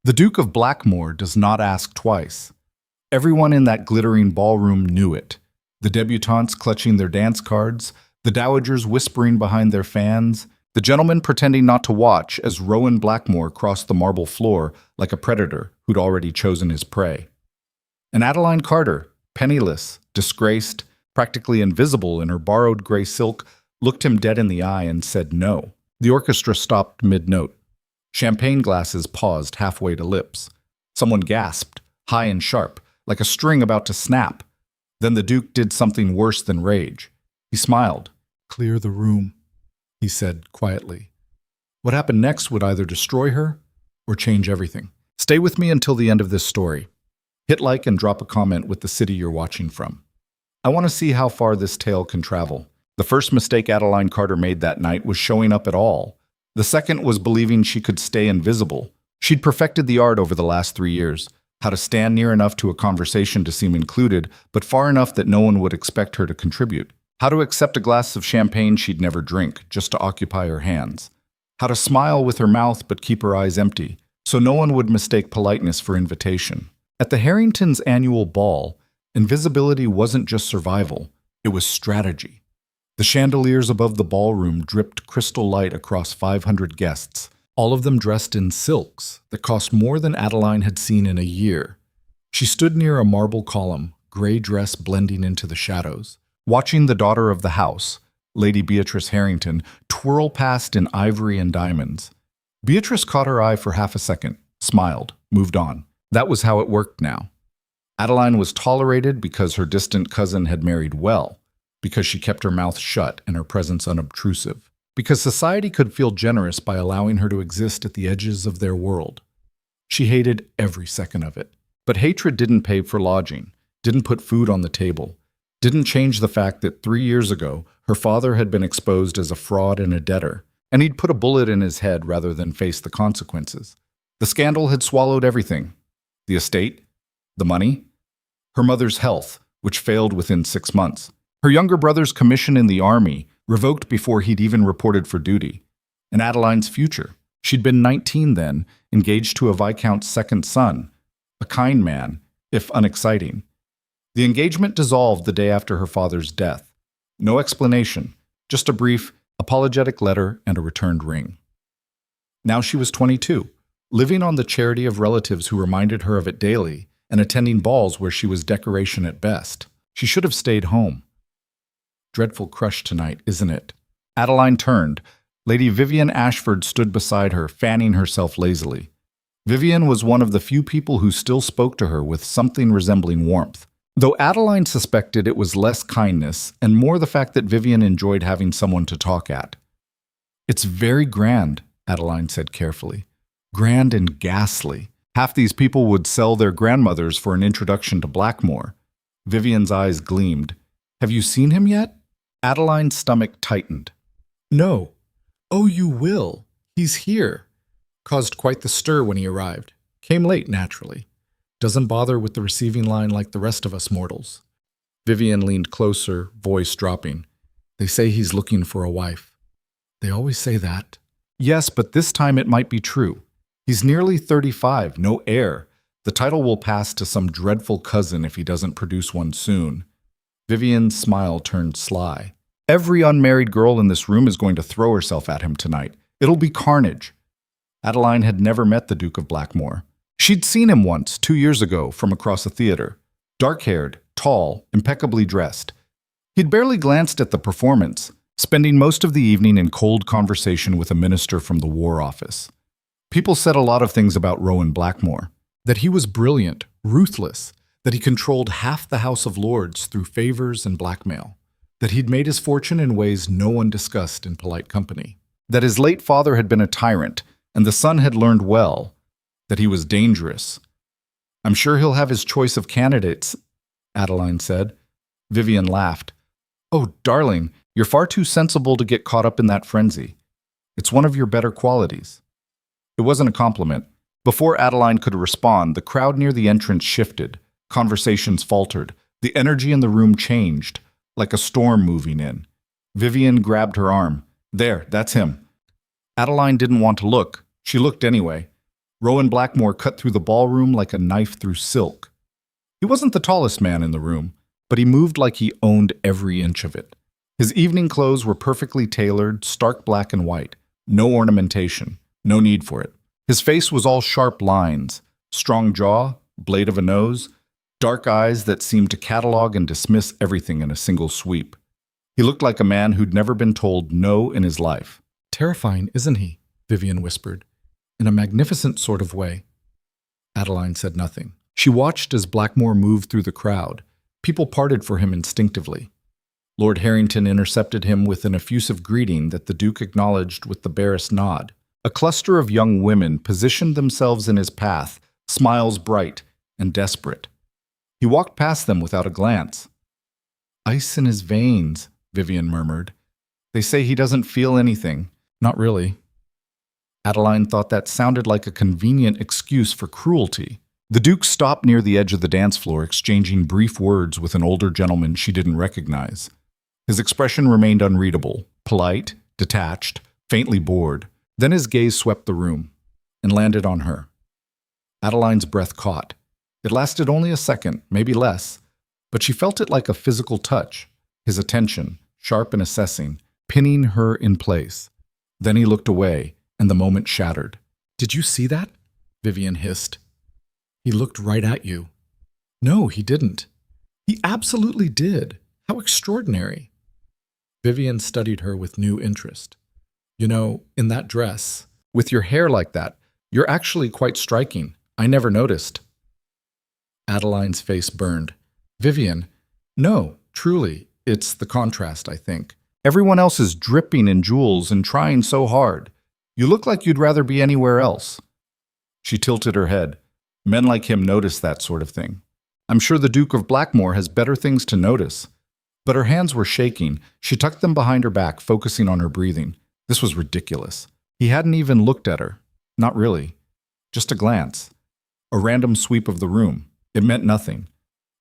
The Duke of Blackmore does not ask twice. Everyone in that glittering ballroom knew it. The debutantes clutching their dance cards, the dowagers whispering behind their fans, the gentlemen pretending not to watch as Rowan Blackmore crossed the marble floor like a predator who'd already chosen his prey. And Adeline Carter, penniless, disgraced, practically invisible in her borrowed gray silk, looked him dead in the eye and said no. The orchestra stopped mid-note. Champagne glasses paused halfway to lips. Someone gasped, high and sharp, like a string about to snap. Then the Duke did something worse than rage. He smiled. "Clear the room," he said quietly. What happened next would either destroy her or change everything. Stay with me until the end of this story. Hit like and drop a comment with the city you're watching from. I want to see how far this tale can travel. The first mistake Adeline Carter made that night was showing up at all. The second was believing she could stay invisible. She'd perfected the art over the last 3 years, how to stand near enough to a conversation to seem included, but far enough that no one would expect her to contribute. How to accept a glass of champagne she'd never drink, just to occupy her hands. How to smile with her mouth but keep her eyes empty, so no one would mistake politeness for invitation. At the Harringtons' annual ball, invisibility wasn't just survival, it was strategy. The chandeliers above the ballroom dripped crystal light across 500 guests, all of them dressed in silks that cost more than Adeline had seen in a year. She stood near a marble column, gray dress blending into the shadows, watching the daughter of the house, Lady Beatrice Harrington, twirl past in ivory and diamonds. Beatrice caught her eye for half a second, smiled, moved on. That was how it worked now. Adeline was tolerated because her distant cousin had married well, because she kept her mouth shut and her presence unobtrusive, because society could feel generous by allowing her to exist at the edges of their world. She hated every second of it. But hatred didn't pay for lodging, didn't put food on the table, didn't change the fact that 3 years ago, her father had been exposed as a fraud and a debtor, and he'd put a bullet in his head rather than face the consequences. The scandal had swallowed everything. The estate, the money, her mother's health, which failed within 6 months, her younger brother's commission in the army, revoked before he'd even reported for duty, and Adeline's future. She'd been 19 then, engaged to a viscount's second son, a kind man, if unexciting. The engagement dissolved the day after her father's death. No explanation, just a brief, apologetic letter and a returned ring. Now she was 22, living on the charity of relatives who reminded her of it daily and attending balls where she was decoration at best. She should have stayed home. Dreadful crush tonight, isn't it? Adeline turned. Lady Vivian Ashford stood beside her, fanning herself lazily. Vivian was one of the few people who still spoke to her with something resembling warmth, though Adeline suspected it was less kindness and more the fact that Vivian enjoyed having someone to talk at. "It's very grand," Adeline said carefully. "Grand and ghastly. Half these people would sell their grandmothers for an introduction to Blackmore." Vivian's eyes gleamed. "Have you seen him yet?" Adeline's stomach tightened. "No." "Oh, you will. He's here." Caused quite the stir when he arrived. Came late, naturally. Doesn't bother with the receiving line like the rest of us mortals. Vivian leaned closer, voice dropping. "They say he's looking for a wife." "They always say that." "Yes, but this time it might be true. He's nearly 35, no heir. The title will pass to some dreadful cousin if he doesn't produce one soon." Vivian's smile turned sly. "Every unmarried girl in this room is going to throw herself at him tonight. It'll be carnage." Adeline had never met the Duke of Blackmore. She'd seen him once, 2 years ago, from across a theater. Dark-haired, tall, impeccably dressed. He'd barely glanced at the performance, spending most of the evening in cold conversation with a minister from the War Office. People said a lot of things about Rowan Blackmore. That he was brilliant, ruthless, that he controlled half the House of Lords through favors and blackmail, that he'd made his fortune in ways no one discussed in polite company, that his late father had been a tyrant, and the son had learned well, that he was dangerous. "I'm sure he'll have his choice of candidates," Adeline said. Vivian laughed. "Oh, darling, you're far too sensible to get caught up in that frenzy. It's one of your better qualities." It wasn't a compliment. Before Adeline could respond, the crowd near the entrance shifted. Conversations faltered. The energy in the room changed, like a storm moving in. Vivian grabbed her arm. "There, that's him." Adeline didn't want to look. She looked anyway. Rowan Blackmore cut through the ballroom like a knife through silk. He wasn't the tallest man in the room, but he moved like he owned every inch of it. His evening clothes were perfectly tailored, stark black and white. No ornamentation, no need for it. His face was all sharp lines, strong jaw, blade of a nose, dark eyes that seemed to catalog and dismiss everything in a single sweep. He looked like a man who'd never been told no in his life. "Terrifying, isn't he?" Vivian whispered, in a magnificent sort of way. Adeline said nothing. She watched as Blackmore moved through the crowd. People parted for him instinctively. Lord Harrington intercepted him with an effusive greeting that the Duke acknowledged with the barest nod. A cluster of young women positioned themselves in his path, smiles bright and desperate. He walked past them without a glance. "Ice in his veins," Vivian murmured. "They say he doesn't feel anything." "Not really." Adeline thought that sounded like a convenient excuse for cruelty. The Duke stopped near the edge of the dance floor, exchanging brief words with an older gentleman she didn't recognize. His expression remained unreadable, polite, detached, faintly bored. Then his gaze swept the room and landed on her. Adeline's breath caught. It lasted only a second, maybe less, but she felt it like a physical touch, his attention, sharp and assessing, pinning her in place. Then he looked away, and the moment shattered. "Did you see that?" Vivian hissed. "He looked right at you." "No, he didn't." "He absolutely did. How extraordinary." Vivian studied her with new interest. "You know, in that dress, with your hair like that, you're actually quite striking. I never noticed." Adeline's face burned. "Vivian, no, truly, it's the contrast, I think. Everyone else is dripping in jewels and trying so hard. You look like you'd rather be anywhere else." She tilted her head. Men like him notice that sort of thing. I'm sure the Duke of Blackmore has better things to notice. But her hands were shaking. She tucked them behind her back, focusing on her breathing. This was ridiculous. He hadn't even looked at her. Not really. Just a glance. A random sweep of the room. It meant nothing.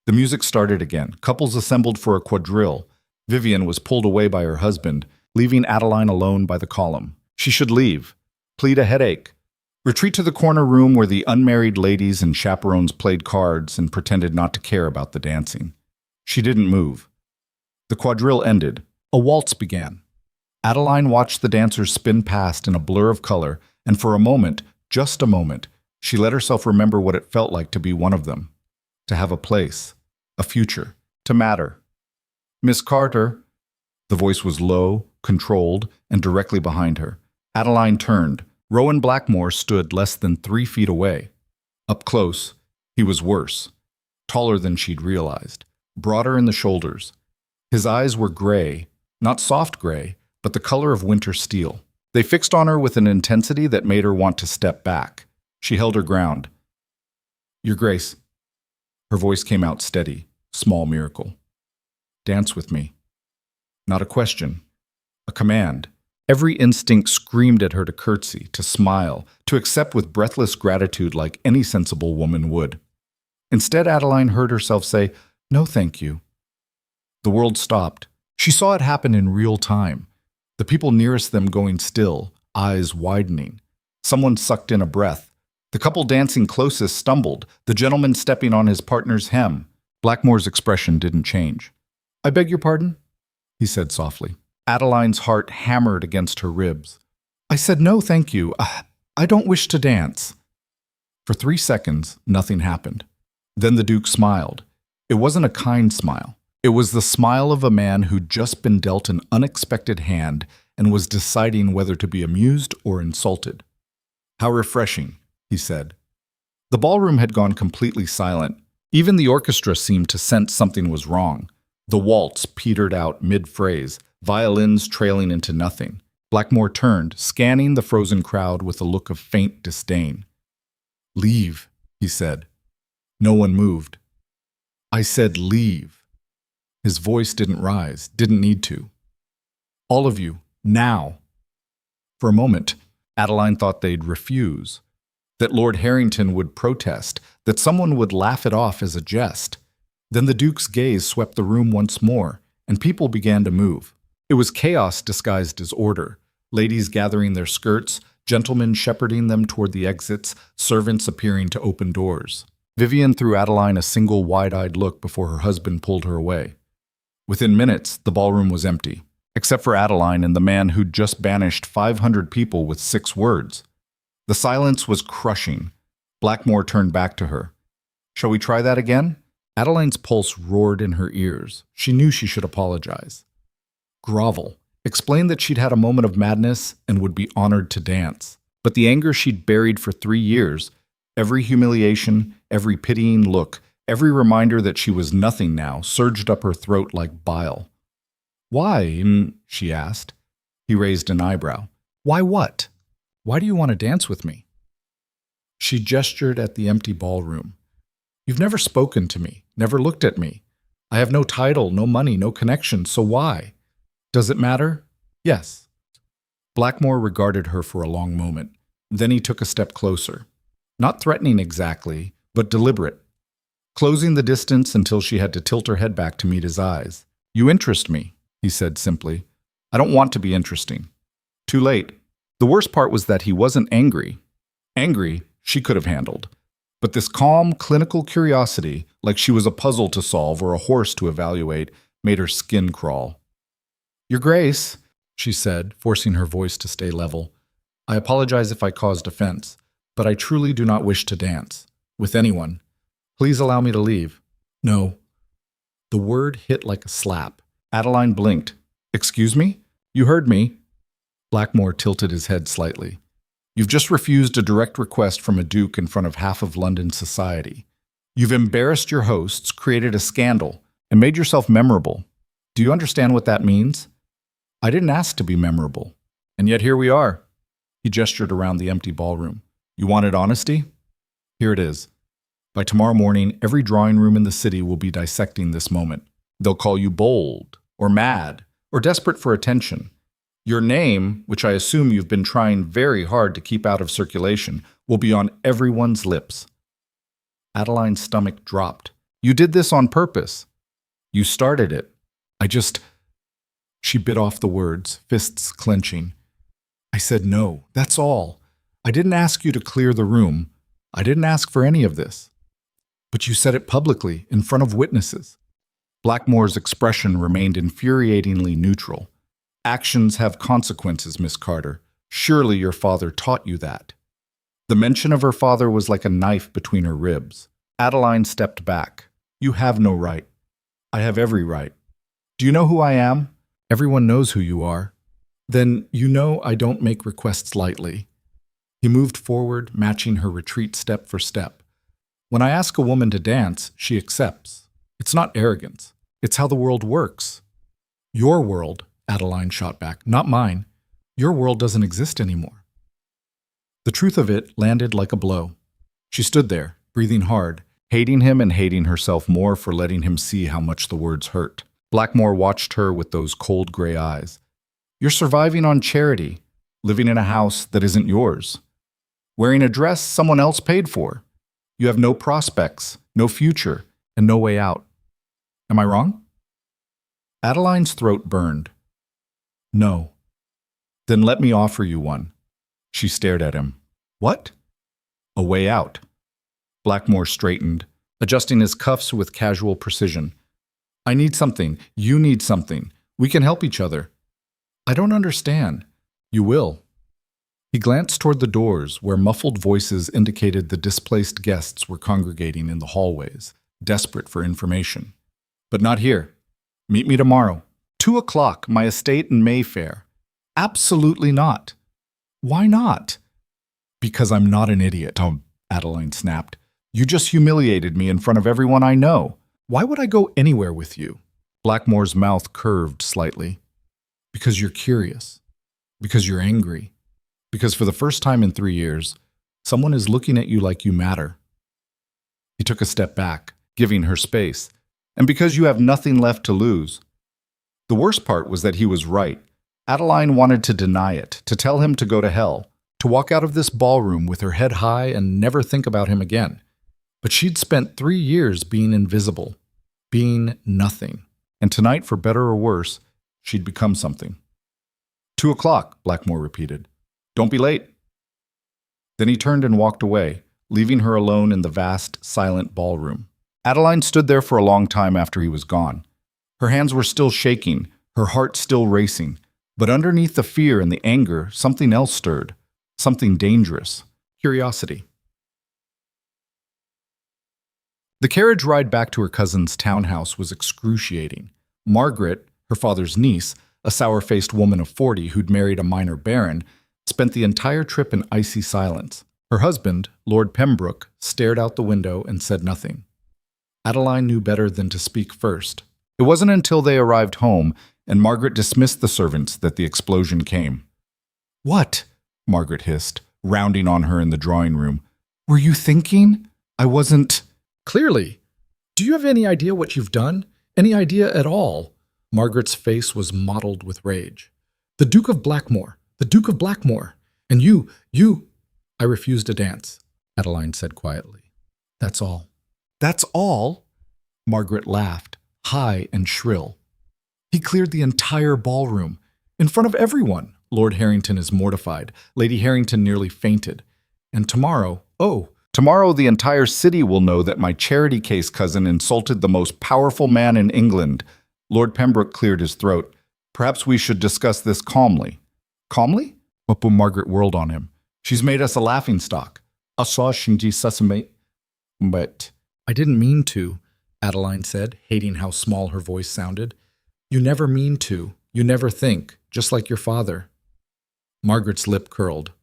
The music started again. Couples assembled for a quadrille. Vivian was pulled away by her husband, leaving Adeline alone by the column. She should leave. Plead a headache. Retreat to the corner room where the unmarried ladies and chaperones played cards and pretended not to care about the dancing. She didn't move. The quadrille ended. A waltz began. Adeline watched the dancers spin past in a blur of color, and for a moment, just a moment, she let herself remember what it felt like to be one of them. To have a place, a future, to matter. "Miss Carter." The voice was low, controlled, and directly behind her. Adeline turned. Rowan Blackmore stood less than 3 feet away. Up close, he was worse. Taller than she'd realized. Broader in the shoulders. His eyes were gray, not soft gray, but the color of winter steel. They fixed on her with an intensity that made her want to step back. She held her ground. "Your Grace." Her voice came out steady, small miracle. "Dance with me." Not a question, a command. Every instinct screamed at her to curtsy, to smile, to accept with breathless gratitude like any sensible woman would. Instead, Adeline heard herself say, "No, thank you." The world stopped. She saw it happen in real time. The people nearest them going still, eyes widening. Someone sucked in a breath. The couple dancing closest stumbled, the gentleman stepping on his partner's hem. Blackmore's expression didn't change. "I beg your pardon?" he said softly. Adeline's heart hammered against her ribs. "I said no, thank you. I don't wish to dance." For 3 seconds, nothing happened. Then the Duke smiled. It wasn't a kind smile. It was the smile of a man who'd just been dealt an unexpected hand and was deciding whether to be amused or insulted. "How refreshing," he said. The ballroom had gone completely silent. Even the orchestra seemed to sense something was wrong. The waltz petered out mid-phrase, violins trailing into nothing. Blackmore turned, scanning the frozen crowd with a look of faint disdain. "Leave," he said. No one moved. "I said leave." His voice didn't rise, didn't need to. "All of you, now." For a moment, Adeline thought they'd refuse, that Lord Harrington would protest, that someone would laugh it off as a jest. Then the Duke's gaze swept the room once more, and people began to move. It was chaos disguised as order. Ladies gathering their skirts, gentlemen shepherding them toward the exits, servants appearing to open doors. Vivian threw Adeline a single wide-eyed look before her husband pulled her away. Within minutes, the ballroom was empty, except for Adeline and the man who'd just banished 500 people with 6 words. The silence was crushing. Blackmore turned back to her. "Shall we try that again?" Adeline's pulse roared in her ears. She knew she should apologize. Grovel. Explain that she'd had a moment of madness and would be honored to dance. But the anger she'd buried for 3 years, every humiliation, every pitying look, every reminder that she was nothing now, surged up her throat like bile. "Why?" she asked. He raised an eyebrow. "Why what? Why do you want to dance with me?" She gestured at the empty ballroom. "You've never spoken to me, never looked at me. I have no title, no money, no connection, so why? Does it matter?" "Yes." Blackmore regarded her for a long moment. Then he took a step closer. Not threatening exactly, but deliberate. Closing the distance until she had to tilt her head back to meet his eyes. "You interest me," he said simply. "I don't want to be interesting." Too late. The worst part was that he wasn't angry. Angry, she could have handled. But this calm, clinical curiosity, like she was a puzzle to solve or a horse to evaluate, made her skin crawl. "Your Grace," she said, forcing her voice to stay level, "I apologize if I caused offense, but I truly do not wish to dance. With anyone. Please allow me to leave." "No." The word hit like a slap. Adeline blinked. "Excuse me? You heard me." Blackmore tilted his head slightly. "You've just refused a direct request from a duke in front of half of London society. You've embarrassed your hosts, created a scandal, and made yourself memorable. Do you understand what that means? I didn't ask to be memorable. And yet here we are." He gestured around the empty ballroom. "You wanted honesty? Here it is. By tomorrow morning, every drawing room in the city will be dissecting this moment. They'll call you bold, or mad, or desperate for attention. Your name, which I assume you've been trying very hard to keep out of circulation, will be on everyone's lips." Adeline's stomach dropped. "You did this on purpose. You started it. I just—" She bit off the words, fists clenching. "I said no, that's all. I didn't ask you to clear the room. I didn't ask for any of this. But you said it publicly, in front of witnesses." Blackmore's expression remained infuriatingly neutral. "Actions have consequences, Miss Carter. Surely your father taught you that." The mention of her father was like a knife between her ribs. Adeline stepped back. "You have no right. I have every right. Do you know who I am? Everyone knows who you are. Then you know I don't make requests lightly." He moved forward, matching her retreat step for step. "When I ask a woman to dance, she accepts. It's not arrogance. It's how the world works." "Your world," Adeline shot back, "not mine. Your world doesn't exist anymore." The truth of it landed like a blow. She stood there, breathing hard, hating him and hating herself more for letting him see how much the words hurt. Blackmore watched her with those cold gray eyes. "You're surviving on charity, living in a house that isn't yours, wearing a dress someone else paid for. You have no prospects, no future, and no way out. Am I wrong?" Adeline's throat burned. "No." "Then let me offer you one." She stared at him. "What?" "A way out." Blackmore straightened, adjusting his cuffs with casual precision. "I need something. You need something. We can help each other." "I don't understand." "You will." He glanced toward the doors, where muffled voices indicated the displaced guests were congregating in the hallways, desperate for information. "But not here. Meet me tomorrow. 2 o'clock, my estate in Mayfair." "Absolutely not." "Why not?" "Because I'm not an idiot," Adeline snapped. "You just humiliated me in front of everyone I know. Why would I go anywhere with you?" Blackmore's mouth curved slightly. "Because you're curious. Because you're angry. Because for the first time in 3 years, someone is looking at you like you matter." He took a step back, giving her space. "And because you have nothing left to lose." The worst part was that he was right. Adeline wanted to deny it, to tell him to go to hell, to walk out of this ballroom with her head high and never think about him again. But she'd spent 3 years being invisible, being nothing. And tonight, for better or worse, she'd become something. 2 o'clock, Blackmore repeated. "Don't be late." Then he turned and walked away, leaving her alone in the vast, silent ballroom. Adeline stood there for a long time after he was gone. Her hands were still shaking, her heart still racing, but underneath the fear and the anger, something else stirred, something dangerous: curiosity. The carriage ride back to her cousin's townhouse was excruciating. Margaret, her father's niece, a sour-faced woman of 40 who'd married a minor baron, spent the entire trip in icy silence. Her husband, Lord Pembroke, stared out the window and said nothing. Adeline knew better than to speak first. It wasn't until they arrived home and Margaret dismissed the servants that the explosion came. "What?" Margaret hissed, rounding on her in the drawing room. "Were you thinking? I wasn't—" "Clearly. Do you have any idea what you've done? Any idea at all?" Margaret's face was mottled with rage. "The Duke of Blackmore! The Duke of Blackmore! And you— "I refuse to dance," Adeline said quietly. "That's all." "That's all?" Margaret laughed, high and shrill. "He cleared the entire ballroom. In front of everyone. Lord Harrington is mortified. Lady Harrington nearly fainted. And tomorrow, Tomorrow the entire city will know that my charity case cousin insulted the most powerful man in England." Lord Pembroke cleared his throat. "Perhaps we should discuss this calmly." "Calmly?" Margaret whirled on him. "She's made us a laughingstock. But—" "I didn't mean to," Adeline said, hating how small her voice sounded. "You never mean to. You never think, just like your father." Margaret's lip curled.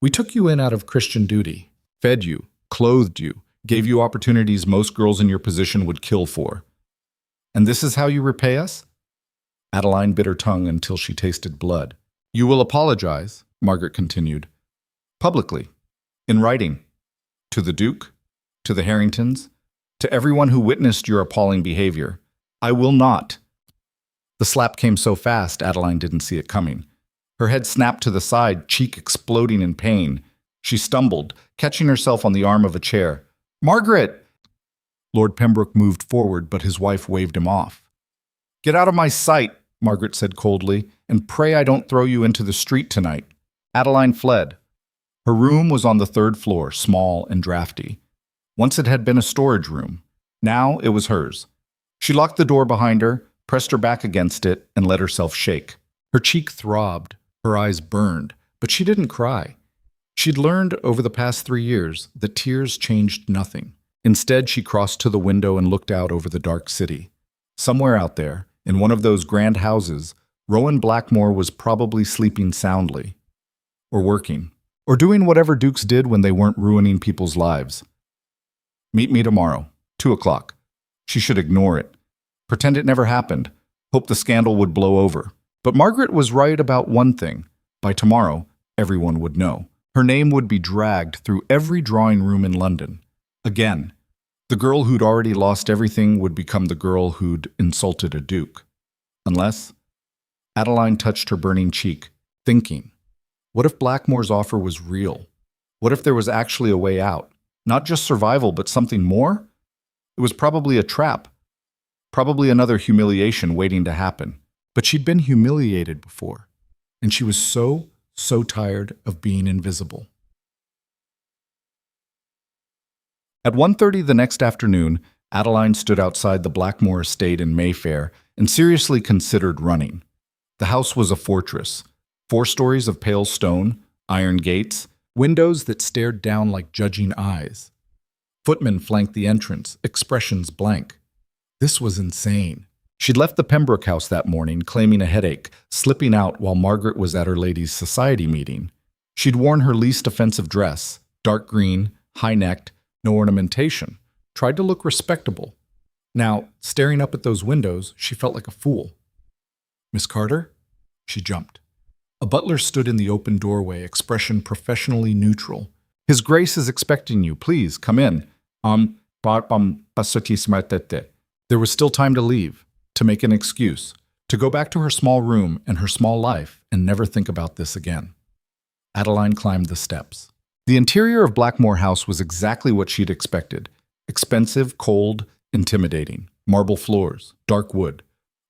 "We took you in out of Christian duty. Fed you, clothed you, gave you opportunities most girls in your position would kill for. And this is how you repay us?" Adeline bit her tongue until she tasted blood. "You will apologize," Margaret continued, "publicly, in writing, to the Duke, to the Harringtons, to everyone who witnessed your appalling behavior. I will not." The slap came so fast, Adeline didn't see it coming. Her head snapped to the side, cheek exploding in pain. She stumbled, catching herself on the arm of a chair. "Margaret!" Lord Pembroke moved forward, but his wife waved him off. "Get out of my sight," Margaret said coldly, "and pray I don't throw you into the street tonight." Adeline fled. Her room was on the 3rd floor, small and drafty. Once it had been a storage room. Now it was hers. She locked the door behind her, pressed her back against it, and let herself shake. Her cheek throbbed, her eyes burned, but she didn't cry. She'd learned over the past 3 years that tears changed nothing. Instead, she crossed to the window and looked out over the dark city. Somewhere out there, in one of those grand houses, Rowan Blackmore was probably sleeping soundly, or working, or doing whatever dukes did when they weren't ruining people's lives. "Meet me tomorrow, 2 o'clock. She should ignore it. Pretend it never happened. Hope the scandal would blow over. But Margaret was right about one thing. By tomorrow, everyone would know. Her name would be dragged through every drawing room in London. Again, the girl who'd already lost everything would become the girl who'd insulted a duke. Unless— Adeline touched her burning cheek, thinking, what if Blackmore's offer was real? What if there was actually a way out? Not just survival, but something more? It was probably a trap. Probably another humiliation waiting to happen. But she'd been humiliated before, and she was so tired of being invisible. At 1:30 the next afternoon, Adeline stood outside the Blackmore estate in Mayfair and seriously considered running. The house was a fortress. 4 stories of pale stone, iron gates, windows that stared down like judging eyes. Footmen flanked the entrance, expressions blank. This was insane. She'd left the Pembroke house that morning, claiming a headache, slipping out while Margaret was at her ladies' society meeting. She'd worn her least offensive dress, dark green, high-necked, no ornamentation, tried to look respectable. Now, staring up at those windows, she felt like a fool. "Miss Carter?" She jumped. A butler stood in the open doorway, expression professionally neutral. "His Grace is expecting you. Please, come in." There was still time to leave, to make an excuse, to go back to her small room and her small life and never think about this again. Adeline climbed the steps. The interior of Blackmore House was exactly what she'd expected. Expensive, cold, intimidating. Marble floors, dark wood.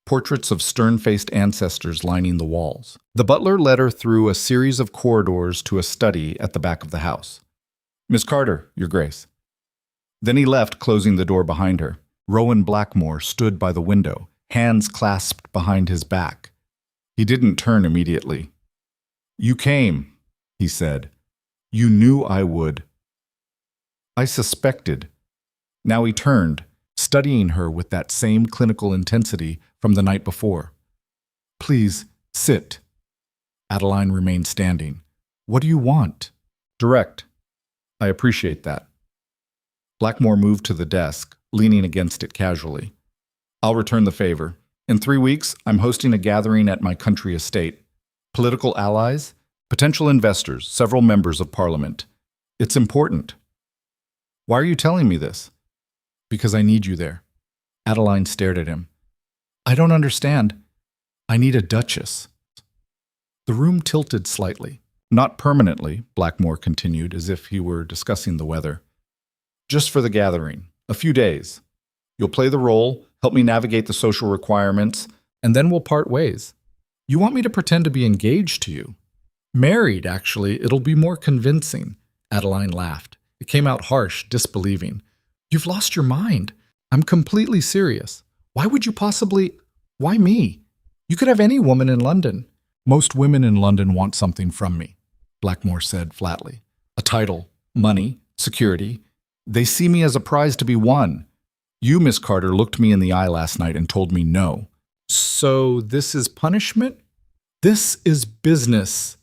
portraits of stern-faced ancestors lining the walls. The butler led her through a series of corridors to a study at the back of the house. "Miss Carter, Your Grace." Then he left, closing the door behind her. Rowan Blackmore stood by the window, hands clasped behind his back. He didn't turn immediately. "You came," he said. "You knew I would." "I suspected." Now he turned, studying her with that same clinical intensity from the night before. "Please, sit." Adeline remained standing. "What do you want?" "Direct. I appreciate that." Blackmore moved to the desk, leaning against it casually. "I'll return the favor. In 3 weeks, I'm hosting a gathering at my country estate. Political allies, potential investors, several members of parliament. It's important." "Why are you telling me this?" "Because I need you there." Adeline stared at him. "I don't understand. I need a duchess." The room tilted slightly. "Not permanently," Blackmore continued, as if he were discussing the weather. "Just for the gathering. A few days. You'll play the role, help me navigate the social requirements, and then we'll part ways. You want me to pretend to be engaged to you?" "Married, actually. It'll be more convincing." Adeline laughed. It came out harsh, disbelieving. "You've lost your mind. I'm completely serious. Why would you possibly... Why me? You could have any woman in London." "Most women in London want something from me," Blackmore said flatly. "A title, money, security. They see me as a prize to be won. You, Miss Carter, looked me in the eye last night and told me no." "So this is punishment?" "This is business."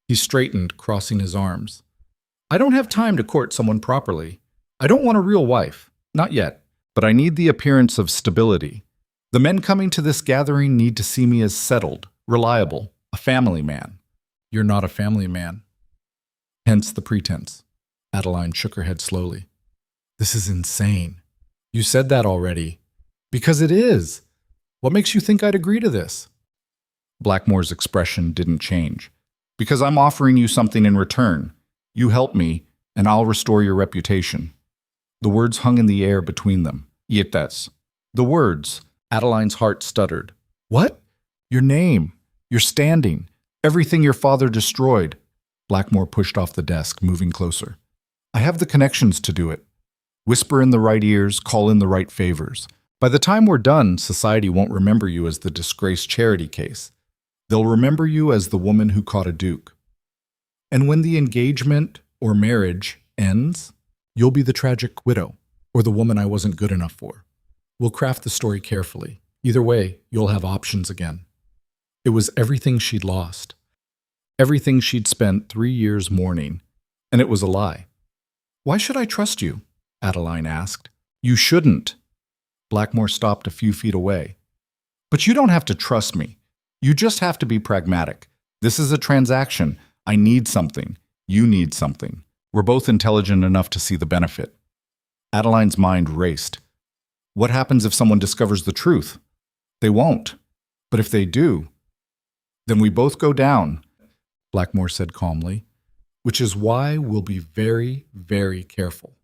He straightened, crossing his arms. "I don't have time to court someone properly. I don't want a real wife. Not yet. But I need the appearance of stability. The men coming to this gathering need to see me as settled, reliable, a family man." "You're not a family man." "Hence the pretense." Adeline shook her head slowly. "This is insane." "You said that already." "Because it is. What makes you think I'd agree to this?" Blackmore's expression didn't change. "Because I'm offering you something in return. You help me, and I'll restore your reputation." The words hung in the air between them. "Yetas." The words. Adeline's heart stuttered. "What?" "Your name, your standing, everything your father destroyed." Blackmore pushed off the desk, moving closer. "I have the connections to do it. Whisper in the right ears, call in the right favors. By the time we're done, society won't remember you as the disgraced charity case. They'll remember you as the woman who caught a duke. And when the engagement or marriage ends, you'll be the tragic widow, or the woman I wasn't good enough for. We'll craft the story carefully. Either way, you'll have options again." It was everything she'd lost. Everything she'd spent 3 years mourning. And it was a lie. "Why should I trust you?" Adeline asked. "You shouldn't." Blackmore stopped a few feet away. "But you don't have to trust me. You just have to be pragmatic. This is a transaction. I need something. You need something. We're both intelligent enough to see the benefit." Adeline's mind raced. What happens if someone discovers the truth? They won't. But if they do, then we both go down, Blackmore said calmly, which is why we'll be very, very careful.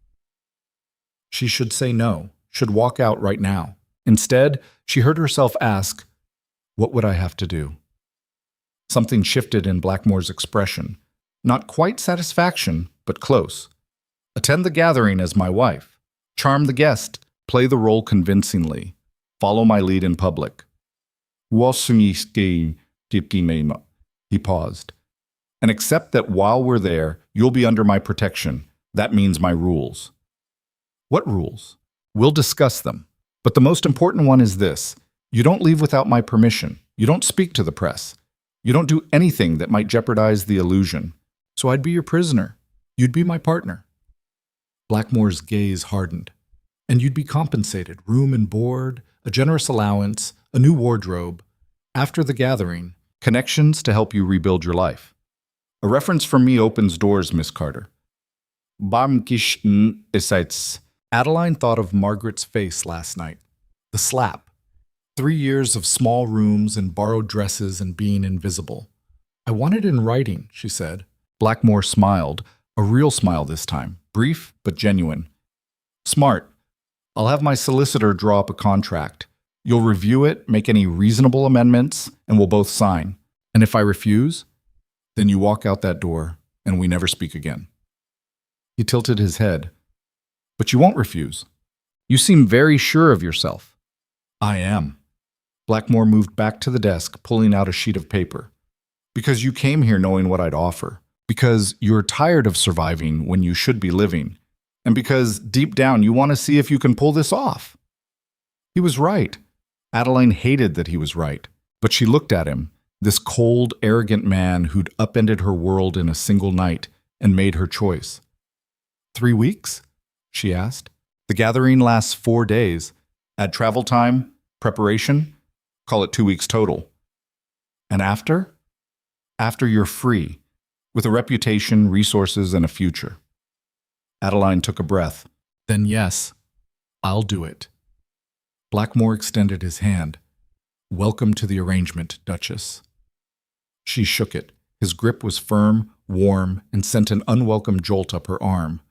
She should say no, should walk out right now. Instead, she heard herself ask, "What would I have to do?" Something shifted in Blackmore's expression. Not quite satisfaction, but close. "Attend the gathering as my wife. Charm the guest. Play the role convincingly. Follow my lead in public." He paused. "And accept that while we're there, you'll be under my protection. That means my rules." "What rules?" "We'll discuss them. But the most important one is this. You don't leave without my permission. You don't speak to the press. You don't do anything that might jeopardize the illusion. So I'd be your prisoner. You'd be my partner." Blackmore's gaze hardened. "And you'd be compensated, room and board, a generous allowance, a new wardrobe. After the gathering, connections to help you rebuild your life. A reference from me opens doors, Miss Carter." Adeline thought of Margaret's face last night. The slap. 3 years of small rooms and borrowed dresses and being invisible. "I want it in writing," she said. Blackmore smiled, a real smile this time, brief but genuine. "Smart. I'll have my solicitor draw up a contract. You'll review it, make any reasonable amendments, and we'll both sign. And if I refuse, then you walk out that door and we never speak again." He tilted his head. "But you won't refuse. You seem very sure of yourself." "I am." Blackmore moved back to the desk, pulling out a sheet of paper. "Because you came here knowing what I'd offer. Because you're tired of surviving when you should be living. And because, deep down, you want to see if you can pull this off." He was right. Adeline hated that he was right. But she looked at him, this cold, arrogant man who'd upended her world in a single night, and made her choice. "3 weeks?" she asked. "The gathering lasts 4 days. Add travel time, preparation, call it 2 weeks total. And after? After you're free, with a reputation, resources, and a future." Adeline took a breath. "Then yes, I'll do it." Blackmore extended his hand. "Welcome to the arrangement, Duchess." She shook it. His grip was firm, warm, and sent an unwelcome jolt up her arm.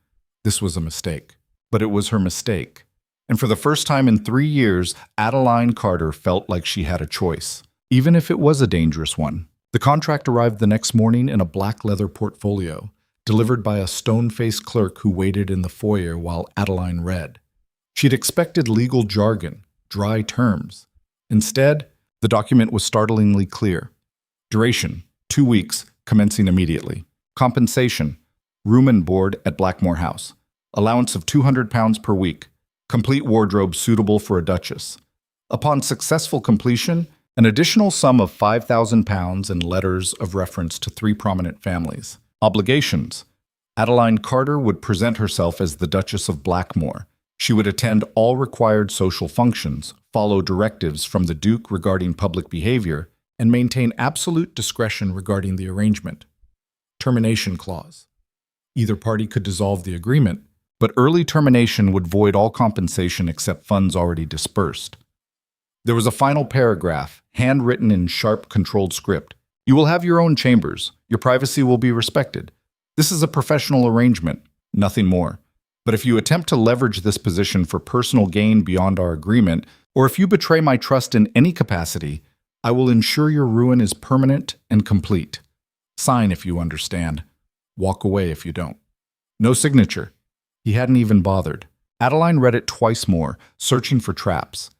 This was a mistake. But it was her mistake. And for the first time in 3 years, Adeline Carter felt like she had a choice, even if it was a dangerous one. The contract arrived the next morning in a black leather portfolio, delivered by a stone-faced clerk who waited in the foyer while Adeline read. She'd expected legal jargon, dry terms. Instead, the document was startlingly clear. Duration, 2 weeks, commencing immediately. Compensation, room and board at Blackmore House. Allowance of £200 per week. Complete wardrobe suitable for a duchess. Upon successful completion, an additional sum of £5,000 in letters of reference to 3 prominent families. Obligations. Adeline Carter would present herself as the Duchess of Blackmore. She would attend all required social functions, follow directives from the Duke regarding public behavior, and maintain absolute discretion regarding the arrangement. Termination clause. Either party could dissolve the agreement, but early termination would void all compensation except funds already dispersed. There was a final paragraph, handwritten in sharp, controlled script. "You will have your own chambers. Your privacy will be respected. This is a professional arrangement, nothing more. But if you attempt to leverage this position for personal gain beyond our agreement, or if you betray my trust in any capacity, I will ensure your ruin is permanent and complete. Sign if you understand. Walk away if you don't." No signature. He hadn't even bothered. Adeline read it twice more, searching for traps.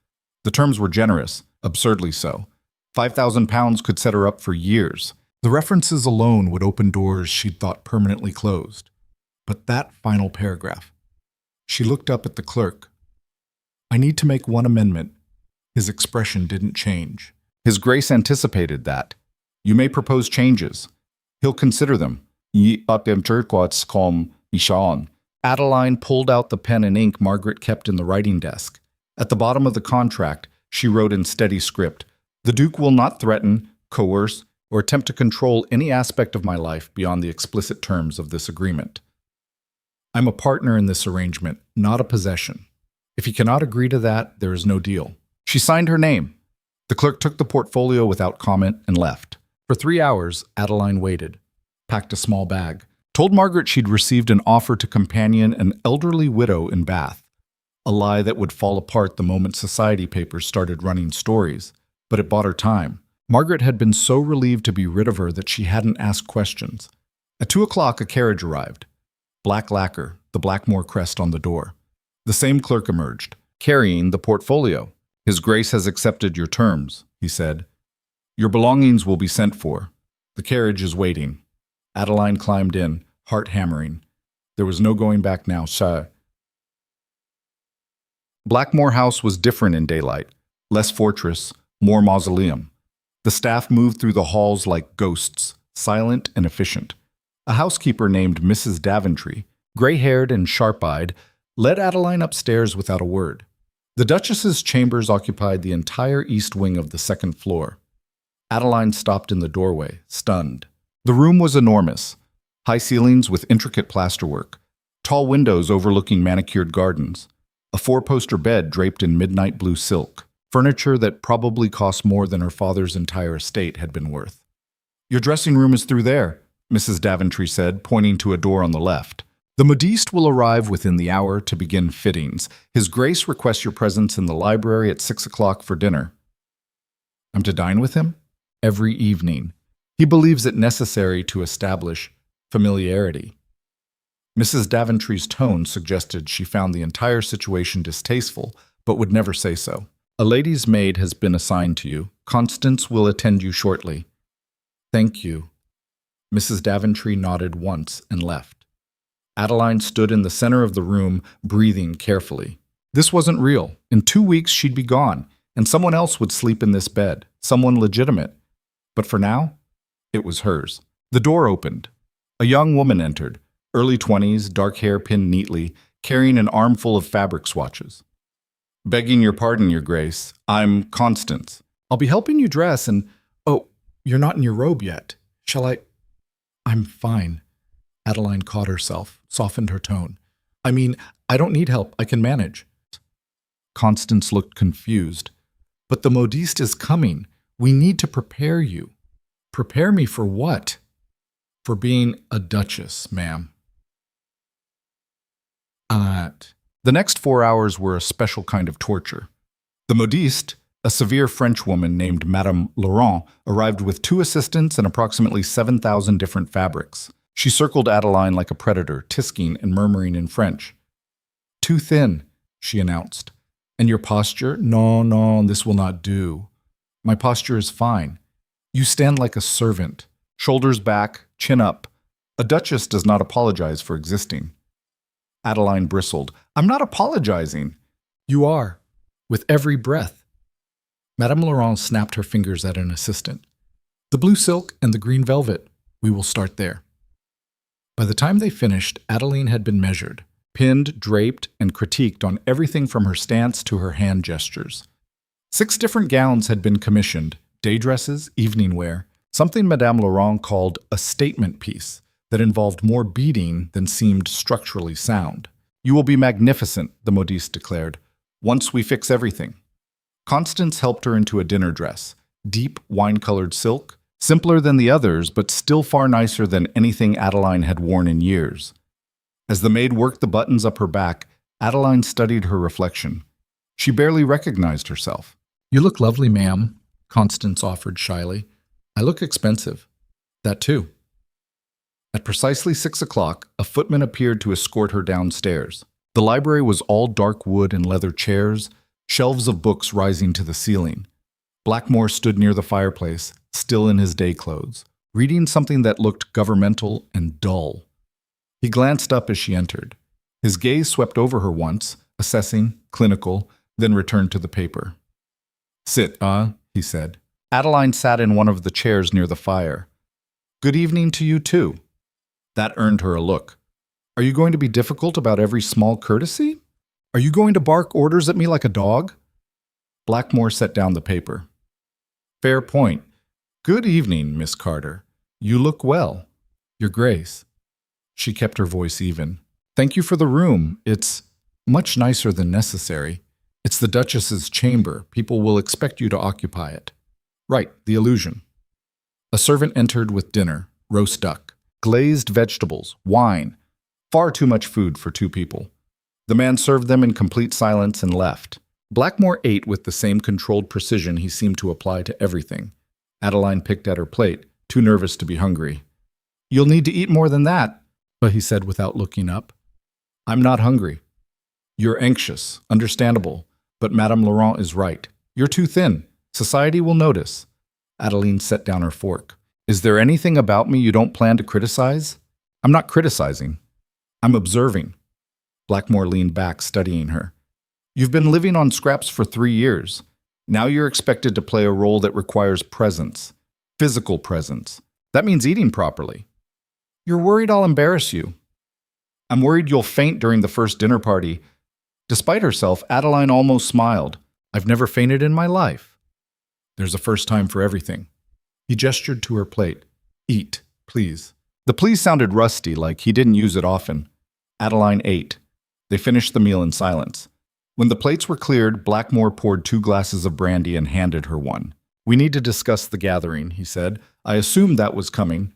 The terms were generous, absurdly so. £5,000 could set her up for years. The references alone would open doors she'd thought permanently closed. But that final paragraph. She looked up at the clerk. "I need to make one amendment." His expression didn't change. His Grace anticipated that. "You may propose changes. He'll consider them." Adeline pulled out the pen and ink Margaret kept in the writing desk. At the bottom of the contract, she wrote in steady script, "The Duke will not threaten, coerce, or attempt to control any aspect of my life beyond the explicit terms of this agreement. I'm a partner in this arrangement, not a possession. If he cannot agree to that, there is no deal." She signed her name. The clerk took the portfolio without comment and left. For 3 hours, Adeline waited, packed a small bag, told Margaret she'd received an offer to companion an elderly widow in Bath, a lie that would fall apart the moment society papers started running stories, but it bought her time. Margaret had been so relieved to be rid of her that she hadn't asked questions. At 2 o'clock, a carriage arrived. Black lacquer, the Blackmore crest on the door. The same clerk emerged, carrying the portfolio. "His Grace has accepted your terms," he said. "Your belongings will be sent for. The carriage is waiting." Adeline climbed in, heart hammering. There was no going back now, sir. Blackmore House was different in daylight. Less fortress, more mausoleum. The staff moved through the halls like ghosts, silent and efficient. A housekeeper named Mrs. Daventry, gray-haired and sharp-eyed, led Adeline upstairs without a word. The Duchess's chambers occupied the entire east wing of the second floor. Adeline stopped in the doorway, stunned. The room was enormous. High ceilings with intricate plasterwork, tall windows overlooking manicured gardens, a 4-poster bed draped in midnight blue silk, furniture that probably cost more than her father's entire estate had been worth. "Your dressing room is through there," Mrs. Daventry said, pointing to a door on the left. The modiste will arrive within the hour to begin fittings. His Grace requests your presence in the library at 6 o'clock for dinner. I'm to dine with him? Every evening. He believes it necessary to establish familiarity. Mrs. Daventry's tone suggested she found the entire situation distasteful, but would never say so. A lady's maid has been assigned to you. Constance will attend you shortly. Thank you. Mrs. Daventry nodded once and left. Adeline stood in the center of the room, breathing carefully. This wasn't real. In 2 weeks, she'd be gone, and someone else would sleep in this bed, someone legitimate. But for now, it was hers. The door opened. A young woman entered, early 20s, dark hair pinned neatly, carrying an armful of fabric swatches. Begging your pardon, Your Grace, I'm Constance. I'll be helping you dress and— Oh, you're not in your robe yet. Shall I— I'm fine. Adeline caught herself, softened her tone. I mean, I don't need help. I can manage. Constance looked confused. But the modiste is coming. We need to prepare you. Prepare me for what? For being a duchess, ma'am. The next 4 hours were a special kind of torture. The modiste, a severe French woman named Madame Laurent, arrived with 2 assistants and approximately 7,000 different fabrics. She circled Adeline like a predator, tisking and murmuring in French. Too thin, she announced. And your posture? No, this will not do. My posture is fine. You stand like a servant, shoulders back, chin up. A duchess does not apologize for existing. Adeline bristled. I'm not apologizing. You are, with every breath. Madame Laurent snapped her fingers at an assistant. The blue silk and the green velvet. We will start there. By the time they finished, Adeline had been measured, pinned, draped, and critiqued on everything from her stance to her hand gestures. 6 different gowns had been commissioned, day dresses, evening wear, something Madame Laurent called a statement piece that involved more beading than seemed structurally sound. You will be magnificent, the modiste declared, once we fix everything. Constance helped her into a dinner dress, deep wine-colored silk, simpler than the others, but still far nicer than anything Adeline had worn in years. As the maid worked the buttons up her back, Adeline studied her reflection. She barely recognized herself. You look lovely, ma'am, Constance offered shyly. I look expensive. That too. At precisely 6 o'clock, a footman appeared to escort her downstairs. The library was all dark wood and leather chairs, shelves of books rising to the ceiling. Blackmore stood near the fireplace, still in his day clothes, reading something that looked governmental and dull. He glanced up as she entered. His gaze swept over her once, assessing, clinical, then returned to the paper. Sit, he said. Adeline sat in one of the chairs near the fire. Good evening to you, too. That earned her a look. Are you going to be difficult about every small courtesy? Are you going to bark orders at me like a dog? Blackmore set down the paper. Fair point. Good evening, Miss Carter. You look well. Your Grace. She kept her voice even. Thank you for the room. It's much nicer than necessary. It's the Duchess's chamber. People will expect you to occupy it. Right, the illusion. A servant entered with dinner, roast duck, glazed vegetables, wine. Far too much food for 2 people. The man served them in complete silence and left. Blackmore ate with the same controlled precision he seemed to apply to everything. Adeline picked at her plate, too nervous to be hungry. You'll need to eat more than that, but he said without looking up. I'm not hungry. You're anxious, understandable, but Madame Laurent is right. You're too thin. Society will notice. Adeline set down her fork. Is there anything about me you don't plan to criticize? I'm not criticizing. I'm observing. Blackmore leaned back, studying her. You've been living on scraps for 3 years. Now you're expected to play a role that requires presence, physical presence. That means eating properly. You're worried I'll embarrass you. I'm worried you'll faint during the first dinner party. Despite herself, Adeline almost smiled. I've never fainted in my life. There's a first time for everything. He gestured to her plate. Eat, please. The please sounded rusty, like he didn't use it often. Adeline ate. They finished the meal in silence. When the plates were cleared, Blackmore poured 2 glasses of brandy and handed her one. We need to discuss the gathering, he said. I assumed that was coming.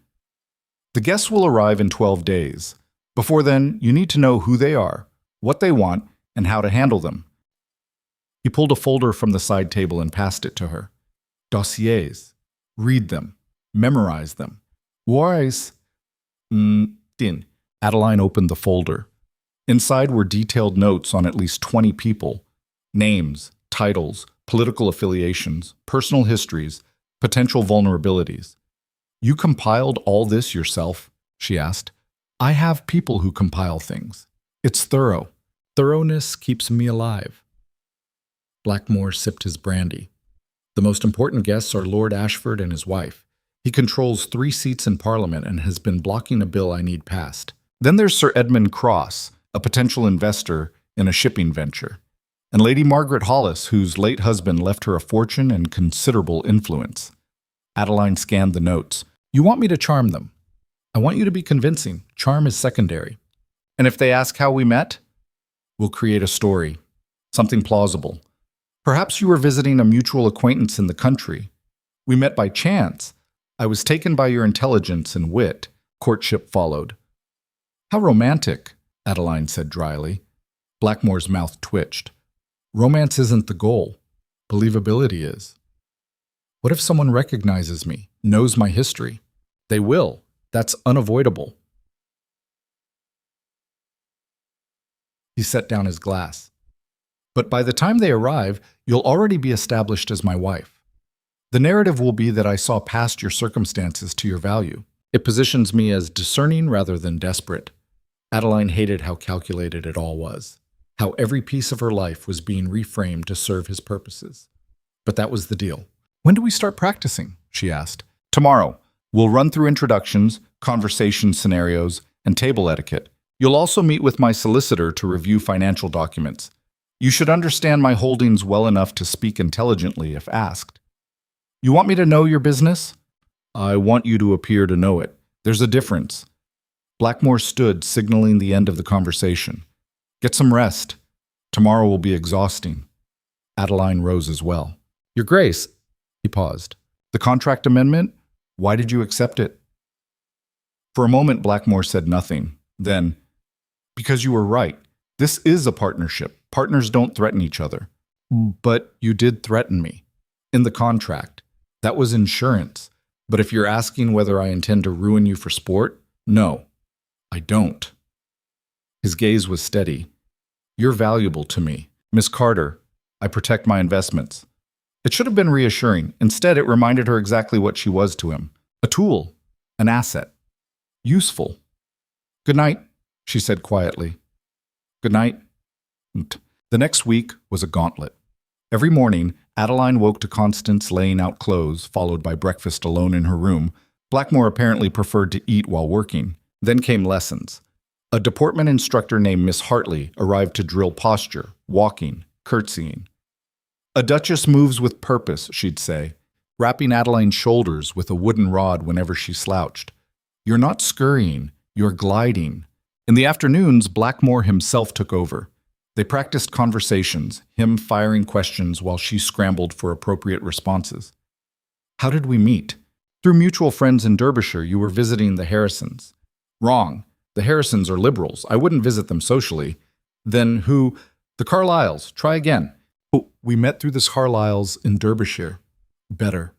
The guests will arrive in 12 days. Before then, you need to know who they are, what they want, and how to handle them. He pulled a folder from the side table and passed it to her. Dossiers. Read them. Memorize them. Wise. Din. Adeline opened the folder. Inside were detailed notes on at least 20 people. Names, titles, political affiliations, personal histories, potential vulnerabilities. You compiled all this yourself? She asked. I have people who compile things. It's thorough. Thoroughness keeps me alive. Blackmore sipped his brandy. The most important guests are Lord Ashford and his wife. He controls 3 seats in Parliament and has been blocking a bill I need passed. Then there's Sir Edmund Cross, a potential investor in a shipping venture, and Lady Margaret Hollis, whose late husband left her a fortune and considerable influence. Adeline scanned the notes. You want me to charm them. I want you to be convincing. Charm is secondary. And if they ask how we met, we'll create a story, something plausible. Perhaps you were visiting a mutual acquaintance in the country. We met by chance. I was taken by your intelligence and wit. Courtship followed. How romantic, Adeline said dryly. Blackmore's mouth twitched. Romance isn't the goal. Believability is. What if someone recognizes me, knows my history? They will. That's unavoidable. He set down his glass. But by the time they arrive, you'll already be established as my wife. The narrative will be that I saw past your circumstances to your value. It positions me as discerning rather than desperate. Adeline hated how calculated it all was, how every piece of her life was being reframed to serve his purposes. But that was the deal. When do we start practicing? She asked. Tomorrow. We'll run through introductions, conversation scenarios, and table etiquette. You'll also meet with my solicitor to review financial documents. You should understand my holdings well enough to speak intelligently if asked. You want me to know your business? I want you to appear to know it. There's a difference. Blackmore stood, signaling the end of the conversation. Get some rest. Tomorrow will be exhausting. Adeline rose as well. Your Grace, he paused. The contract amendment? Why did you accept it? For a moment, Blackmore said nothing. Then, because you were right. This is a partnership. Partners don't threaten each other. But you did threaten me. In the contract. That was insurance. But if you're asking whether I intend to ruin you for sport, no, I don't. His gaze was steady. You're valuable to me. Miss Carter, I protect my investments. It should have been reassuring. Instead, it reminded her exactly what she was to him. A tool. An asset. Useful. Good night, she said quietly. Good night. The next week was a gauntlet. Every morning, Adeline woke to Constance laying out clothes, followed by breakfast alone in her room. Blackmore apparently preferred to eat while working. Then came lessons. A deportment instructor named Miss Hartley arrived to drill posture, walking, curtsying. A duchess moves with purpose, she'd say, wrapping Adeline's shoulders with a wooden rod whenever she slouched. You're not scurrying, you're gliding. In the afternoons, Blackmore himself took over. They practiced conversations, him firing questions while she scrambled for appropriate responses. How did we meet? Through mutual friends in Derbyshire, you were visiting the Harrisons. Wrong. The Harrisons are liberals. I wouldn't visit them socially. Then who? The Carlyles. Try again. Oh, we met through the Carlyles in Derbyshire. Better.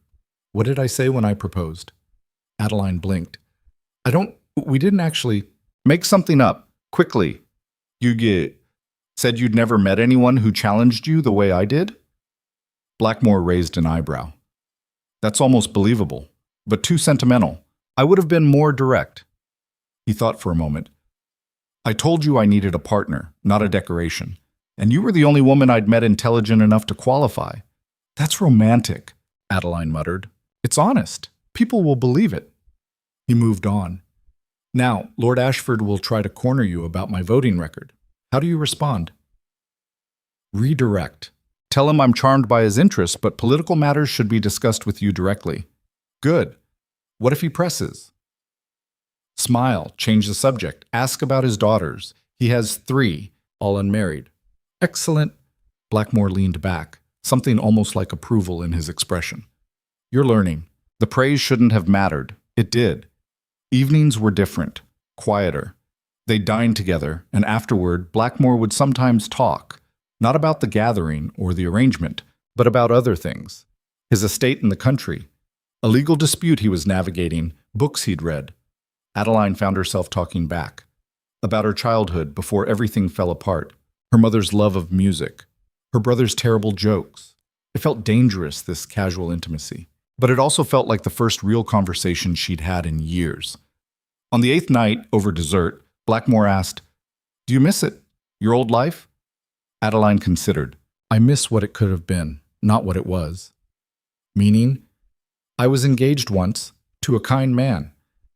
What did I say when I proposed? Adeline blinked. We didn't actually. Make something up. Quickly. Said you'd never met anyone who challenged you the way I did? Blackmore raised an eyebrow. That's almost believable, but too sentimental. I would have been more direct. He thought for a moment. I told you I needed a partner, not a decoration, and you were the only woman I'd met intelligent enough to qualify. That's romantic, Adeline muttered. It's honest. People will believe it. He moved on. Now, Lord Ashford will try to corner you about my voting record. How do you respond? Redirect. Tell him I'm charmed by his interests, but political matters should be discussed with you directly. Good. What if he presses? Smile. Change the subject. Ask about his daughters. He has 3, all unmarried. Excellent. Blackmore leaned back, something almost like approval in his expression. You're learning. The praise shouldn't have mattered. It did. Evenings were different, quieter. They dined together, and afterward, Blackmore would sometimes talk, not about the gathering or the arrangement, but about other things. His estate in the country, a legal dispute he was navigating, books he'd read. Adeline found herself talking back, about her childhood before everything fell apart, her mother's love of music, her brother's terrible jokes. It felt dangerous, this casual intimacy, but it also felt like the first real conversation she'd had in years. On the 8th night, over dessert, Blackmore asked, "Do you miss it? Your old life?" Adeline considered. "I miss what it could have been, not what it was." Meaning, "I was engaged once, to a kind man.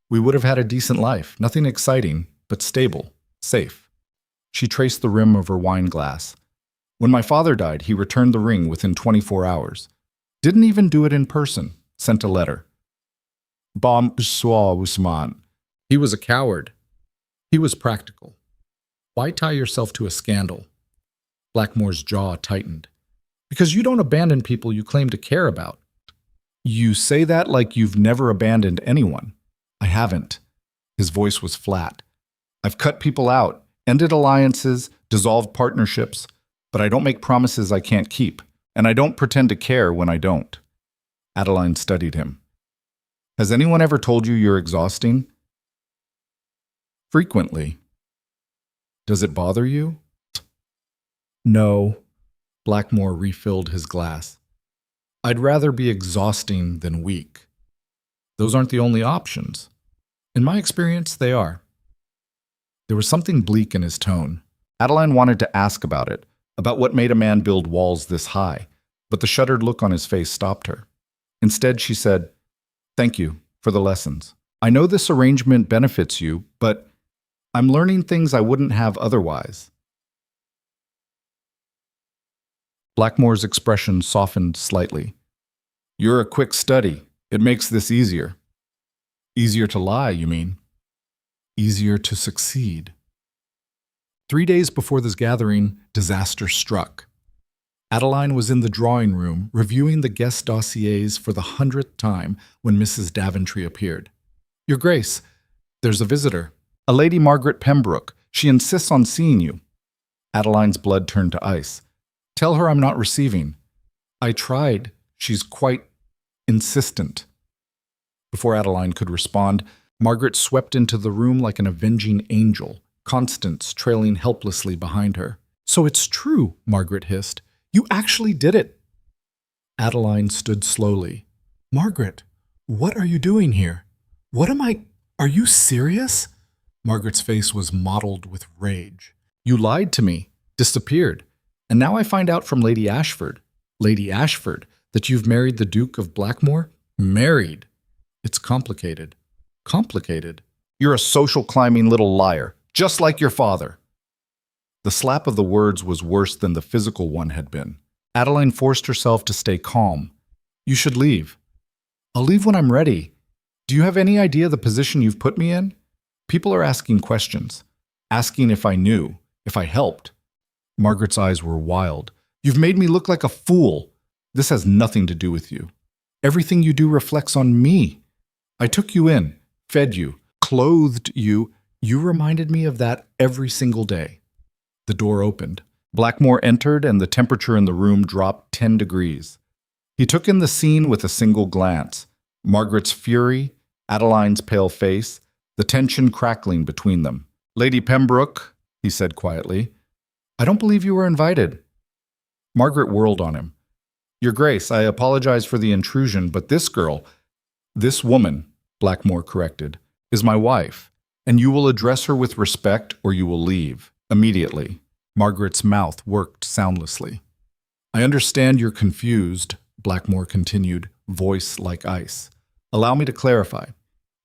We would have had a decent life, nothing exciting, but stable, safe." She traced the rim of her wine glass. "When my father died, he returned the ring within 24 hours. Didn't even do it in person, sent a letter. Bom soir, Usman." He was a coward. He was practical. Why tie yourself to a scandal? Blackmore's jaw tightened. "Because you don't abandon people you claim to care about." "You say that like you've never abandoned anyone." "I haven't." His voice was flat. "I've cut people out, ended alliances, dissolved partnerships, but I don't make promises I can't keep, and I don't pretend to care when I don't." Adeline studied him. "Has anyone ever told you you're exhausting?" "Frequently." "Does it bother you?" "No." Blackmore refilled his glass. "I'd rather be exhausting than weak. Those aren't the only options. In my experience, they are." There was something bleak in his tone. Adeline wanted to ask about it, about what made a man build walls this high, but the shuttered look on his face stopped her. Instead, she said, "Thank you for the lessons. I know this arrangement benefits you, but I'm learning things I wouldn't have otherwise." Blackmore's expression softened slightly. "You're a quick study. It makes this easier." "Easier to lie, you mean?" "Easier to succeed." 3 days before this gathering, disaster struck. Adeline was in the drawing room reviewing the guest dossiers for the 100th time when Mrs. Daventry appeared. "Your Grace, there's a visitor. A Lady Margaret Pembroke. She insists on seeing you." Adeline's blood turned to ice. "Tell her I'm not receiving." "I tried. She's quite insistent." Before Adeline could respond, Margaret swept into the room like an avenging angel, Constance trailing helplessly behind her. "So it's true," Margaret hissed. "You actually did it." Adeline stood slowly. "Margaret, what are you doing here? Are you serious?" Margaret's face was mottled with rage. "You lied to me, disappeared, and now I find out from Lady Ashford, that you've married the Duke of Blackmore? Married? It's complicated." "Complicated? You're a social climbing little liar, just like your father." The slap of the words was worse than the physical one had been. Adeline forced herself to stay calm. "You should leave." "I'll leave when I'm ready. Do you have any idea the position you've put me in? People are asking questions, asking if I knew, if I helped." Margaret's eyes were wild. "You've made me look like a fool. This has nothing to do with you. Everything you do reflects on me. I took you in, fed you, clothed you. You reminded me of that every single day." The door opened. Blackmore entered, and the temperature in the room dropped 10 degrees. He took in the scene with a single glance. Margaret's fury, Adeline's pale face, the tension crackling between them. "Lady Pembroke," he said quietly, "I don't believe you were invited." Margaret whirled on him. "Your Grace, I apologize for the intrusion, but this woman," Blackmore corrected, "is my wife, and you will address her with respect or you will leave, immediately." Margaret's mouth worked soundlessly. "I understand you're confused," Blackmore continued, voice like ice. "Allow me to clarify.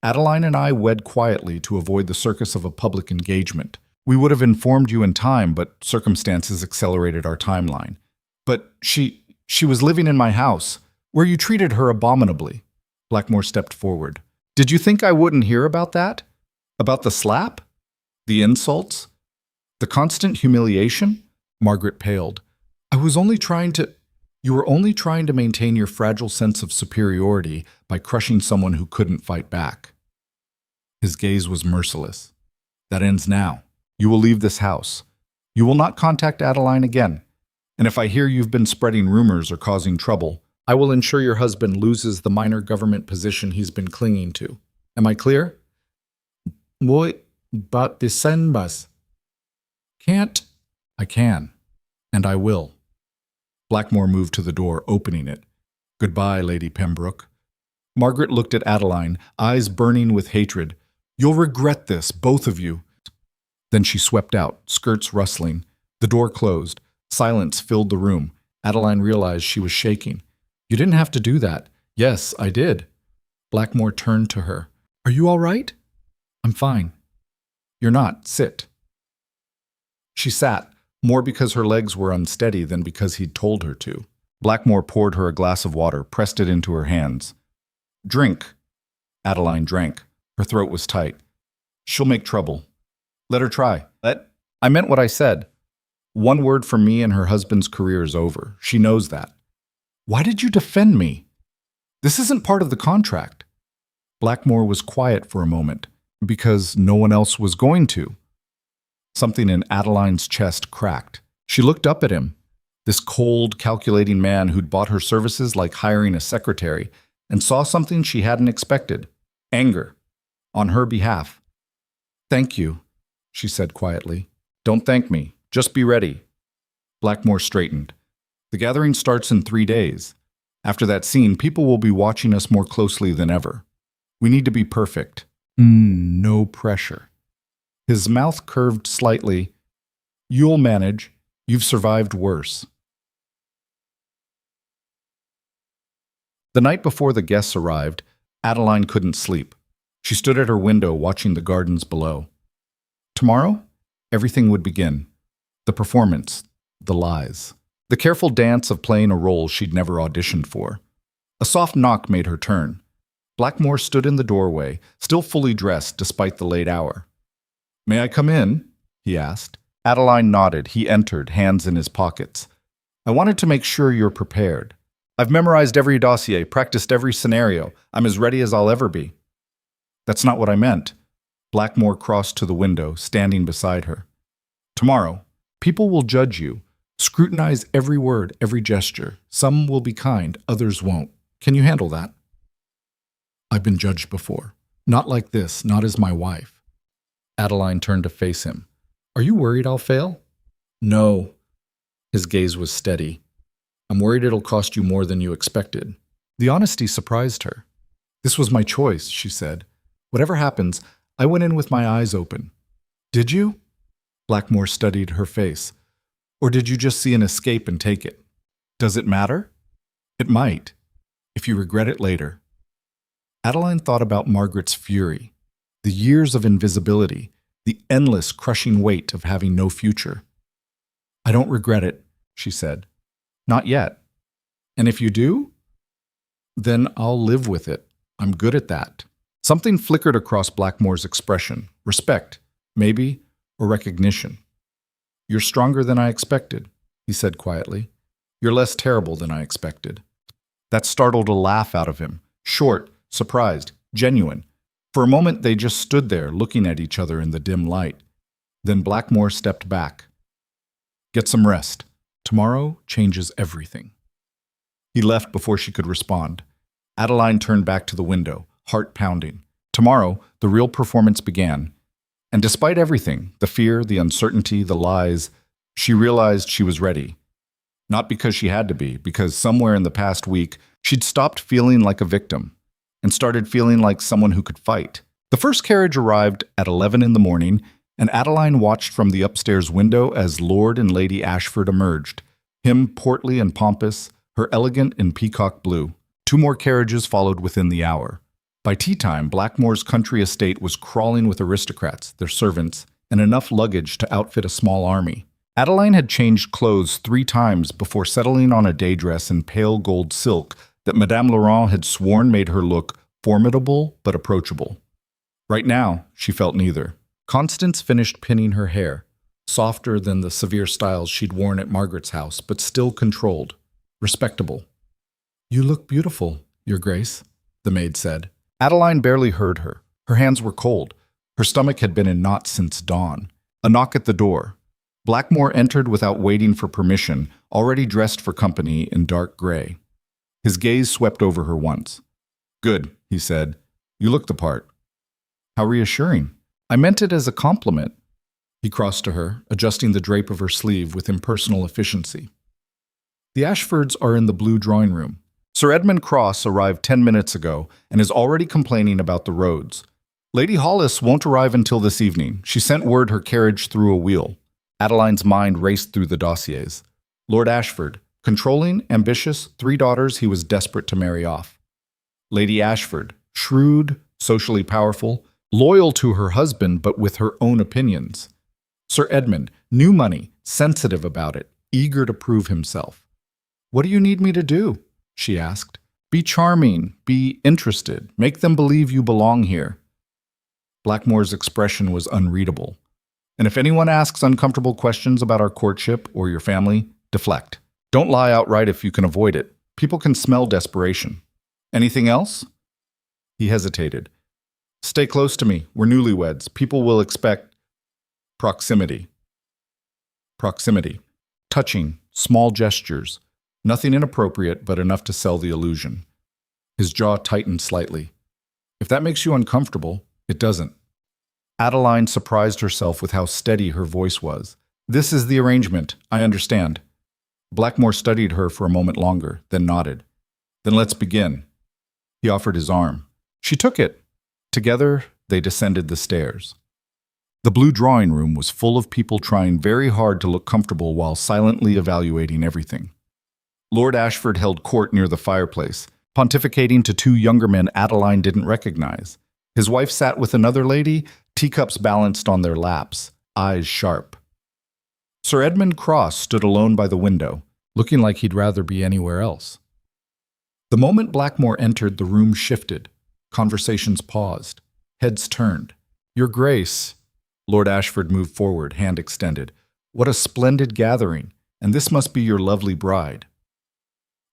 Adeline and I wed quietly to avoid the circus of a public engagement. We would have informed you in time, but circumstances accelerated our timeline. But she was living in my house, where you treated her abominably." Blackmore stepped forward. "Did you think I wouldn't hear about that? About the slap? The insults? The constant humiliation?" Margaret paled. "You were only trying to maintain your fragile sense of superiority by crushing someone who couldn't fight back." His gaze was merciless. That ends now. You will leave this house. You will not contact Adeline again. And if I hear you've been spreading rumors or causing trouble, I will ensure your husband loses the minor government position he's been clinging to. Am I clear? Boy, but the senbas. Can't. I can. And I will. Blackmore moved to the door, opening it. Goodbye, Lady Pembroke. Margaret looked at Adeline, eyes burning with hatred. You'll regret this, both of you. Then she swept out, skirts rustling. The door closed. Silence filled the room. Adeline realized she was shaking. You didn't have to do that. Yes, I did. Blackmore turned to her. Are you all right? I'm fine. You're not. Sit. She sat, more because her legs were unsteady than because he'd told her to. Blackmore poured her a glass of water, pressed it into her hands. Drink. Adeline drank. Her throat was tight. She'll make trouble. Let her try. I meant what I said. One word from me and her husband's career is over. She knows that. Why did you defend me? This isn't part of the contract. Blackmore was quiet for a moment, because no one else was going to. Something in Adeline's chest cracked. She looked up at him, this cold, calculating man who'd bought her services like hiring a secretary, and saw something she hadn't expected. Anger. On her behalf. Thank you, she said quietly. Don't thank me. Just be ready. Blackmore straightened. The gathering starts in 3 days. After that scene, people will be watching us more closely than ever. We need to be perfect. No pressure. His mouth curved slightly. You'll manage. You've survived worse. The night before the guests arrived, Adeline couldn't sleep. She stood at her window watching the gardens below. Tomorrow, everything would begin. The performance, the lies. The careful dance of playing a role she'd never auditioned for. A soft knock made her turn. Blackmore stood in the doorway, still fully dressed despite the late hour. May I come in? He asked. Adeline nodded. He entered, hands in his pockets. I wanted to make sure you're prepared. I've memorized every dossier, practiced every scenario. I'm as ready as I'll ever be. That's not what I meant. Blackmore crossed to the window, standing beside her. Tomorrow, people will judge you. Scrutinize every word, every gesture. Some will be kind, others won't. Can you handle that? I've been judged before. Not like this, not as my wife. Adeline turned to face him. Are you worried I'll fail? No. His gaze was steady. I'm worried it'll cost you more than you expected. The honesty surprised her. This was my choice, she said. Whatever happens, I went in with my eyes open. Did you? Blackmore studied her face. Or did you just see an escape and take it? Does it matter? It might, if you regret it later. Adeline thought about Margaret's fury, the years of invisibility, the endless crushing weight of having no future. I don't regret it, she said. Not yet. And if you do, then I'll live with it. I'm good at that. Something flickered across Blackmore's expression. Respect, maybe, or recognition. You're stronger than I expected, he said quietly. You're less terrible than I expected. That startled a laugh out of him, short, surprised, genuine. For a moment they just stood there looking at each other in the dim light. Then Blackmore stepped back. Get some rest. Tomorrow changes everything. He left before she could respond. Adeline turned back to the window, heart pounding. Tomorrow, the real performance began. And despite everything, the fear, the uncertainty, the lies, she realized she was ready. Not because she had to be, because somewhere in the past week, she'd stopped feeling like a victim and started feeling like someone who could fight. The first carriage arrived at 11 in the morning, and Adeline watched from the upstairs window as Lord and Lady Ashford emerged, him portly and pompous, her elegant in peacock blue. 2 more carriages followed within the hour. By tea-time, Blackmore's country estate was crawling with aristocrats, their servants, and enough luggage to outfit a small army. Adeline had changed clothes 3 times before settling on a day dress in pale gold silk that Madame Laurent had sworn made her look formidable but approachable. Right now, she felt neither. Constance finished pinning her hair, softer than the severe styles she'd worn at Margaret's house, but still controlled, respectable. You look beautiful, Your Grace, the maid said. Adeline barely heard her. Her hands were cold. Her stomach had been in knots since dawn. A knock at the door. Blackmore entered without waiting for permission, already dressed for company in dark gray. His gaze swept over her once. "Good," he said. "You look the part." "How reassuring. I meant it as a compliment." He crossed to her, adjusting the drape of her sleeve with impersonal efficiency. "The Ashfords are in the blue drawing room. Sir Edmund Cross arrived 10 minutes ago and is already complaining about the roads. Lady Hollis won't arrive until this evening. She sent word her carriage threw a wheel." Adeline's mind raced through the dossiers. Lord Ashford, controlling, ambitious, 3 daughters he was desperate to marry off. Lady Ashford, shrewd, socially powerful, loyal to her husband but with her own opinions. Sir Edmund, new money, sensitive about it, eager to prove himself. "What do you need me to do?" she asked. "Be charming, be interested, make them believe you belong here." Blackmore's expression was unreadable. "And if anyone asks uncomfortable questions about our courtship or your family, deflect. Don't lie outright if you can avoid it. People can smell desperation. Anything else?" He hesitated. "Stay close to me. We're newlyweds. People will expect proximity." Proximity. Touching, small gestures. Nothing inappropriate, but enough to sell the illusion. His jaw tightened slightly. "If that makes you uncomfortable, it doesn't." Adeline surprised herself with how steady her voice was. "This is the arrangement. I understand." Blackmore studied her for a moment longer, then nodded. "Then let's begin." He offered his arm. She took it. Together, they descended the stairs. The blue drawing room was full of people trying very hard to look comfortable while silently evaluating everything. Lord Ashford held court near the fireplace, pontificating to 2 younger men Adeline didn't recognize. His wife sat with another lady, teacups balanced on their laps, eyes sharp. Sir Edmund Cross stood alone by the window, looking like he'd rather be anywhere else. The moment Blackmore entered, the room shifted. Conversations paused. Heads turned. "Your Grace." Lord Ashford moved forward, hand extended. "What a splendid gathering, and this must be your lovely bride."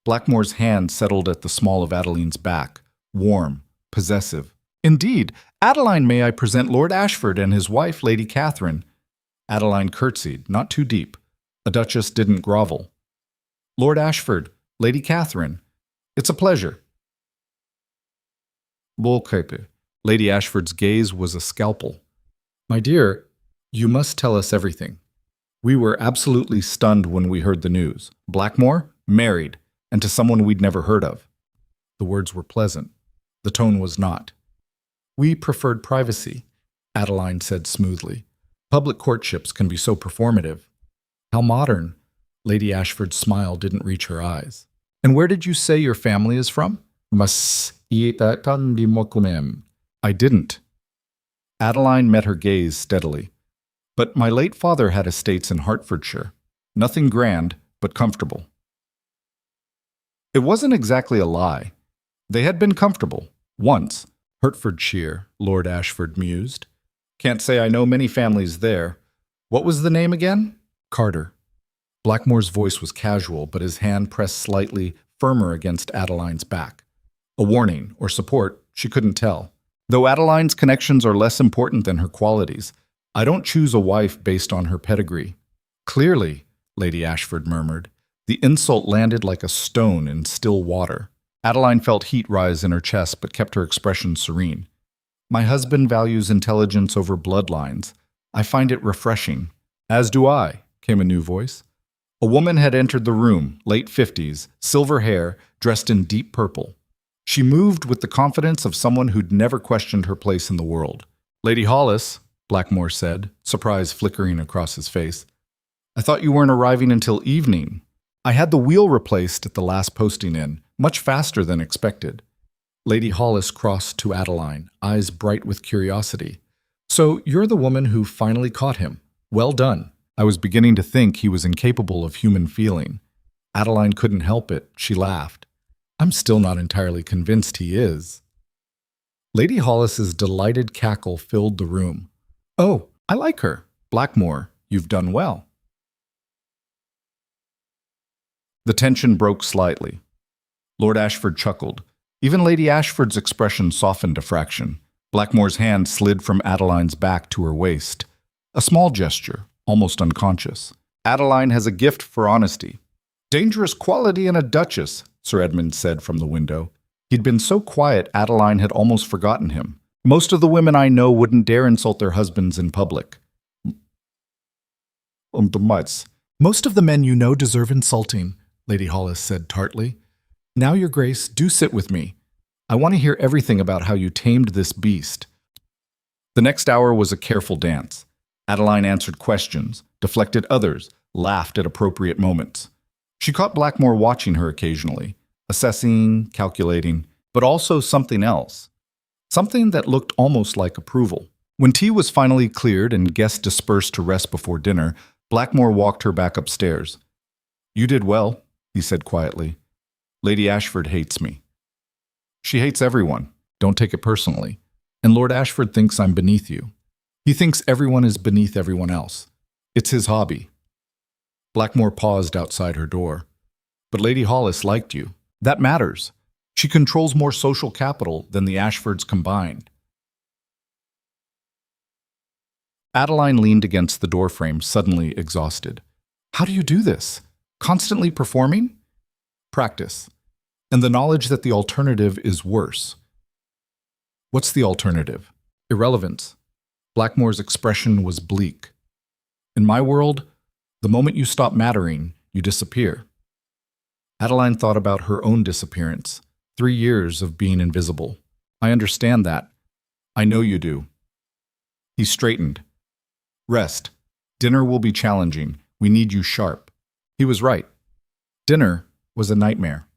Blackmore's hand settled at the small of Adeline's back, warm, possessive. "Indeed, Adeline, may I present Lord Ashford and his wife, Lady Catherine." Adeline curtsied, not too deep. A duchess didn't grovel. "Lord Ashford, Lady Catherine. It's a pleasure." Lady Ashford's gaze was a scalpel. "My dear, you must tell us everything. We were absolutely stunned when we heard the news. Blackmore, married, and to someone we'd never heard of." The words were pleasant. The tone was not. "We preferred privacy," Adeline said smoothly. "Public courtships can be so performative." "How modern." Lady Ashford's smile didn't reach her eyes. "And where did you say your family is from?" I didn't. Adeline met her gaze steadily. "But my late father had estates in Hertfordshire. Nothing grand, but comfortable." It wasn't exactly a lie. They had been comfortable, once. Hertfordshire, Lord Ashford mused. "Can't say I know many families there. What was the name again?" "Carter." Blackmore's voice was casual, but his hand pressed slightly firmer against Adeline's back. A warning, or support, she couldn't tell. Though Adeline's connections are less important than her qualities, I don't choose a wife based on her pedigree. "Clearly," Lady Ashford murmured. The insult landed like a stone in still water. Adeline felt heat rise in her chest but kept her expression serene. "My husband values intelligence over bloodlines. I find it refreshing." "As do I," came a new voice. A woman had entered the room, late 50s, silver hair, dressed in deep purple. She moved with the confidence of someone who'd never questioned her place in the world. "Lady Hollis," Blackmore said, surprise flickering across his face. "I thought you weren't arriving until evening. I had the wheel replaced at the last posting in, much faster than expected." Lady Hollis crossed to Adeline, eyes bright with curiosity. "So you're the woman who finally caught him. Well done." I was beginning to think he was incapable of human feeling. Adeline couldn't help it. She laughed. "I'm still not entirely convinced he is." Lady Hollis's delighted cackle filled the room. "Oh, I like her. Blackmore, you've done well." The tension broke slightly. Lord Ashford chuckled. Even Lady Ashford's expression softened a fraction. Blackmore's hand slid from Adeline's back to her waist. A small gesture, almost unconscious. Adeline has a gift for honesty. Dangerous quality in a duchess, Sir Edmund said from the window. He'd been so quiet, Adeline had almost forgotten him. Most of the women I know wouldn't dare insult their husbands in public. Most of the men you know deserve insulting, Lady Hollis said tartly. Now, Your Grace, do sit with me. I want to hear everything about how you tamed this beast. The next hour was a careful dance. Adeline answered questions, deflected others, laughed at appropriate moments. She caught Blackmore watching her occasionally, assessing, calculating, but also something else. Something that looked almost like approval. When tea was finally cleared and guests dispersed to rest before dinner, Blackmore walked her back upstairs. You did well, he said quietly. Lady Ashford hates me. She hates everyone. Don't take it personally. And Lord Ashford thinks I'm beneath you. He thinks everyone is beneath everyone else. It's his hobby. Blackmore paused outside her door. But Lady Hollis liked you. That matters. She controls more social capital than the Ashfords combined. Adeline leaned against the doorframe, suddenly exhausted. How do you do this? Constantly performing? Practice. And the knowledge that the alternative is worse. What's the alternative? Irrelevance. Blackmore's expression was bleak. In my world, the moment you stop mattering, you disappear. Adeline thought about her own disappearance. 3 years of being invisible. I understand that. I know you do. He straightened. Rest. Dinner will be challenging. We need you sharp. He was right. Dinner was a nightmare.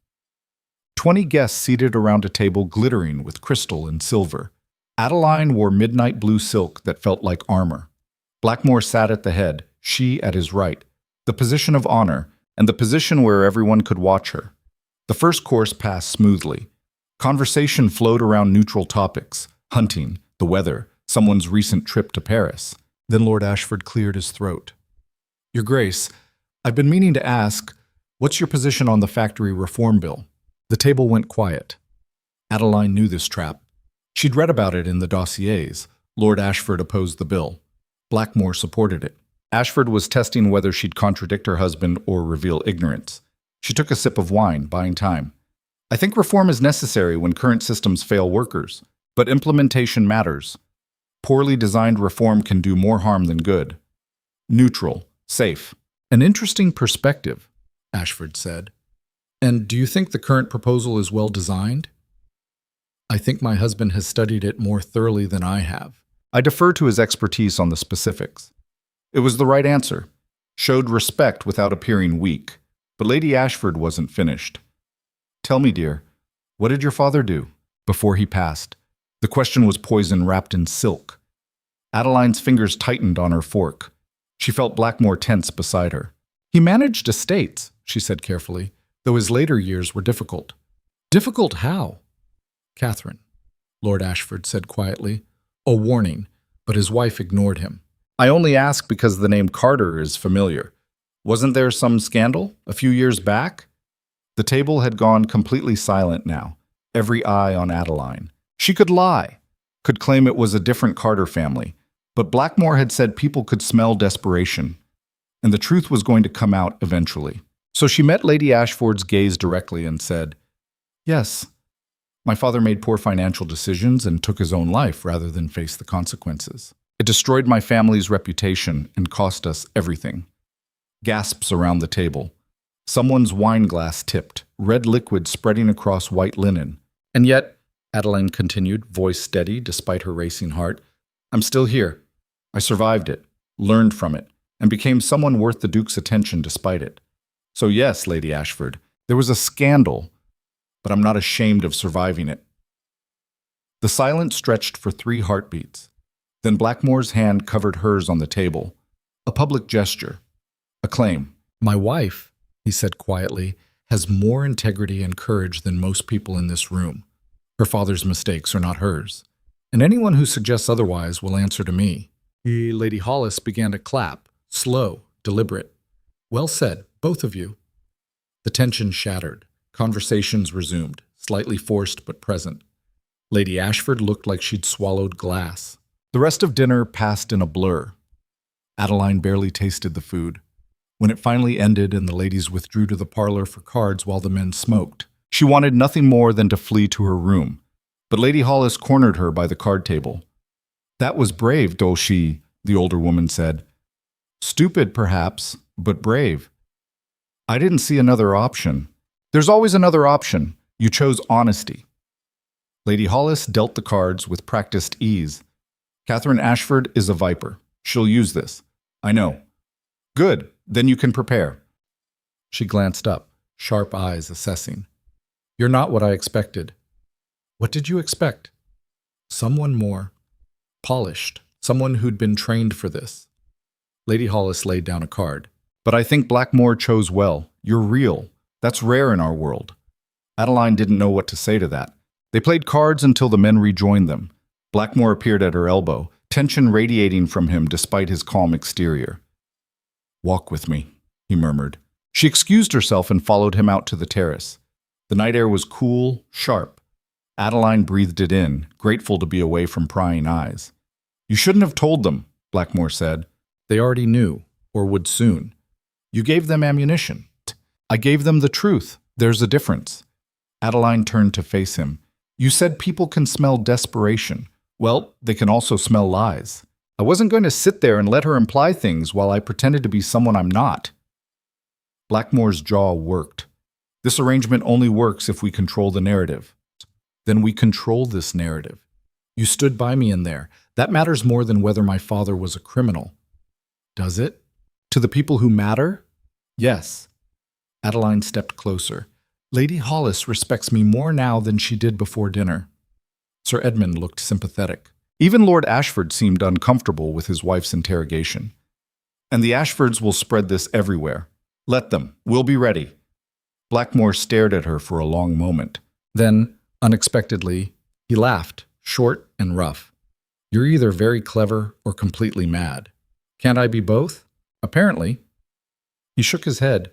20 guests seated around a table glittering with crystal and silver. Adeline wore midnight blue silk that felt like armor. Blackmore sat at the head, she at his right, the position of honor, and the position where everyone could watch her. The first course passed smoothly. Conversation flowed around neutral topics, hunting, the weather, someone's recent trip to Paris. Then Lord Ashford cleared his throat. Your Grace, I've been meaning to ask, what's your position on the factory reform bill? The table went quiet. Adeline knew this trap. She'd read about it in the dossiers. Lord Ashford opposed the bill. Blackmore supported it. Ashford was testing whether she'd contradict her husband or reveal ignorance. She took a sip of wine, buying time. I think reform is necessary when current systems fail workers, but implementation matters. Poorly designed reform can do more harm than good. Neutral, safe. An interesting perspective, Ashford said. And do you think the current proposal is well designed? I think my husband has studied it more thoroughly than I have. I defer to his expertise on the specifics. It was the right answer. Showed respect without appearing weak. But Lady Ashford wasn't finished. Tell me, dear, what did your father do before he passed? The question was poison wrapped in silk. Adeline's fingers tightened on her fork. She felt Blackmore tense beside her. He managed estates, she said carefully, though his later years were difficult. Difficult how? Catherine, Lord Ashford said quietly. A warning, but his wife ignored him. I only ask because the name Carter is familiar. Wasn't there some scandal a few years back? The table had gone completely silent now, every eye on Adeline. She could lie, could claim it was a different Carter family, but Blackmore had said people could smell desperation, and the truth was going to come out eventually. So she met Lady Ashford's gaze directly and said, Yes, my father made poor financial decisions and took his own life rather than face the consequences. It destroyed my family's reputation and cost us everything. Gasps around the table. Someone's wine glass tipped, red liquid spreading across white linen. And yet, Adeline continued, voice steady despite her racing heart, I'm still here. I survived it, learned from it, and became someone worth the Duke's attention despite it. So yes, Lady Ashford, there was a scandal, but I'm not ashamed of surviving it. The silence stretched for 3 heartbeats. Then Blackmore's hand covered hers on the table. A public gesture. A claim. My wife, he said quietly, has more integrity and courage than most people in this room. Her father's mistakes are not hers. And anyone who suggests otherwise will answer to me. Lady Hollis began to clap, slow, deliberate. Well said, both of you. The tension shattered. Conversations resumed, slightly forced but present. Lady Ashford looked like she'd swallowed glass. The rest of dinner passed in a blur. Adeline barely tasted the food. When it finally ended and the ladies withdrew to the parlor for cards while the men smoked, she wanted nothing more than to flee to her room. But Lady Hollis cornered her by the card table. "That was brave, Dolce," the older woman said. "Stupid, perhaps, but brave. I didn't see another option." "There's always another option. You chose honesty." Lady Hollis dealt the cards with practiced ease. "Catherine Ashford is a viper. She'll use this. I know." "Good. Then you can prepare." She glanced up, sharp eyes assessing. "You're not what I expected." What did you expect? Someone more polished, someone who'd been trained for this. Lady Hollis laid down a card. "But I think Blackmore chose well. You're real. That's rare in our world." Adeline didn't know what to say to that. They played cards until the men rejoined them. Blackmore appeared at her elbow, tension radiating from him despite his calm exterior. "Walk with me," he murmured. She excused herself and followed him out to the terrace. The night air was cool, sharp. Adeline breathed it in, grateful to be away from prying eyes. "You shouldn't have told them," Blackmore said. "They already knew, or would soon. You gave them ammunition." "I gave them the truth. There's a difference." Adeline turned to face him. "You said people can smell desperation. Well, they can also smell lies. I wasn't going to sit there and let her imply things while I pretended to be someone I'm not." Blackmore's jaw worked. "This arrangement only works if we control the narrative." "Then we control this narrative. You stood by me in there. That matters more than whether my father was a criminal." "Does it? To the people who matter?" "Yes." Adeline stepped closer. "Lady Hollis respects me more now than she did before dinner." Sir Edmund looked sympathetic. Even Lord Ashford seemed uncomfortable with his wife's interrogation. "And the Ashfords will spread this everywhere. Let them. We'll be ready." Blackmore stared at her for a long moment. Then, unexpectedly, he laughed, short and rough. "You're either very clever or completely mad. Can't I be both?" "Apparently." He shook his head.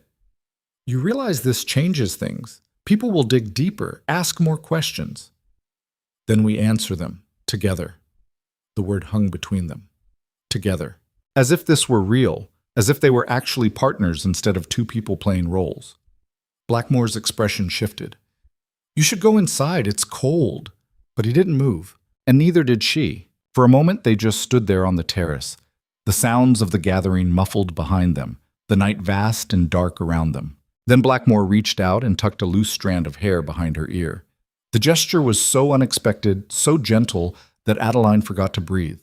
"You realize this changes things. People will dig deeper, ask more questions. Then we answer them, together." The word hung between them. Together. As if this were real, as if they were actually partners instead of two people playing roles. Blackmore's expression shifted. "You should go inside, it's cold." But he didn't move, and neither did she. For a moment they just stood there on the terrace, the sounds of the gathering muffled behind them, the night vast and dark around them. Then Blackmore reached out and tucked a loose strand of hair behind her ear. The gesture was so unexpected, so gentle, that Adeline forgot to breathe.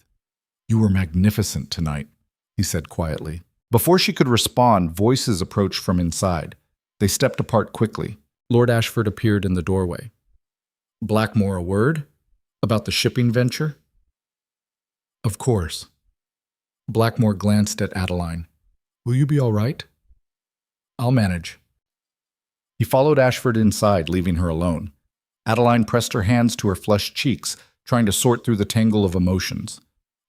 "You were magnificent tonight," he said quietly. Before she could respond, voices approached from inside. They stepped apart quickly. Lord Ashford appeared in the doorway. "Blackmore, a word? About the shipping venture?" "Of course." Blackmore glanced at Adeline. "Will you be all right?" "I'll manage." He followed Ashford inside, leaving her alone. Adeline pressed her hands to her flushed cheeks, trying to sort through the tangle of emotions.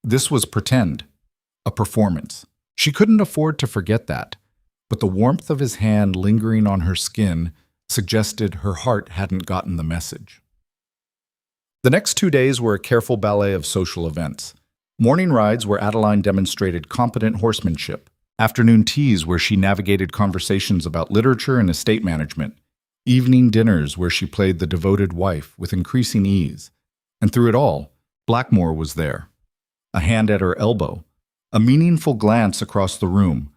This was pretend, a performance. She couldn't afford to forget that, but the warmth of his hand lingering on her skin suggested her heart hadn't gotten the message. The next 2 days were a careful ballet of social events. Morning rides where Adeline demonstrated competent horsemanship. Afternoon teas where she navigated conversations about literature and estate management. Evening dinners where she played the devoted wife with increasing ease. And through it all, Blackmore was there. A hand at her elbow. A meaningful glance across the room.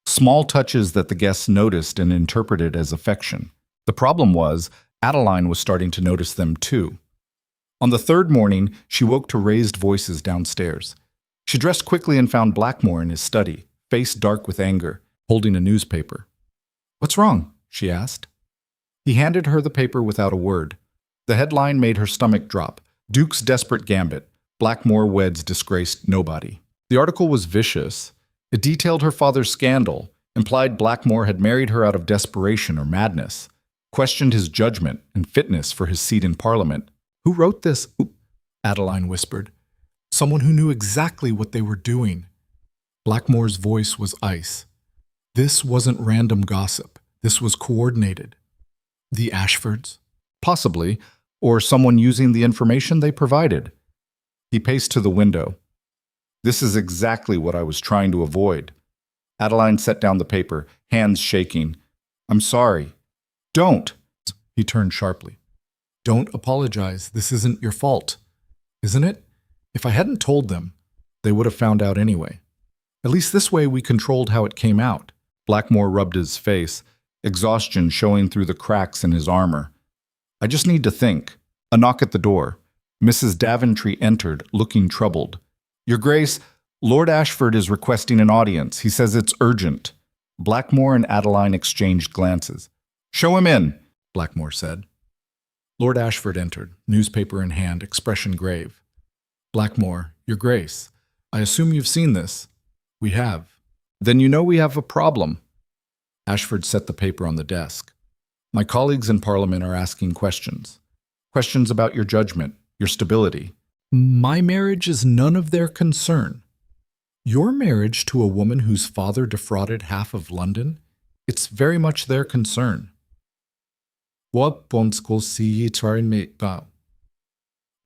Small touches that the guests noticed and interpreted as affection. The problem was, Adeline was starting to notice them too. On the third morning, she woke to raised voices downstairs. She dressed quickly and found Blackmore in his study, face dark with anger, holding a newspaper. "What's wrong?" she asked. He handed her the paper without a word. The headline made her stomach drop. Duke's desperate gambit. Blackmore weds disgraced nobody. The article was vicious. It detailed her father's scandal, implied Blackmore had married her out of desperation or madness, questioned his judgment and fitness for his seat in Parliament. "Who wrote this?" Adeline whispered. "Someone who knew exactly what they were doing." Blackmore's voice was ice. This wasn't random gossip. This was coordinated. "The Ashfords?" "Possibly. or someone using the information they provided. He paced to the window. This is exactly what I was trying to avoid. Adeline set down the paper, hands shaking. I'm sorry. Don't. He turned sharply. Don't apologize. This isn't your fault, isn't it? If I hadn't told them, they would have found out anyway. At least this way we controlled how it came out. Blackmore rubbed his face, exhaustion showing through the cracks in his armor. I just need to think. A knock at the door. Mrs. Daventry entered, looking troubled. Your Grace, Lord Ashford is requesting an audience. He says it's urgent. Blackmore and Adeline exchanged glances. Show him in, Blackmore said. Lord Ashford entered, newspaper in hand, expression grave. Blackmore, Your Grace, I assume you've seen this. We have. Then you know we have a problem. Ashford set the paper on the desk. My colleagues in Parliament are asking questions. Questions about your judgment, your stability. My marriage is none of their concern. Your marriage to a woman whose father defrauded half of London, it's very much their concern.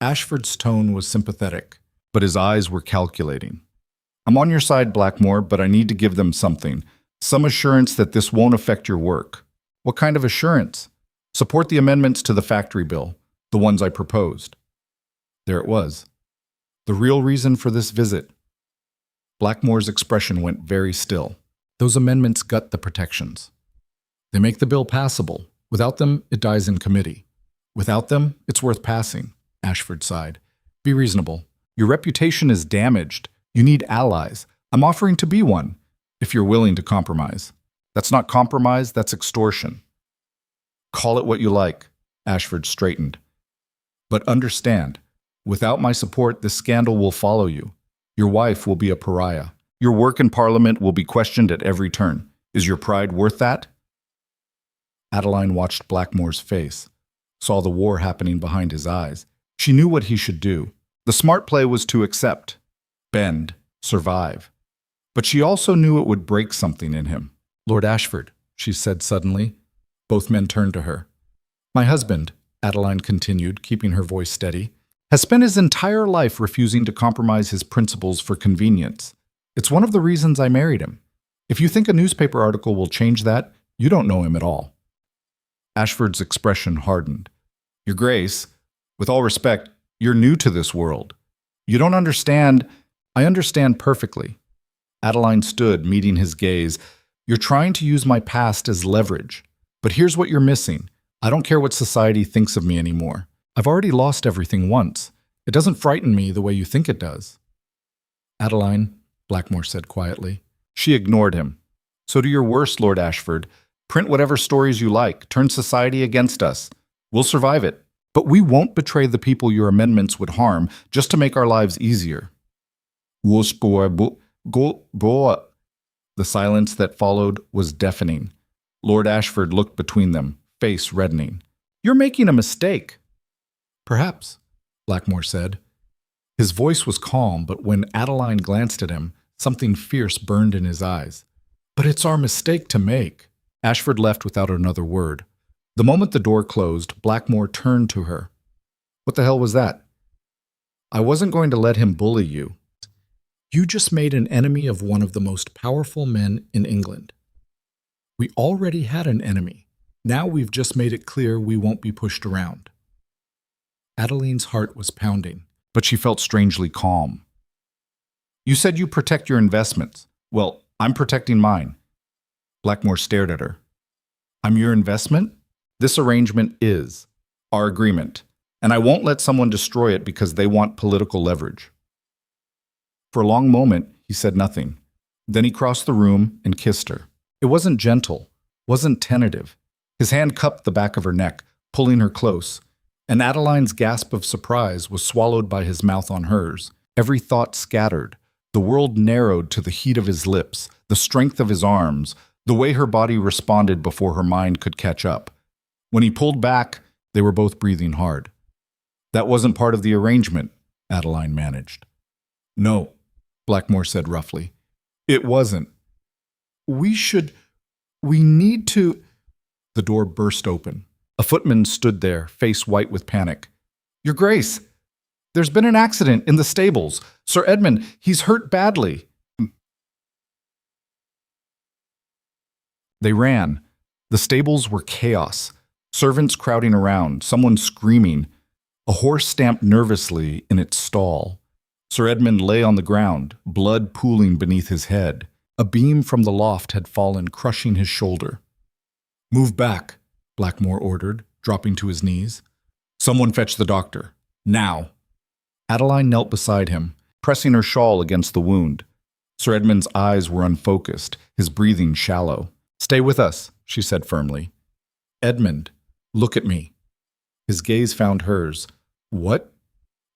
Ashford's tone was sympathetic, but his eyes were calculating. I'm on your side, Blackmore, but I need to give them something. Some assurance that this won't affect your work. What kind of assurance? Support the amendments to the factory bill, the ones I proposed. There it was. The real reason for this visit. Blackmore's expression went very still. Those amendments gut the protections. They make the bill passable. Without them, it dies in committee. Without them, it's worth passing, Ashford sighed. Be reasonable. Your reputation is damaged. You need allies. I'm offering to be one, if you're willing to compromise. That's not compromise, that's extortion. Call it what you like, Ashford straightened. But understand, without my support, this scandal will follow you. Your wife will be a pariah. Your work in Parliament will be questioned at every turn. Is your pride worth that? Adeline watched Blackmore's face, saw the war happening behind his eyes. She knew what he should do. The smart play was to accept, bend, survive. But she also knew it would break something in him. Lord Ashford, she said suddenly. Both men turned to her. My husband, Adeline continued, keeping her voice steady, has spent his entire life refusing to compromise his principles for convenience. It's one of the reasons I married him. If you think a newspaper article will change that, you don't know him at all. Ashford's expression hardened. Your Grace, with all respect, you're new to this world. You don't understand. I understand perfectly. Adeline stood, meeting his gaze. You're trying to use my past as leverage. But here's what you're missing. I don't care what society thinks of me anymore. I've already lost everything once. It doesn't frighten me the way you think it does. Adeline, Blackmore said quietly. She ignored him. So do your worst, Lord Ashford. Print whatever stories you like. Turn society against us. We'll survive it. But we won't betray the people your amendments would harm just to make our lives easier. The silence that followed was deafening. Lord Ashford looked between them, face reddening. You're making a mistake. Perhaps, Blackmore said. His voice was calm, but when Adeline glanced at him, something fierce burned in his eyes. But it's our mistake to make. Ashford left without another word. The moment the door closed, Blackmore turned to her. What the hell was that? I wasn't going to let him bully you. You just made an enemy of one of the most powerful men in England. We already had an enemy. Now we've just made it clear we won't be pushed around. Adeline's heart was pounding, but she felt strangely calm. You said you protect your investments. Well, I'm protecting mine. Blackmore stared at her. I'm your investment? This arrangement is our agreement, and I won't let someone destroy it because they want political leverage. For a long moment, he said nothing. Then he crossed the room and kissed her. It wasn't gentle, wasn't tentative. His hand cupped the back of her neck, pulling her close, and Adeline's gasp of surprise was swallowed by his mouth on hers. Every thought scattered. The world narrowed to the heat of his lips, the strength of his arms, the way her body responded before her mind could catch up. When he pulled back, they were both breathing hard. That wasn't part of the arrangement, Adeline managed. No, Blackmore said roughly. It wasn't. We need to... The door burst open. A footman stood there, face white with panic. Your Grace, there's been an accident in the stables. Sir Edmund, he's hurt badly. They ran. The stables were chaos. Servants crowding around, someone screaming. A horse stamped nervously in its stall. Sir Edmund lay on the ground, blood pooling beneath his head. A beam from the loft had fallen, crushing his shoulder. Move back, Blackmore ordered, dropping to his knees. Someone fetch the doctor. Now. Adeline knelt beside him, pressing her shawl against the wound. Sir Edmund's eyes were unfocused, his breathing shallow. Stay with us, she said firmly. Edmund, look at me. His gaze found hers. What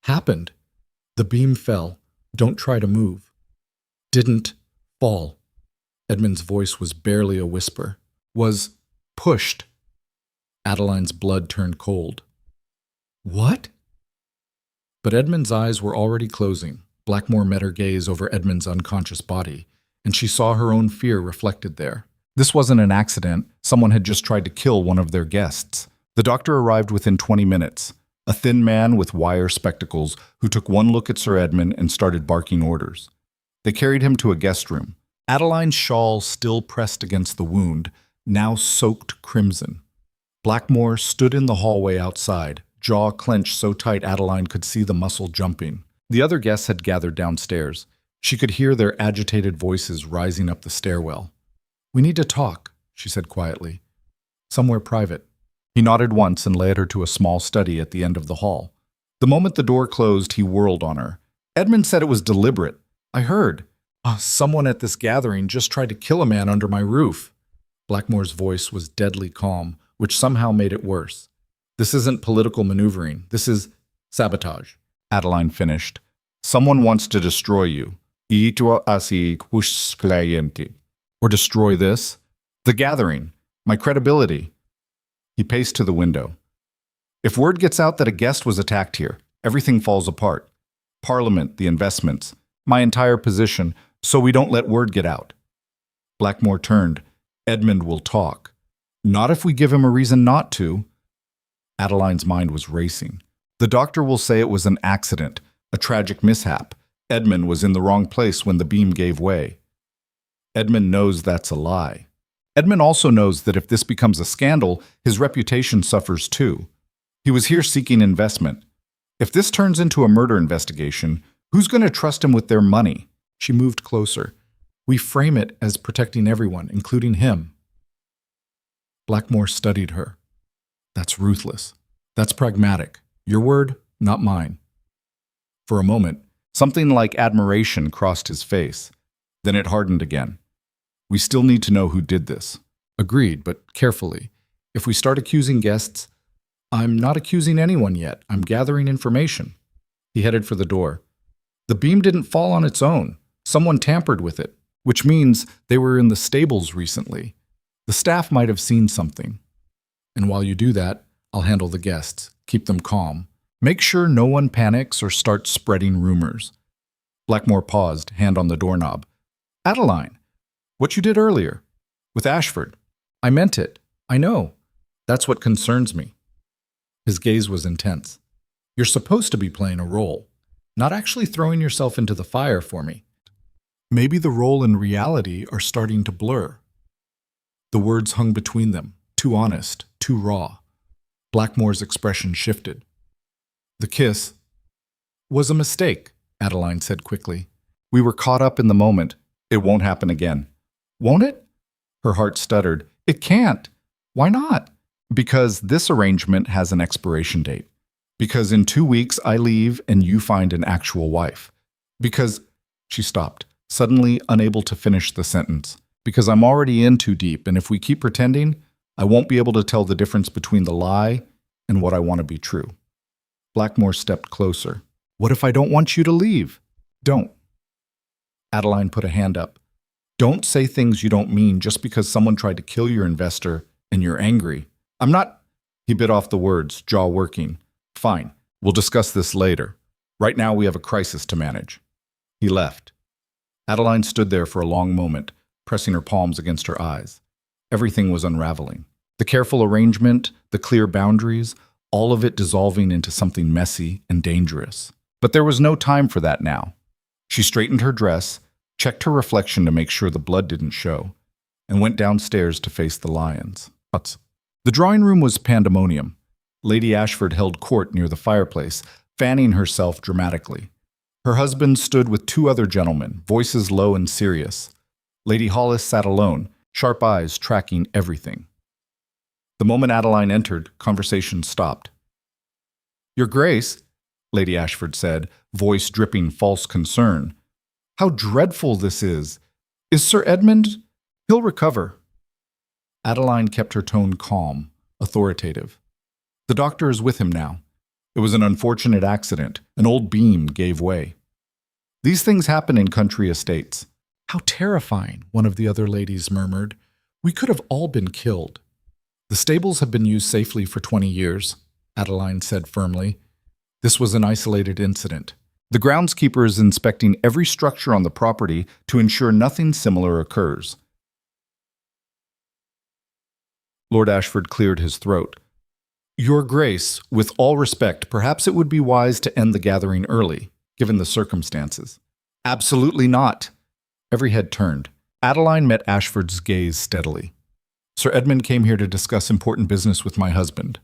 happened? The beam fell. Don't try to move. Didn't fall. Edmund's voice was barely a whisper. Was pushed. Adeline's blood turned cold. What? But Edmund's eyes were already closing. Blackmore met her gaze over Edmund's unconscious body, and she saw her own fear reflected there. This wasn't an accident. Someone had just tried to kill one of their guests. The doctor arrived within 20 minutes, a thin man with wire spectacles who took one look at Sir Edmund and started barking orders. They carried him to a guest room. Adeline's shawl still pressed against the wound, now soaked crimson. Blackmore stood in the hallway outside, jaw clenched so tight Adeline could see the muscle jumping. The other guests had gathered downstairs. She could hear their agitated voices rising up the stairwell. We need to talk, she said quietly. Somewhere private. He nodded once and led her to a small study at the end of the hall. The moment the door closed, he whirled on her. Edmund said it was deliberate. I heard. Someone at this gathering just tried to kill a man under my roof. Blackmore's voice was deadly calm, which somehow made it worse. This isn't political maneuvering. This is sabotage. Adeline finished. Someone wants to destroy you. Or destroy this. The gathering. My credibility. He paced to the window. If word gets out that a guest was attacked here, everything falls apart. Parliament, the investments, my entire position, so we don't let word get out. Blackmore turned. Edmund will talk. Not if we give him a reason not to. Adeline's mind was racing. The doctor will say it was an accident, a tragic mishap. Edmund was in the wrong place when the beam gave way. Edmund knows that's a lie. Edmund also knows that if this becomes a scandal, his reputation suffers too. He was here seeking investment. If this turns into a murder investigation, who's going to trust him with their money? She moved closer. We frame it as protecting everyone, including him. Blackmore studied her. That's ruthless. That's pragmatic. Your word, not mine. For a moment, something like admiration crossed his face. Then it hardened again. We still need to know who did this. Agreed, but carefully. If we start accusing guests, I'm not accusing anyone yet. I'm gathering information. He headed for the door. The beam didn't fall on its own. Someone tampered with it, which means they were in the stables recently. The staff might have seen something. And while you do that, I'll handle the guests. Keep them calm. Make sure no one panics or starts spreading rumors. Blackmore paused, hand on the doorknob. Adeline, what you did earlier, with Ashford. I meant it. I know. That's what concerns me. His gaze was intense. You're supposed to be playing a role, not actually throwing yourself into the fire for me. Maybe the role and reality are starting to blur. The words hung between them, too honest, too raw. Blackmore's expression shifted. The kiss was a mistake, Adeline said quickly. We were caught up in the moment. It won't happen again. Won't it? Her heart stuttered. It can't. Why not? Because this arrangement has an expiration date. Because in 2 weeks I leave and you find an actual wife. Because, she stopped, suddenly unable to finish the sentence. Because I'm already in too deep, and if we keep pretending, I won't be able to tell the difference between the lie and what I want to be true. Blackmore stepped closer. What if I don't want you to leave? Don't. Adeline put a hand up. Don't say things you don't mean just because someone tried to kill your investor and you're angry. I'm not. He bit off the words, jaw working. Fine, we'll discuss this later. Right now we have a crisis to manage. He left. Adeline stood there for a long moment, pressing her palms against her eyes. Everything was unraveling. The careful arrangement, the clear boundaries, all of it dissolving into something messy and dangerous. But there was no time for that now. She straightened her dress, checked her reflection to make sure the blood didn't show, and went downstairs to face the lions. The drawing room was pandemonium. Lady Ashford held court near the fireplace, fanning herself dramatically. Her husband stood with two other gentlemen, voices low and serious. Lady Hollis sat alone, sharp eyes tracking everything. The moment Adeline entered, conversation stopped. "Your Grace," Lady Ashford said, voice dripping false concern. "How dreadful this is! Is Sir Edmund? He'll recover." Adeline kept her tone calm, authoritative. "The doctor is with him now. It was an unfortunate accident. An old beam gave way. These things happen in country estates." "How terrifying," one of the other ladies murmured. "We could have all been killed." "The stables have been used safely for 20 years, Adeline said firmly. "This was an isolated incident. The groundskeeper is inspecting every structure on the property to ensure nothing similar occurs." Lord Ashford cleared his throat. "Your Grace, with all respect, perhaps it would be wise to end the gathering early, given the circumstances." "Absolutely not." Every head turned. Adeline met Ashford's gaze steadily. "Sir Edmund came here to discuss important business with my husband.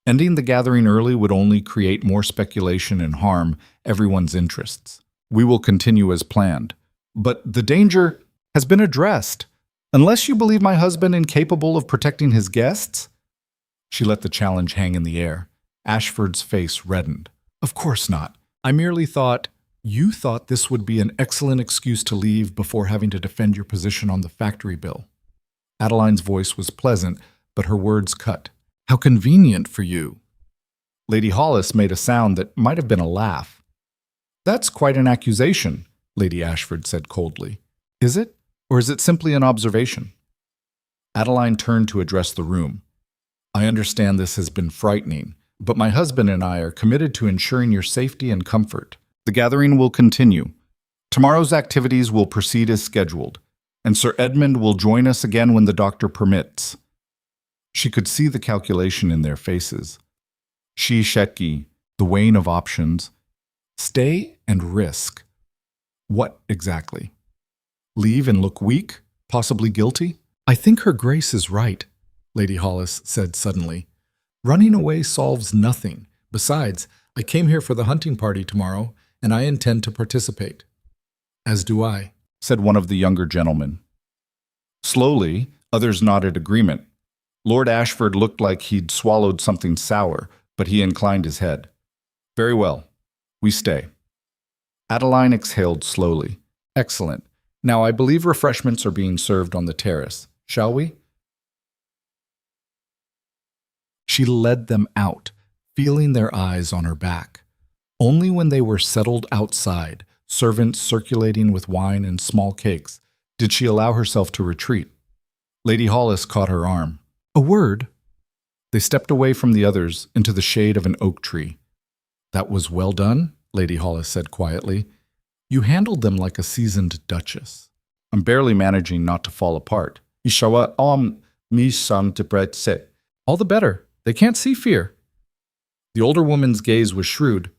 Ending the gathering early would only create more speculation and harm everyone's interests. We will continue as planned. But the danger has been addressed. Unless you believe my husband incapable of protecting his guests?" She let the challenge hang in the air. Ashford's face reddened. "Of course not. I merely thought you thought this would be an excellent excuse to leave before having to defend your position on the factory bill." Adeline's voice was pleasant, but her words cut. "How convenient for you." Lady Hollis made a sound that might have been a laugh. "That's quite an accusation," Lady Ashford said coldly. "Is it? Or is it simply an observation?" Adeline turned to address the room. "I understand this has been frightening, but my husband and I are committed to ensuring your safety and comfort. The gathering will continue. Tomorrow's activities will proceed as scheduled, and Sir Edmund will join us again when the doctor permits." She could see the calculation in their faces. She Sheki, the weighing of options. Stay and risk. What exactly? Leave and look weak? Possibly guilty? "I think Her Grace is right," Lady Hollis said suddenly. "Running away solves nothing. Besides, I came here for the hunting party tomorrow, and I intend to participate." "As do I," said one of the younger gentlemen. Slowly, others nodded agreement. Lord Ashford looked like he'd swallowed something sour, but he inclined his head. "Very well. We stay." Adeline exhaled slowly. "Excellent. Now I believe refreshments are being served on the terrace. Shall we?" She led them out, feeling their eyes on her back. Only when they were settled outside, servants circulating with wine and small cakes, did she allow herself to retreat. Lady Hollis caught her arm. "A word." They stepped away from the others into the shade of an oak tree. "That was well done," Lady Hollis said quietly. "You handled them like a seasoned duchess." "I'm barely managing not to fall apart." "Ishawa mi sam debretse." "All the better. They can't see fear." The older woman's gaze was shrewd.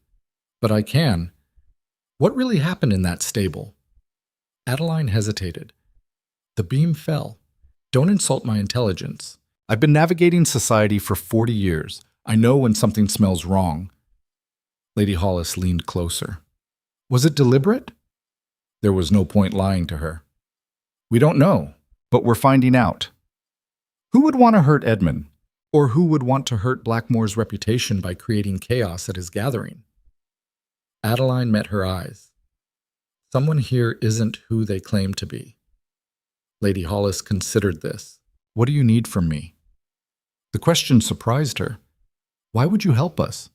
"But I can. What really happened in that stable?" Adeline hesitated. "The beam fell. Don't insult my intelligence. I've been navigating society for 40 years. I know when something smells wrong." Lady Hollis leaned closer. "Was it deliberate?" There was no point lying to her. "We don't know, but we're finding out." Who would want to hurt Edmund? Or who would want to hurt Blackmore's reputation by creating chaos at his gathering? Adeline met her eyes. Someone here isn't who they claim to be. Lady Hollis considered this. "What do you need from me?" The question surprised her. "Why would you help us?"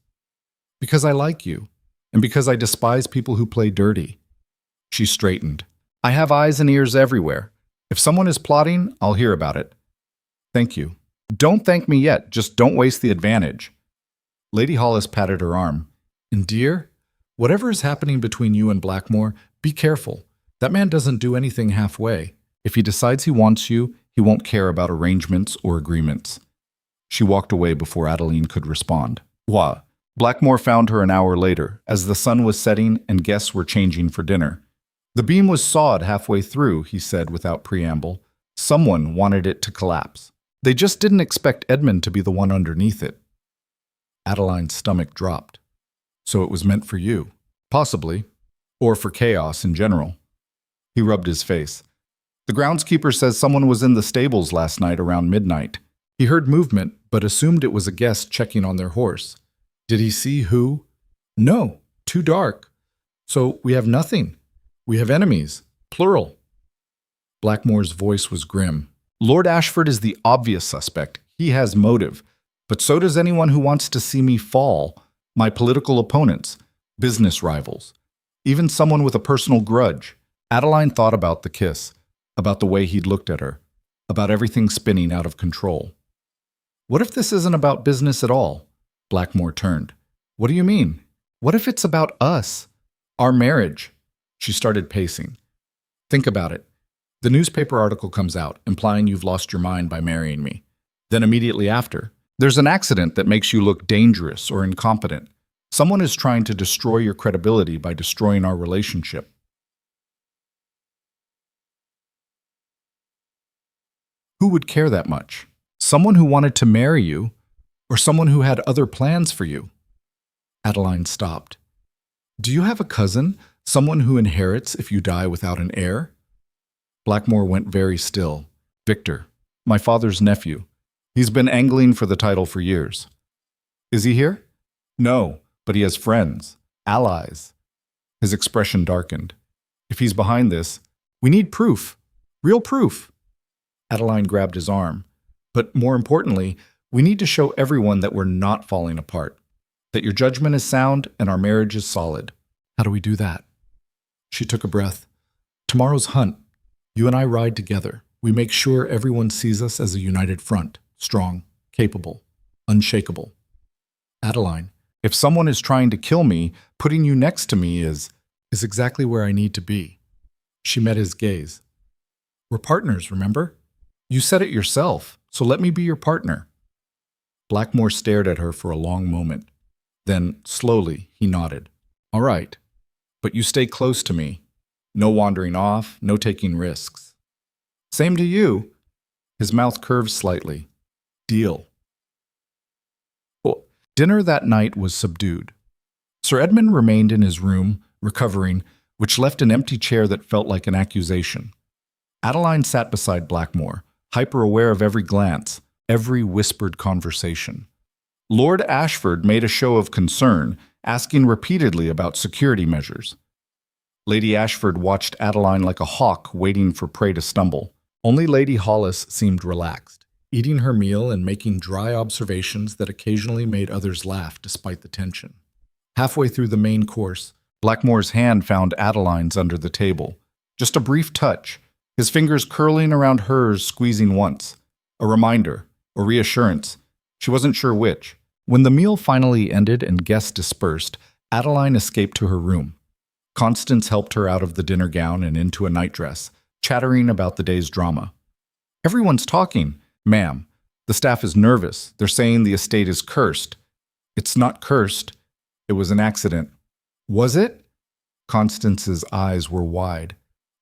"Because I like you, and because I despise people who play dirty." She straightened. "I have eyes and ears everywhere. If someone is plotting, I'll hear about it." "Thank you." "Don't thank me yet, just don't waste the advantage." Lady Hollis patted her arm. "And dear, whatever is happening between you and Blackmore, be careful. That man doesn't do anything halfway. If he decides he wants you, he won't care about arrangements or agreements." She walked away before Adeline could respond. What? Blackmore found her an hour later, as the sun was setting and guests were changing for dinner. The beam was sawed halfway through, he said without preamble. Someone wanted it to collapse. They just didn't expect Edmund to be the one underneath it. Adeline's stomach dropped. So it was meant for you. Possibly. Or for chaos in general. He rubbed his face. The groundskeeper says someone was in the stables last night around midnight. He heard movement, but assumed it was a guest checking on their horse. Did he see who? No, too dark. So we have nothing. We have enemies, plural. Blackmore's voice was grim. Lord Ashford is the obvious suspect. He has motive. But so does anyone who wants to see me fall. My political opponents, business rivals, even someone with a personal grudge. Adeline thought about the kiss, about the way he'd looked at her, about everything spinning out of control. What if this isn't about business at all? Blackmore turned. What do you mean? What if it's about us? Our marriage? She started pacing. Think about it. The newspaper article comes out, implying you've lost your mind by marrying me. Then immediately after, there's an accident that makes you look dangerous or incompetent. Someone is trying to destroy your credibility by destroying our relationship. Who would care that much? Someone who wanted to marry you, or someone who had other plans for you? Adeline stopped. Do you have a cousin, someone who inherits if you die without an heir? Blackmore went very still. Victor, my father's nephew. He's been angling for the title for years. Is he here? No, but he has friends, allies. His expression darkened. If he's behind this, we need proof. Real proof. Adeline grabbed his arm. But more importantly, we need to show everyone that we're not falling apart, that your judgment is sound and our marriage is solid. How do we do that? She took a breath. Tomorrow's hunt. You and I ride together. We make sure everyone sees us as a united front, strong, capable, unshakable. Adeline, if someone is trying to kill me, putting you next to me is exactly where I need to be. She met his gaze. We're partners, remember? You said it yourself, so let me be your partner. Blackmore stared at her for a long moment. Then, slowly, he nodded. All right, but you stay close to me. No wandering off, no taking risks. Same to you. His mouth curved slightly. Deal. Dinner that night was subdued. Sir Edmund remained in his room, recovering, which left an empty chair that felt like an accusation. Adeline sat beside Blackmore, hyper-aware of every glance, every whispered conversation. Lord Ashford made a show of concern, asking repeatedly about security measures. Lady Ashford watched Adeline like a hawk waiting for prey to stumble. Only Lady Hollis seemed relaxed, eating her meal and making dry observations that occasionally made others laugh despite the tension. Halfway through the main course, Blackmore's hand found Adeline's under the table. Just a brief touch, his fingers curling around hers, squeezing once. A reminder, a reassurance. She wasn't sure which. When the meal finally ended and guests dispersed, Adeline escaped to her room. Constance helped her out of the dinner gown and into a nightdress, chattering about the day's drama. Everyone's talking. Ma'am, the staff is nervous. They're saying the estate is cursed. It's not cursed. It was an accident. Was it? Constance's eyes were wide.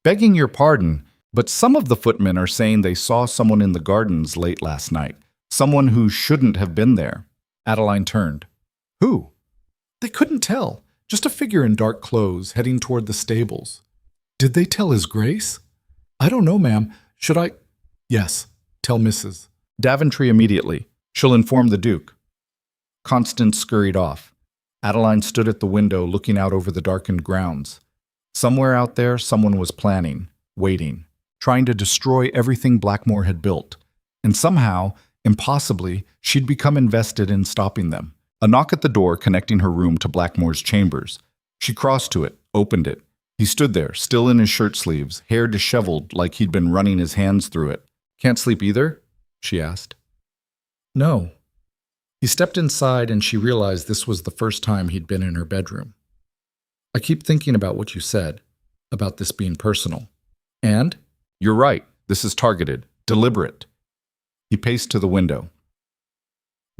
Begging your pardon, but some of the footmen are saying they saw someone in the gardens late last night. Someone who shouldn't have been there. Adeline turned. Who? They couldn't tell. Just a figure in dark clothes heading toward the stables. Did they tell His Grace? I don't know, ma'am. Should I? Yes, tell Mrs. Daventry immediately. She'll inform the Duke. Constance scurried off. Adeline stood at the window looking out over the darkened grounds. Somewhere out there, someone was planning, waiting, trying to destroy everything Blackmore had built. And somehow, impossibly, she'd become invested in stopping them. A knock at the door connecting her room to Blackmore's chambers. She crossed to it, opened it. He stood there, still in his shirt sleeves, hair disheveled like he'd been running his hands through it. Can't sleep either? She asked. No. He stepped inside and she realized this was the first time he'd been in her bedroom. I keep thinking about what you said, about this being personal. And? You're right. This is targeted, deliberate. He paced to the window.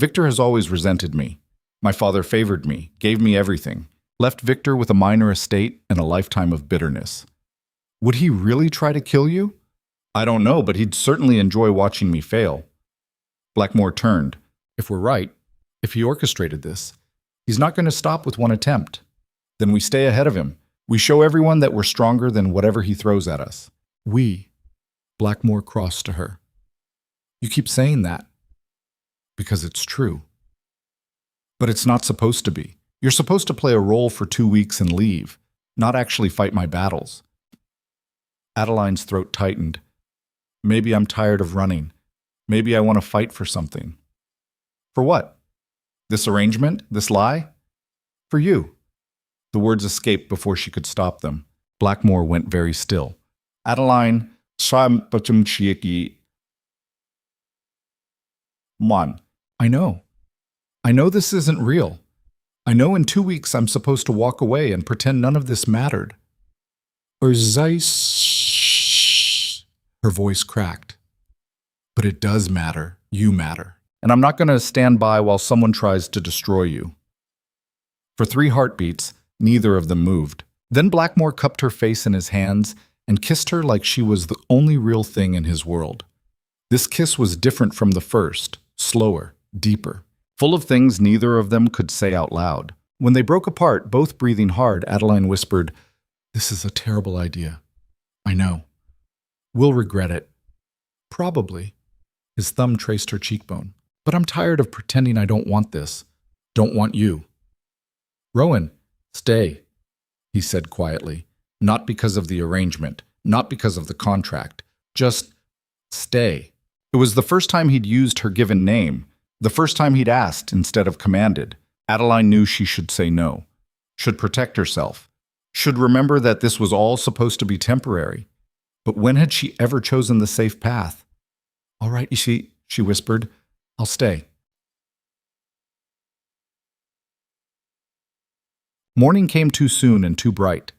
Victor has always resented me. My father favored me, gave me everything, left Victor with a minor estate and a lifetime of bitterness. Would he really try to kill you? I don't know, but he'd certainly enjoy watching me fail. Blackmore turned. If we're right, if he orchestrated this, he's not going to stop with one attempt. Then we stay ahead of him. We show everyone that we're stronger than whatever he throws at us. We. Blackmore crossed to her. You keep saying that. Because it's true. But it's not supposed to be. You're supposed to play a role for 2 weeks and leave, not actually fight my battles. Adeline's throat tightened. Maybe I'm tired of running. Maybe I want to fight for something. For what? This arrangement? This lie? For you. The words escaped before she could stop them. Blackmore went very still. Adeline, Mon, I know. I know this isn't real. I know in 2 weeks I'm supposed to walk away and pretend none of this mattered. Her voice cracked. But it does matter. You matter. And I'm not going to stand by while someone tries to destroy you. For 3 heartbeats, neither of them moved. Then Blackmore cupped her face in his hands and kissed her like she was the only real thing in his world. This kiss was different from the first, slower, deeper, full of things neither of them could say out loud. When they broke apart, both breathing hard, Adeline whispered, "This is a terrible idea. I know. We'll regret it. Probably." His thumb traced her cheekbone. "But I'm tired of pretending I don't want this. Don't want you." "Rowan, stay," he said quietly. Not because of the arrangement, not because of the contract. Just stay. It was the first time he'd used her given name, the first time he'd asked instead of commanded. Adeline knew she should say no, should protect herself, should remember that this was all supposed to be temporary. But when had she ever chosen the safe path? "All right, she whispered. "I'll stay." Morning came too soon and too bright.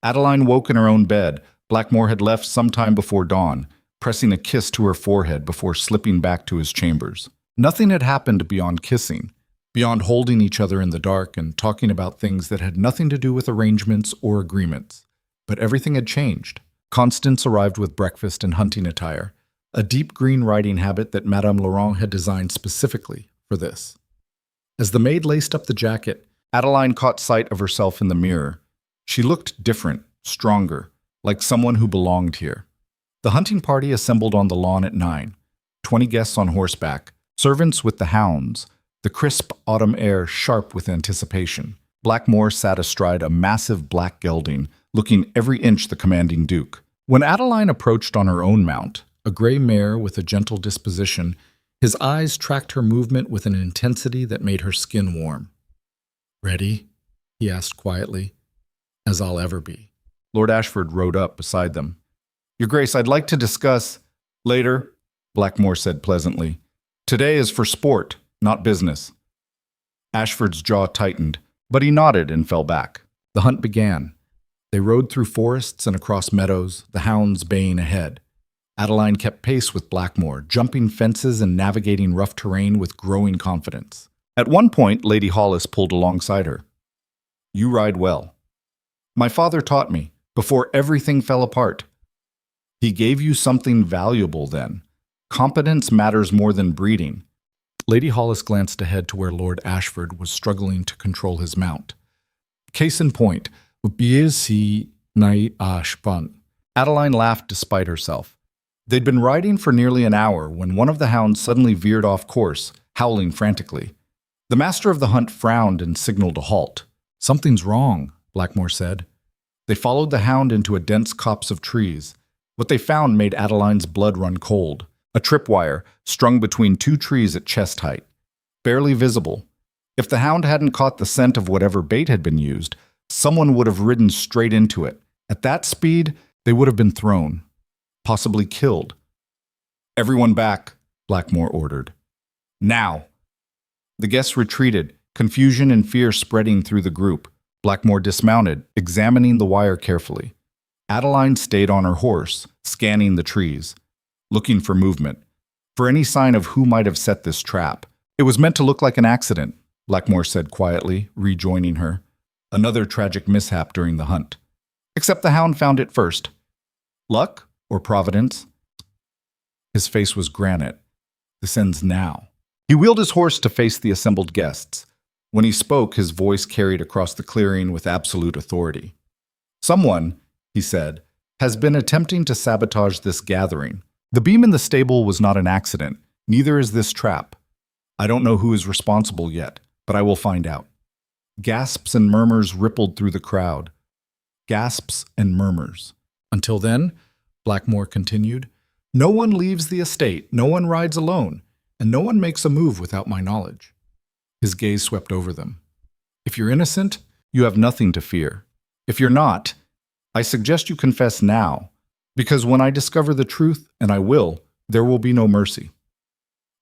Adeline woke in her own bed. Blackmore had left some time before dawn, pressing a kiss to her forehead before slipping back to his chambers. Nothing had happened beyond kissing, beyond holding each other in the dark and talking about things that had nothing to do with arrangements or agreements. But everything had changed. Constance arrived with breakfast and hunting attire, a deep green riding habit that Madame Laurent had designed specifically for this. As the maid laced up the jacket, Adeline caught sight of herself in the mirror. She looked different, stronger, like someone who belonged here. The hunting party assembled on the lawn at 9. 20 guests on horseback, servants with the hounds, the crisp autumn air sharp with anticipation. Blackmore sat astride a massive black gelding, looking every inch the commanding duke. When Adeline approached on her own mount, a gray mare with a gentle disposition, his eyes tracked her movement with an intensity that made her skin warm. "Ready?" he asked quietly. "As I'll ever be." Lord Ashford rode up beside them. "Your Grace, I'd like to discuss—" "Later," Blackmore said pleasantly. "Today is for sport, not business." Ashford's jaw tightened, but he nodded and fell back. The hunt began. They rode through forests and across meadows, the hounds baying ahead. Adeline kept pace with Blackmore, jumping fences and navigating rough terrain with growing confidence. At one point, Lady Hollis pulled alongside her. "You ride well. My father taught me, before everything fell apart. He gave you something valuable then. Competence matters more than breeding." Lady Hollis glanced ahead to where Lord Ashford was struggling to control his mount. "Case in point, Adeline laughed despite herself. They'd been riding for nearly an hour when one of the hounds suddenly veered off course, howling frantically. The master of the hunt frowned and signaled a halt. "Something's wrong," Blackmore said. They followed the hound into a dense copse of trees. What they found made Adeline's blood run cold. A tripwire strung between 2 trees at chest height, barely visible. If the hound hadn't caught the scent of whatever bait had been used, someone would have ridden straight into it. At that speed, they would have been thrown, possibly killed. "Everyone back," Blackmore ordered. "Now!" The guests retreated, confusion and fear spreading through the group. Blackmore dismounted, examining the wire carefully. Adeline stayed on her horse, scanning the trees, looking for movement, for any sign of who might have set this trap. It was meant to look like an accident, Blackmore said quietly, rejoining her. Another tragic mishap during the hunt. Except the hound found it first. Luck or providence? His face was granite. This ends now. He wheeled his horse to face the assembled guests. When he spoke, his voice carried across the clearing with absolute authority. Someone, he said, has been attempting to sabotage this gathering. The beam in the stable was not an accident. Neither is this trap. I don't know who is responsible yet, but I will find out. Gasps and murmurs rippled through the crowd. Gasps and murmurs. Until then, Blackmore continued, no one leaves the estate, no one rides alone, and no one makes a move without my knowledge. His gaze swept over them. If you're innocent, you have nothing to fear. If you're not, I suggest you confess now, because when I discover the truth, and I will, there will be no mercy.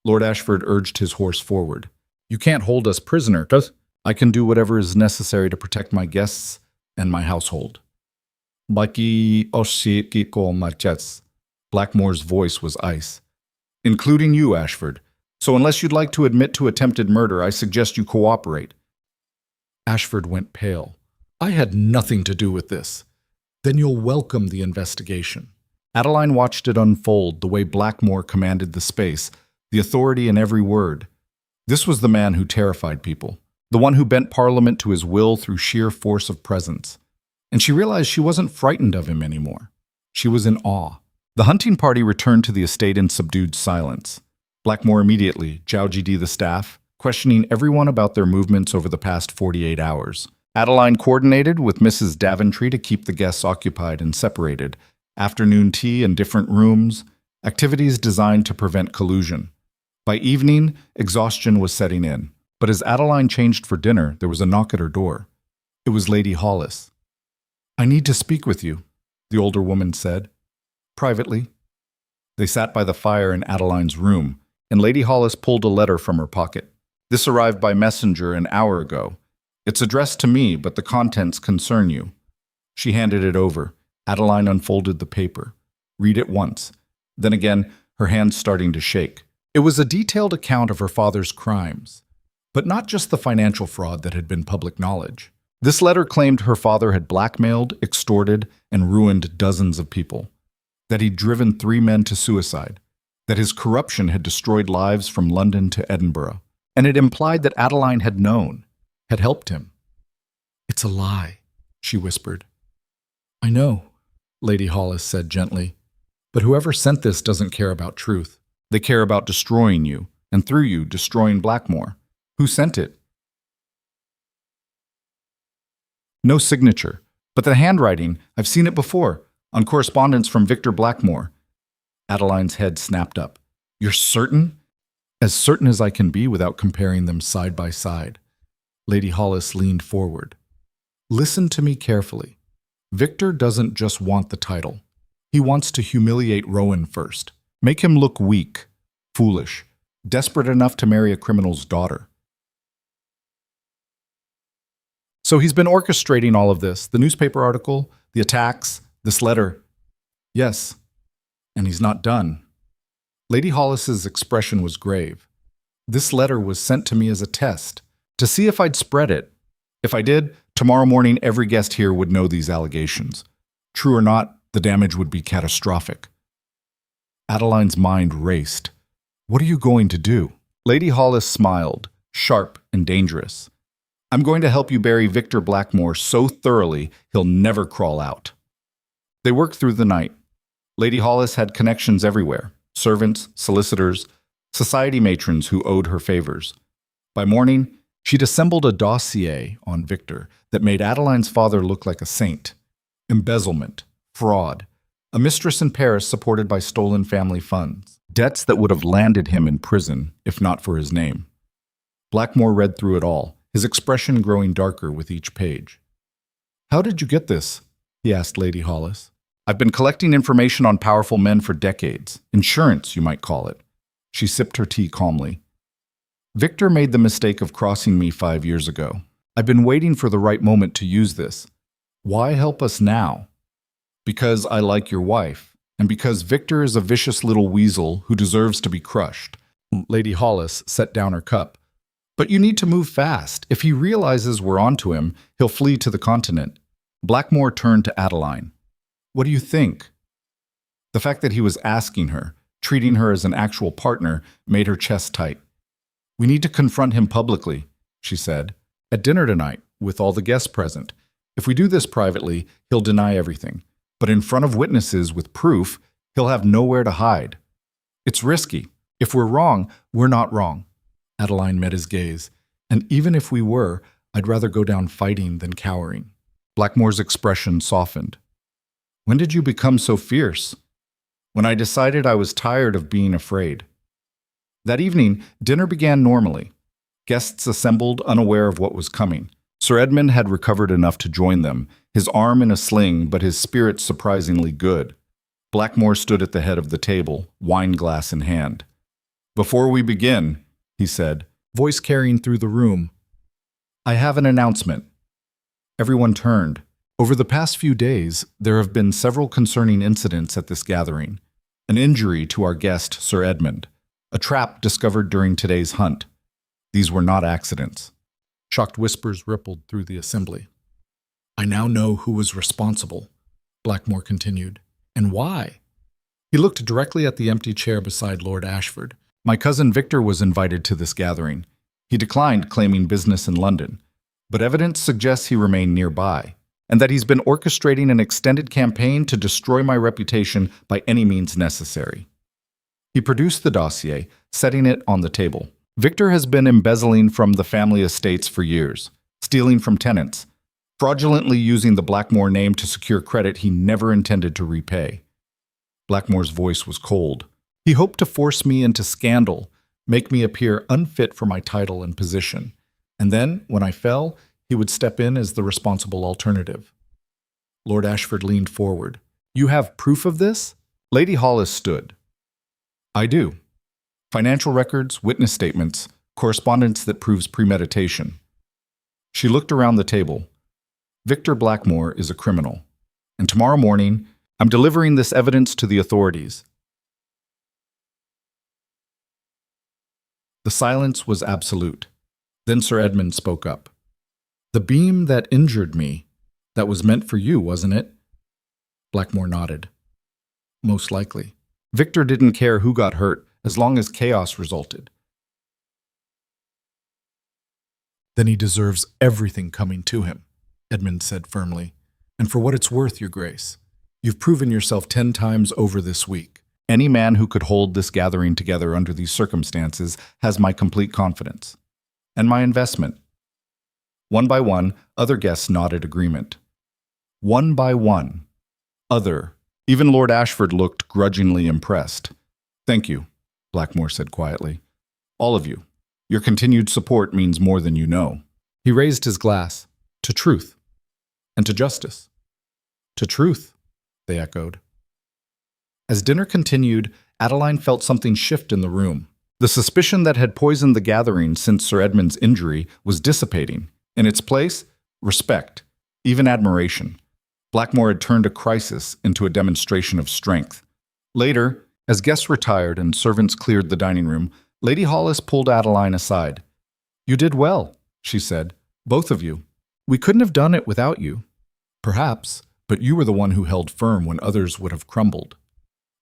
Lord Ashford urged his horse forward. You can't hold us prisoner, cuz I can do whatever is necessary to protect my guests and my household. Blackmore's voice was ice. Including you, Ashford. So unless you'd like to admit to attempted murder, I suggest you cooperate. Ashford went pale. I had nothing to do with this. Then you'll welcome the investigation. Adeline watched it unfold, the way Blackmore commanded the space, the authority in every word. This was the man who terrified people, the one who bent Parliament to his will through sheer force of presence. And she realized she wasn't frightened of him anymore. She was in awe. The hunting party returned to the estate in subdued silence. Blackmore immediately jouged the staff, questioning everyone about their movements over the past 48 hours. Adeline coordinated with Mrs. Daventry to keep the guests occupied and separated. Afternoon tea in different rooms, activities designed to prevent collusion. By evening, exhaustion was setting in. But as Adeline changed for dinner, there was a knock at her door. It was Lady Hollis. I need to speak with you, the older woman said. Privately. They sat by the fire in Adeline's room, and Lady Hollis pulled a letter from her pocket. This arrived by messenger an hour ago. It's addressed to me, but the contents concern you. She handed it over. Adeline unfolded the paper. Read it once. Then again, her hands starting to shake. It was a detailed account of her father's crimes, but not just the financial fraud that had been public knowledge. This letter claimed her father had blackmailed, extorted, and ruined dozens of people, that he'd driven 3 men to suicide, that his corruption had destroyed lives from London to Edinburgh, and it implied that Adeline had known, had helped him. It's a lie, she whispered. I know, Lady Hollis said gently, but whoever sent this doesn't care about truth. They care about destroying you, and through you, destroying Blackmore. Who sent it? No signature, but the handwriting, I've seen it before, on correspondence from Victor Blackmore. Adeline's head snapped up. You're certain? As certain as I can be without comparing them side by side. Lady Hollis leaned forward. Listen to me carefully. Victor doesn't just want the title. He wants to humiliate Rowan first. Make him look weak, foolish, desperate enough to marry a criminal's daughter. So he's been orchestrating all of this, the newspaper article, the attacks, this letter. Yes, and he's not done. Lady Hollis's expression was grave. This letter was sent to me as a test, to see if I'd spread it. If I did, tomorrow morning every guest here would know these allegations. True or not, the damage would be catastrophic. Adeline's mind raced. What are you going to do? Lady Hollis smiled, sharp and dangerous. I'm going to help you bury Victor Blackmore so thoroughly he'll never crawl out. They worked through the night. Lady Hollis had connections everywhere, servants, solicitors, society matrons who owed her favors. By morning, she'd assembled a dossier on Victor that made Adeline's father look like a saint. Embezzlement, fraud, a mistress in Paris supported by stolen family funds, debts that would have landed him in prison if not for his name. Blackmore read through it all, his expression growing darker with each page. How did you get this? He asked Lady Hollis. I've been collecting information on powerful men for decades. Insurance, you might call it. She sipped her tea calmly. Victor made the mistake of crossing me 5 years ago. I've been waiting for the right moment to use this. Why help us now? Because I like your wife, and because Victor is a vicious little weasel who deserves to be crushed. Lady Hollis set down her cup. But you need to move fast. If he realizes we're onto him, he'll flee to the continent. Blackmore turned to Adeline. What do you think? The fact that he was asking her, treating her as an actual partner, made her chest tight. We need to confront him publicly, she said, at dinner tonight, with all the guests present. If we do this privately, he'll deny everything. But in front of witnesses with proof, he'll have nowhere to hide. It's risky. If we're wrong, we're not wrong. Adeline met his gaze. And even if we were, I'd rather go down fighting than cowering. Blackmore's expression softened. When did you become so fierce? When I decided I was tired of being afraid. That evening, dinner began normally. Guests assembled, unaware of what was coming. Sir Edmund had recovered enough to join them, his arm in a sling, but his spirit surprisingly good. Blackmore stood at the head of the table, wine glass in hand. Before we begin, he said, voice carrying through the room, I have an announcement. Everyone turned. Over the past few days, there have been several concerning incidents at this gathering. An injury to our guest, Sir Edmund. A trap discovered during today's hunt. These were not accidents. Shocked whispers rippled through the assembly. I now know who was responsible, Blackmore continued. And why? He looked directly at the empty chair beside Lord Ashford. My cousin Victor was invited to this gathering. He declined, claiming business in London. But evidence suggests he remained nearby, and that he's been orchestrating an extended campaign to destroy my reputation by any means necessary. He produced the dossier, setting it on the table. Victor has been embezzling from the family estates for years, stealing from tenants, fraudulently using the Blackmore name to secure credit he never intended to repay. Blackmore's voice was cold. He hoped to force me into scandal, make me appear unfit for my title and position. And then, when I fell, he would step in as the responsible alternative. Lord Ashford leaned forward. You have proof of this? Lady Hollis stood. I do. Financial records, witness statements, correspondence that proves premeditation. She looked around the table. Victor Blackmore is a criminal. And tomorrow morning, I'm delivering this evidence to the authorities. The silence was absolute. Then Sir Edmund spoke up. The beam that injured me, that was meant for you, wasn't it? Blackmore nodded. Most likely. Victor didn't care who got hurt, as long as chaos resulted. Then he deserves everything coming to him, Edmund said firmly. And for what it's worth, Your Grace, you've proven yourself 10 times over this week. Any man who could hold this gathering together under these circumstances has my complete confidence. And my investment. One by one, other guests nodded agreement. One by one. Other. Even Lord Ashford looked grudgingly impressed. Thank you, Blackmore said quietly. All of you. Your continued support means more than you know. He raised his glass. To truth. And to justice. To truth, they echoed. As dinner continued, Adeline felt something shift in the room. The suspicion that had poisoned the gathering since Sir Edmund's injury was dissipating. In its place, respect, even admiration. Blackmore had turned a crisis into a demonstration of strength. Later, as guests retired and servants cleared the dining room, Lady Hollis pulled Adeline aside. You did well, she said. Both of you. We couldn't have done it without you. Perhaps, but you were the one who held firm when others would have crumbled.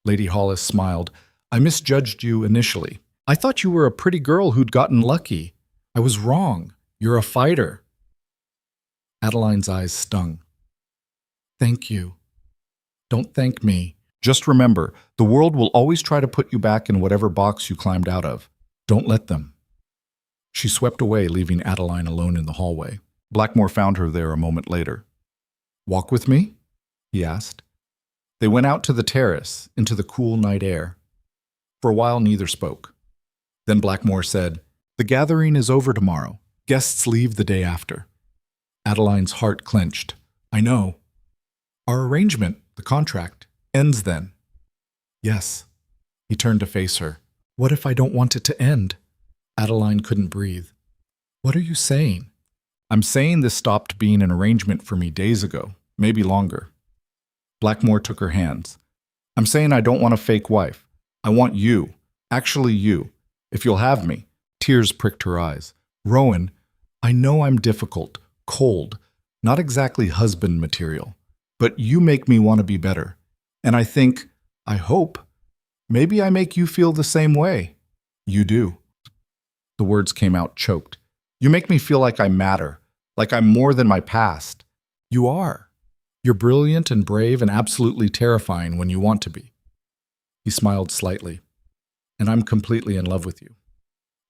Lady Hollis smiled. I misjudged you initially. I thought you were a pretty girl who'd gotten lucky. I was wrong. You're a fighter. Adeline's eyes stung. Thank you. Don't thank me. Just remember, the world will always try to put you back in whatever box you climbed out of. Don't let them. She swept away, leaving Adeline alone in the hallway. Blackmore found her there a moment later. Walk with me? He asked. They went out to the terrace, into the cool night air. For a while, neither spoke. Then Blackmore said, The gathering is over tomorrow. Guests leave the day after. Adeline's heart clenched. I know. Our arrangement, the contract, ends then. Yes. He turned to face her. What if I don't want it to end? Adeline couldn't breathe. What are you saying? I'm saying this stopped being an arrangement for me days ago, maybe longer. Blackmore took her hands. I'm saying I don't want a fake wife. I want you, actually you, if you'll have me. Tears pricked her eyes. Rowan, I know I'm difficult, cold, not exactly husband material, but you make me want to be better. And I hope, maybe I make you feel the same way. You do. The words came out choked. You make me feel like I matter, like I'm more than my past. You are. You're brilliant and brave and absolutely terrifying when you want to be. He smiled slightly. And I'm completely in love with you.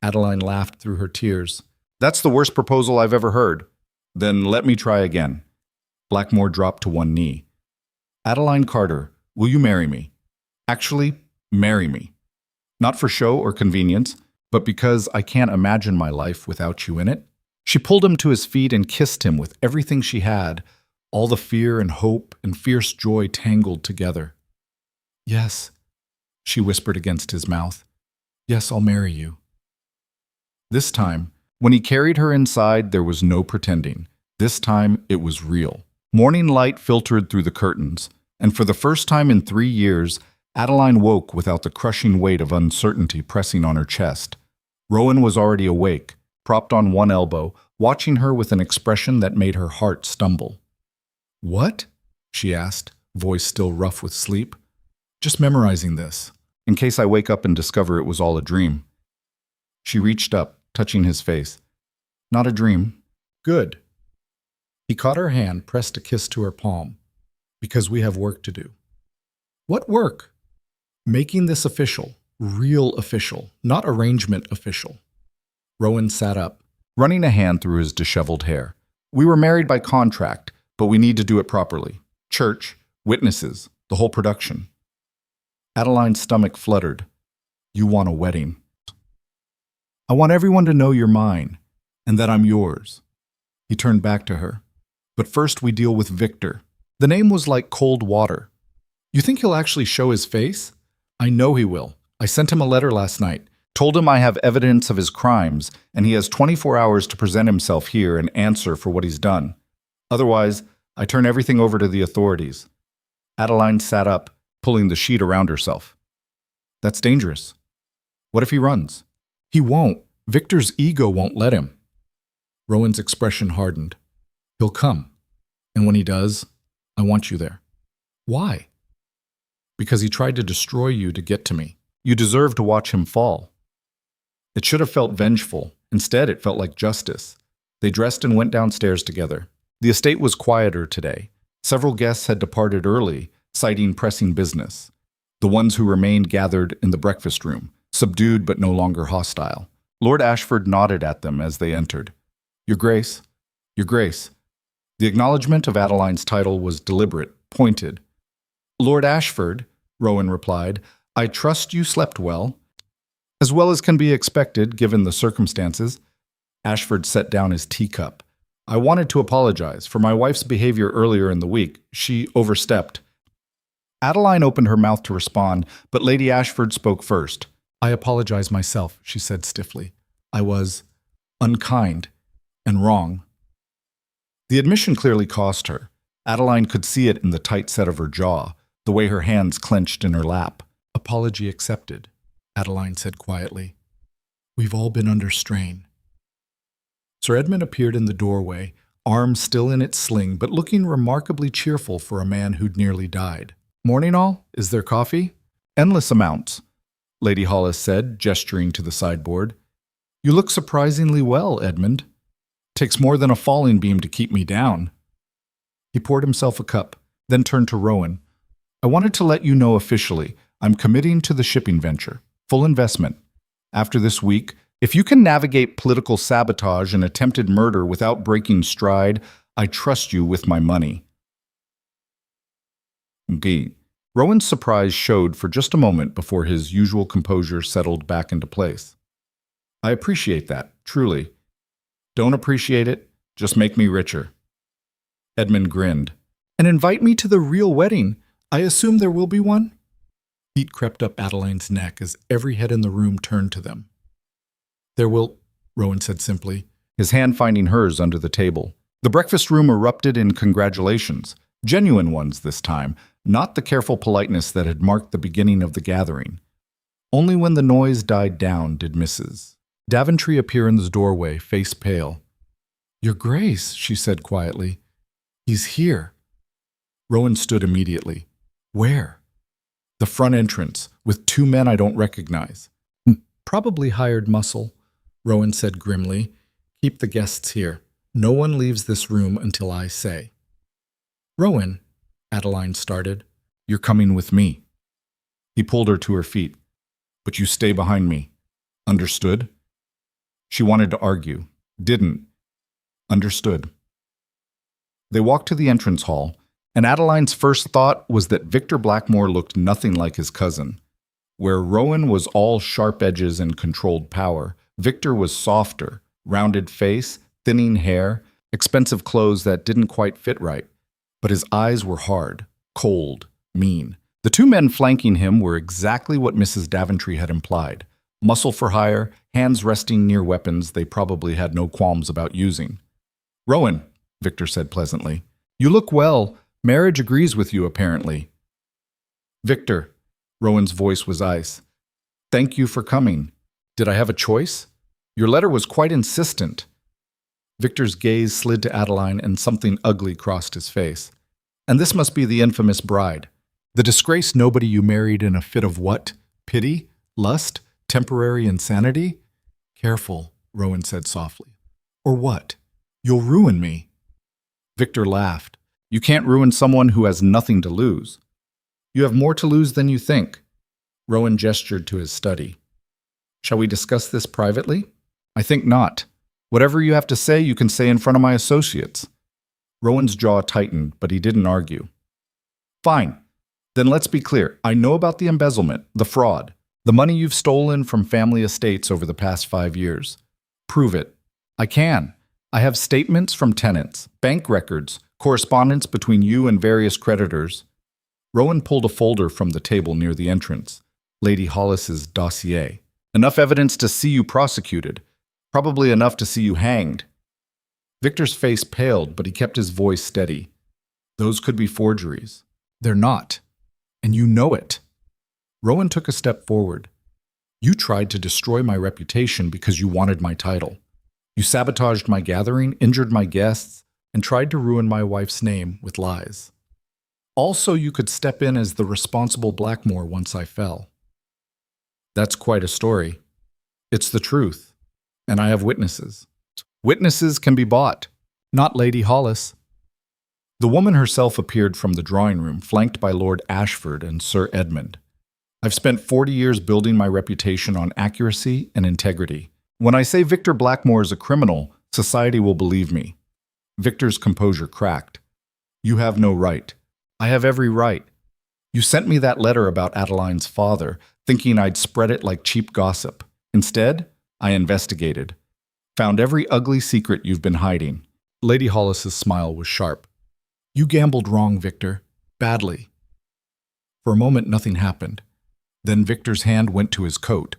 Adeline laughed through her tears. That's the worst proposal I've ever heard. Then let me try again. Blackmore dropped to one knee. Adeline Carter, will you marry me? Actually, marry me. Not for show or convenience, but because I can't imagine my life without you in it. She pulled him to his feet and kissed him with everything she had, all the fear and hope and fierce joy tangled together. Yes, she whispered against his mouth. Yes, I'll marry you. This time, when he carried her inside, there was no pretending. This time, it was real. Morning light filtered through the curtains, and for the first time in 3 years, Adeline woke without the crushing weight of uncertainty pressing on her chest. Rowan was already awake, propped on one elbow, watching her with an expression that made her heart stumble. What? She asked, voice still rough with sleep. Just memorizing this, in case I wake up and discover it was all a dream. She reached up, touching his face. Not a dream. Good. He caught her hand, pressed a kiss to her palm. Because we have work to do. What work? Making this official, real official, not arrangement official. Rowan sat up, running a hand through his disheveled hair. We were married by contract, but we need to do it properly. Church, witnesses, the whole production. Adeline's stomach fluttered. You want a wedding. I want everyone to know you're mine, and that I'm yours. He turned back to her. But first we deal with Victor. The name was like cold water. You think he'll actually show his face? I know he will. I sent him a letter last night. Told him I have evidence of his crimes, and he has 24 hours to present himself here and answer for what he's done. Otherwise, I turn everything over to the authorities. Adeline sat up, pulling the sheet around herself. That's dangerous. What if he runs? He won't. Victor's ego won't let him. Rowan's expression hardened. He'll come. And when he does, I want you there. Why? Because he tried to destroy you to get to me. You deserve to watch him fall. It should have felt vengeful. Instead, it felt like justice. They dressed and went downstairs together. The estate was quieter today. Several guests had departed early, citing pressing business. The ones who remained gathered in the breakfast room, subdued but no longer hostile. Lord Ashford nodded at them as they entered. Your Grace, Your Grace. The acknowledgement of Adeline's title was deliberate, pointed. Lord Ashford, Rowan replied, I trust you slept well. As well as can be expected, given the circumstances. Ashford set down his teacup. I wanted to apologize for my wife's behavior earlier in the week. She overstepped. Adeline opened her mouth to respond, but Lady Ashford spoke first. I apologize myself, she said stiffly. I was unkind and wrong. The admission clearly cost her. Adeline could see it in the tight set of her jaw, the way her hands clenched in her lap. Apology accepted, Adeline said quietly. We've all been under strain. Sir Edmund appeared in the doorway, arm still in its sling, but looking remarkably cheerful for a man who'd nearly died. Morning all? Is there coffee? Endless amounts, Lady Hollis said, gesturing to the sideboard. You look surprisingly well, Edmund. Takes more than a falling beam to keep me down. He poured himself a cup, then turned to Rowan. I wanted to let you know officially, I'm committing to the shipping venture. Full investment. After this week, if you can navigate political sabotage and attempted murder without breaking stride, I trust you with my money. Okay. Rowan's surprise showed for just a moment before his usual composure settled back into place. I appreciate that, truly. Don't appreciate it, just make me richer. Edmund grinned. And invite me to the real wedding. I assume there will be one? Heat crept up Adeline's neck as every head in the room turned to them. There will, Rowan said simply, his hand finding hers under the table. The breakfast room erupted in congratulations, genuine ones this time, not the careful politeness that had marked the beginning of the gathering. Only when the noise died down did Mrs. Daventry appear in the doorway, face pale. "Your Grace," she said quietly. "He's here." Rowan stood immediately. "Where?" The front entrance, with two men I don't recognize. "Probably hired muscle," Rowan said grimly. "Keep the guests here. No one leaves this room until I say." "Rowan," Adeline started. "You're coming with me." He pulled her to her feet. "But you stay behind me. Understood?" She wanted to argue. Didn't. Understood. They walked to the entrance hall, and Adeline's first thought was that Victor Blackmore looked nothing like his cousin. Where Rowan was all sharp edges and controlled power, Victor was softer, rounded face, thinning hair, expensive clothes that didn't quite fit right. But his eyes were hard, cold, mean. The two men flanking him were exactly what Mrs. Daventry had implied. Muscle for hire, hands resting near weapons they probably had no qualms about using. "Rowan," Victor said pleasantly, "you look well. Marriage agrees with you, apparently." "Victor," Rowan's voice was ice. "Thank you for coming. Did I have a choice? Your letter was quite insistent." Victor's gaze slid to Adeline and something ugly crossed his face. "And this must be the infamous bride. The disgraced nobody you married in a fit of what? Pity? Lust? Temporary insanity?" "Careful," Rowan said softly. "Or what? You'll ruin me." Victor laughed. "You can't ruin someone who has nothing to lose." "You have more to lose than you think." Rowan gestured to his study. "Shall we discuss this privately?" "I think not. Whatever you have to say, you can say in front of my associates." Rowan's jaw tightened, but he didn't argue. "Fine. Then let's be clear. I know about the embezzlement, the fraud, the money you've stolen from family estates over the past 5 years. Prove it." "I can. I have statements from tenants, bank records, correspondence between you and various creditors." Rowan pulled a folder from the table near the entrance. "Lady Hollis's dossier. Enough evidence to see you prosecuted. Probably enough to see you hanged." Victor's face paled, but he kept his voice steady. "Those could be forgeries." "They're not. And you know it." Rowan took a step forward. "You tried to destroy my reputation because you wanted my title. You sabotaged my gathering, injured my guests, and tried to ruin my wife's name with lies. Also, you could step in as the responsible Blackmore once I fell." "That's quite a story." "It's the truth. And I have witnesses." "Witnesses can be bought. Not Lady Hollis." The woman herself appeared from the drawing room, flanked by Lord Ashford and Sir Edmund. "I've spent 40 years building my reputation on accuracy and integrity. When I say Victor Blackmore is a criminal, society will believe me." Victor's composure cracked. "You have no right." "I have every right. You sent me that letter about Adeline's father, thinking I'd spread it like cheap gossip. Instead, I investigated. Found every ugly secret you've been hiding." Lady Hollis's smile was sharp. "You gambled wrong, Victor. Badly." For a moment, nothing happened. Then Victor's hand went to his coat.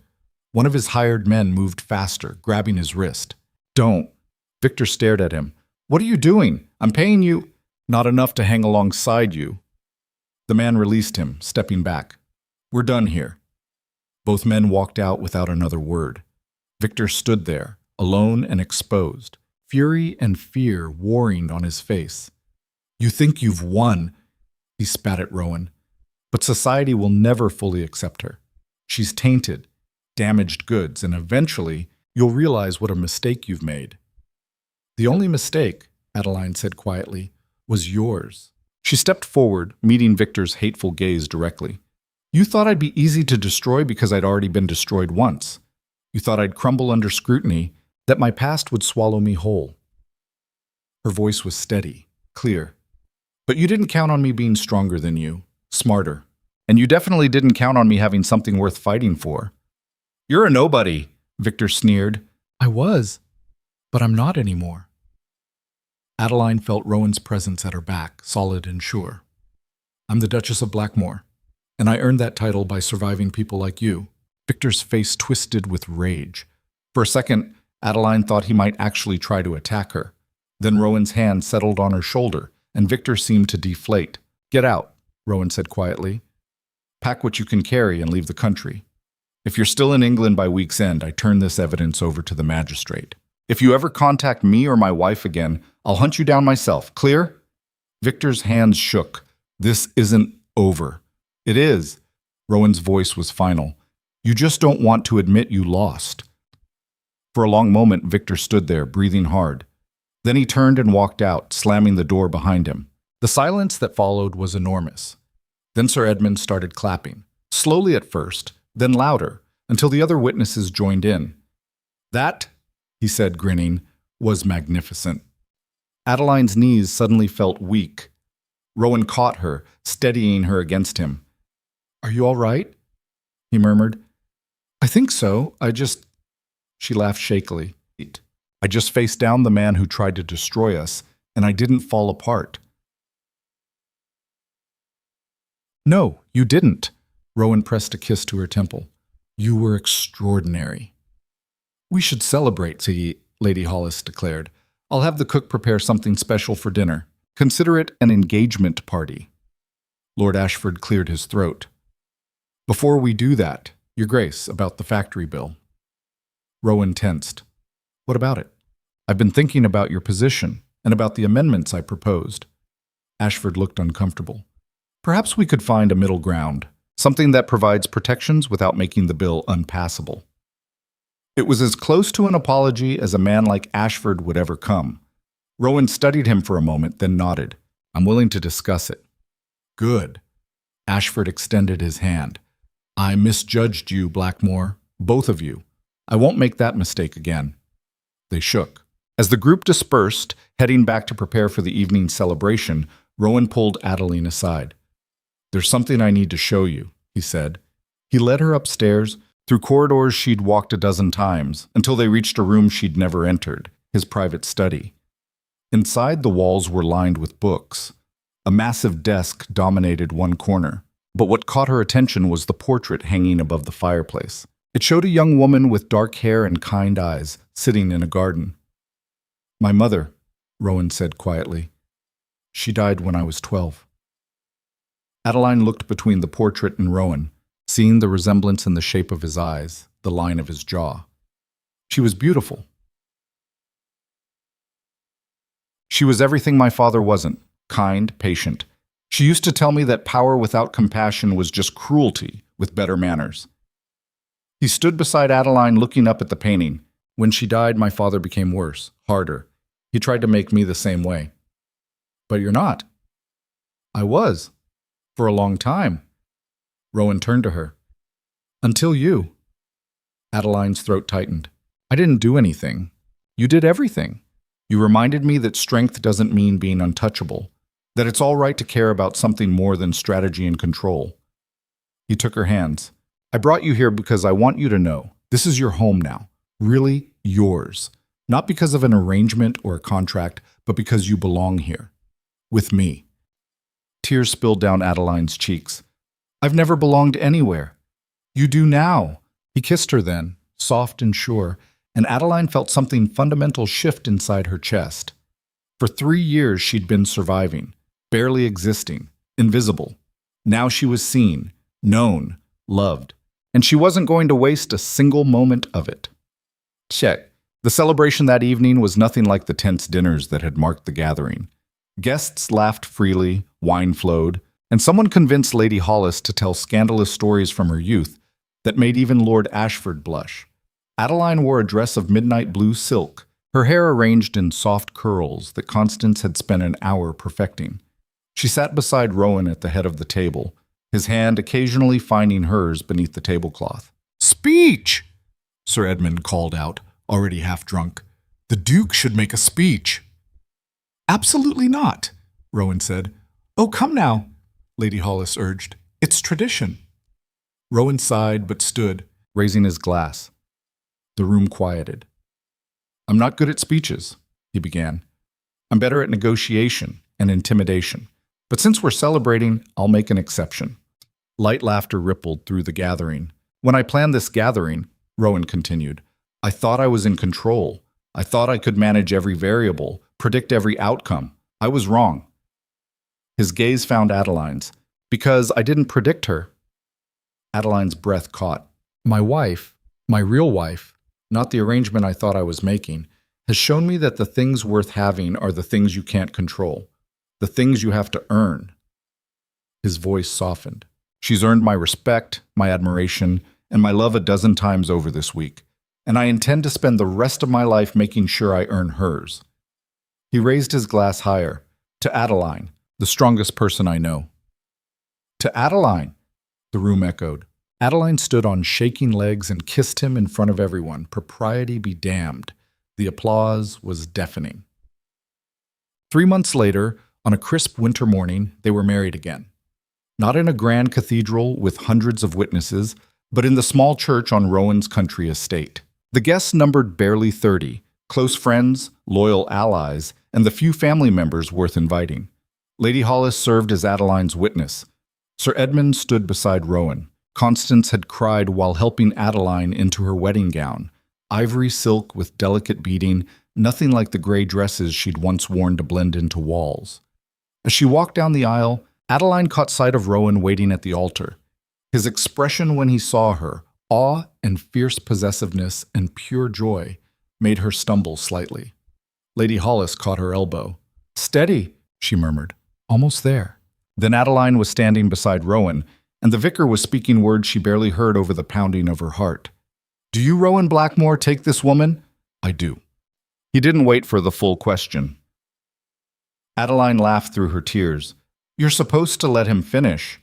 One of his hired men moved faster, grabbing his wrist. "Don't." Victor stared at him. "What are you doing? I'm paying you." "Not enough to hang alongside you." The man released him, stepping back. "We're done here." Both men walked out without another word. Victor stood there, alone and exposed, fury and fear warring on his face. "You think you've won," he spat at Rowan. "But society will never fully accept her. She's tainted, damaged goods, and eventually you'll realize what a mistake you've made." "The only mistake," Adeline said quietly, "was yours." She stepped forward, meeting Victor's hateful gaze directly. "You thought I'd be easy to destroy because I'd already been destroyed once. You thought I'd crumble under scrutiny, that my past would swallow me whole." Her voice was steady, clear. "But you didn't count on me being stronger than you, smarter. And you definitely didn't count on me having something worth fighting for." "You're a nobody," Victor sneered. "I was, but I'm not anymore." Adeline felt Rowan's presence at her back, solid and sure. "I'm the Duchess of Blackmore, and I earned that title by surviving people like you." Victor's face twisted with rage. For a second, Adeline thought he might actually try to attack her. Then Rowan's hand settled on her shoulder, and Victor seemed to deflate. "Get out," Rowan said quietly. "Pack what you can carry and leave the country. If you're still in England by week's end, I turn this evidence over to the magistrate. If you ever contact me or my wife again, I'll hunt you down myself. Clear?" Victor's hands shook. "This isn't over." "It is." Rowan's voice was final. "You just don't want to admit you lost." For a long moment, Victor stood there, breathing hard. Then he turned and walked out, slamming the door behind him. The silence that followed was enormous. Then Sir Edmund started clapping, slowly at first, then louder, until the other witnesses joined in. "That," he said, grinning, "was magnificent." Adeline's knees suddenly felt weak. Rowan caught her, steadying her against him. "Are you all right?" he murmured. "I think so. She laughed shakily. "I just faced down the man who tried to destroy us, and I didn't fall apart." "No, you didn't." Rowan pressed a kiss to her temple. "You were extraordinary." "We should celebrate," Lady Hollis declared. "I'll have the cook prepare something special for dinner. Consider it an engagement party." Lord Ashford cleared his throat. "Before we do that, Your Grace, about the factory bill." Rowan tensed. "What about it?" "I've been thinking about your position and about the amendments I proposed." Ashford looked uncomfortable. "Perhaps we could find a middle ground, something that provides protections without making the bill unpassable." It was as close to an apology as a man like Ashford would ever come. Rowan studied him for a moment, then nodded. "I'm willing to discuss it." "Good." Ashford extended his hand. "I misjudged you, Blackmore, both of you. I won't make that mistake again." They shook. As the group dispersed, heading back to prepare for the evening celebration, Rowan pulled Adeline aside. "There's something I need to show you," he said. He led her upstairs, through corridors she'd walked a dozen times, until they reached a room she'd never entered, his private study. Inside, the walls were lined with books. A massive desk dominated one corner, but what caught her attention was the portrait hanging above the fireplace. It showed a young woman with dark hair and kind eyes, sitting in a garden. "My mother," Rowan said quietly. "She died when I was 12. Adeline looked between the portrait and Rowan, seeing the resemblance in the shape of his eyes, the line of his jaw. She was beautiful. She was everything my father wasn't: kind, patient. She used to tell me that power without compassion was just cruelty with better manners." He stood beside Adeline, looking up at the painting. "When she died, my father became worse, harder. He tried to make me the same way." "But you're not." "I was. For a long time." Rowan turned to her. "Until you." Adeline's throat tightened. "I didn't do anything. You did everything. You reminded me that strength doesn't mean being untouchable, that it's all right to care about something more than strategy and control." He took her hands. "I brought you here because I want you to know this is your home now, really yours. Not because of an arrangement or a contract, but because you belong here. With me." Tears spilled down Adeline's cheeks. "I've never belonged anywhere." "You do now." He kissed her then, soft and sure, and Adeline felt something fundamental shift inside her chest. For 3 years she'd been surviving, barely existing, invisible. Now she was seen, known, loved, and she wasn't going to waste a single moment of it. Check. The celebration that evening was nothing like the tense dinners that had marked the gathering. Guests laughed freely, wine flowed, and someone convinced Lady Hollis to tell scandalous stories from her youth that made even Lord Ashford blush. Adeline wore a dress of midnight blue silk, her hair arranged in soft curls that Constance had spent an hour perfecting. She sat beside Rowan at the head of the table, his hand occasionally finding hers beneath the tablecloth. "Speech!" Sir Edmund called out, already half drunk. "The Duke should make a speech." "Absolutely not," Rowan said. "Oh, come now," Lady Hollis urged. "It's tradition." Rowan sighed but stood, raising his glass. The room quieted. "I'm not good at speeches," he began. "I'm better at negotiation and intimidation. But since we're celebrating, I'll make an exception." Light laughter rippled through the gathering. "When I planned this gathering," Rowan continued, "I thought I was in control. I thought I could manage every variable, predict every outcome. I was wrong." His gaze found Adeline's. "Because I didn't predict her." Adeline's breath caught. My wife, my real wife, not the arrangement I thought I was making, has shown me that the things worth having are the things you can't control, the things you have to earn. His voice softened. She's earned my respect, my admiration, and my love a dozen times over this week, and I intend to spend the rest of my life making sure I earn hers. He raised his glass higher. To Adeline, the strongest person I know. To Adeline, the room echoed. Adeline stood on shaking legs and kissed him in front of everyone. Propriety be damned. The applause was deafening. 3 months later, on a crisp winter morning, they were married again. Not in a grand cathedral with hundreds of witnesses, but in the small church on Rowan's country estate. The guests numbered barely 30, close friends, loyal allies, and the few family members worth inviting. Lady Hollis served as Adeline's witness. Sir Edmund stood beside Rowan. Constance had cried while helping Adeline into her wedding gown, ivory silk with delicate beading, nothing like the gray dresses she'd once worn to blend into walls. As she walked down the aisle, Adeline caught sight of Rowan waiting at the altar. His expression when he saw her, awe and fierce possessiveness and pure joy, made her stumble slightly. Lady Hollis caught her elbow. "Steady," she murmured. "Almost there." Then Adeline was standing beside Rowan, and the vicar was speaking words she barely heard over the pounding of her heart. "Do you, Rowan Blackmore, take this woman?" "I do." He didn't wait for the full question. Adeline laughed through her tears. "You're supposed to let him finish.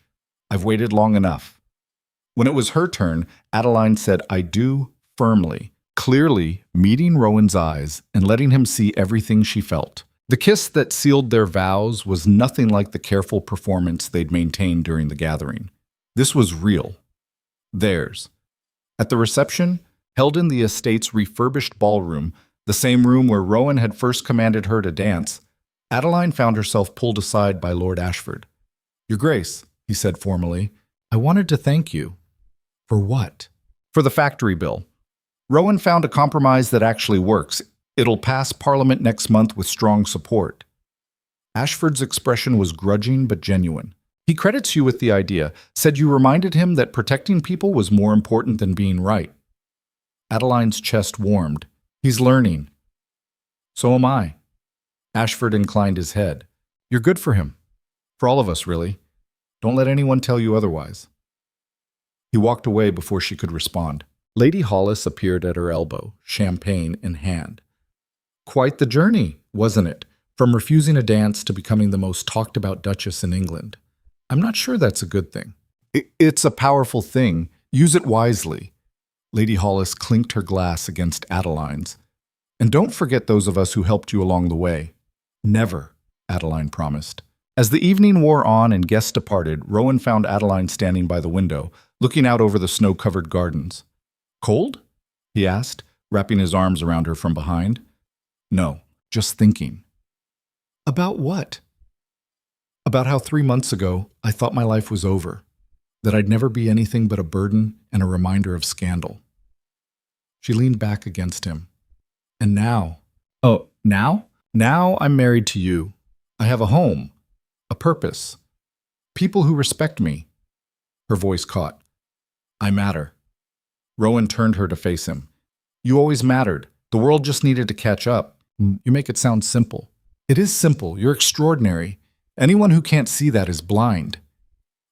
I've waited long enough." When it was her turn, Adeline said, "I do," firmly, clearly meeting Rowan's eyes and letting him see everything she felt. The kiss that sealed their vows was nothing like the careful performance they'd maintained during the gathering. This was real. Theirs. At the reception, held in the estate's refurbished ballroom, the same room where Rowan had first commanded her to dance, Adeline found herself pulled aside by Lord Ashford. "Your Grace," he said formally, "I wanted to thank you." "For what?" "For the factory bill. Rowan found a compromise that actually works. It'll pass Parliament next month with strong support." Ashford's expression was grudging but genuine. "He credits you with the idea, said you reminded him that protecting people was more important than being right." Adeline's chest warmed. "He's learning." "So am I." Ashford inclined his head. "You're good for him. For all of us, really. Don't let anyone tell you otherwise." He walked away before she could respond. Lady Hollis appeared at her elbow, champagne in hand. "Quite the journey, wasn't it? From refusing a dance to becoming the most talked-about Duchess in England. I'm not sure that's a good thing." It's a powerful thing. Use it wisely." Lady Hollis clinked her glass against Adeline's. "And don't forget those of us who helped you along the way." "Never," Adeline promised. As the evening wore on and guests departed, Rowan found Adeline standing by the window, looking out over the snow-covered gardens. "Cold?" he asked, wrapping his arms around her from behind. "No, just thinking." "About what?" "About how 3 months ago I thought my life was over, that I'd never be anything but a burden and a reminder of scandal." She leaned back against him. "And now?" "Oh, now? Now I'm married to you. I have a home, a purpose, people who respect me." Her voice caught. "I matter." Rowan turned her to face him. "You always mattered. The world just needed to catch up. You make it sound simple." "It is simple. You're extraordinary. Anyone who can't see that is blind."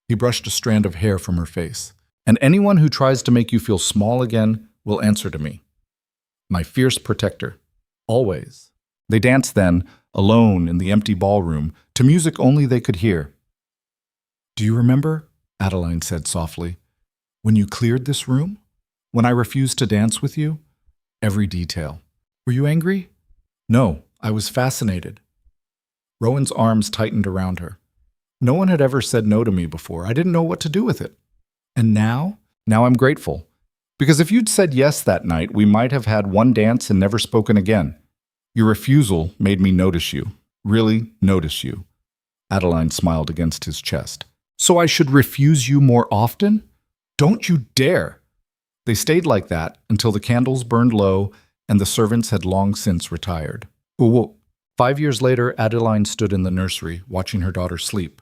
He brushed a strand of hair from her face. "And anyone who tries to make you feel small again will answer to me. My fierce protector. Always." They danced then, alone in the empty ballroom, to music only they could hear. "Do you remember," Adeline said softly, "when you cleared this room? When I refused to dance with you? Every detail. Were you angry?" "No, I was fascinated." Rowan's arms tightened around her. "No one had ever said no to me before. I didn't know what to do with it. And now? Now I'm grateful. Because if you'd said yes that night, we might have had one dance and never spoken again. Your refusal made me notice you. Really notice you." Adeline smiled against his chest. "So I should refuse you more often? Don't you dare!" They stayed like that until the candles burned low and the servants had long since retired. 5 years later, Adeline stood in the nursery, watching her daughter sleep.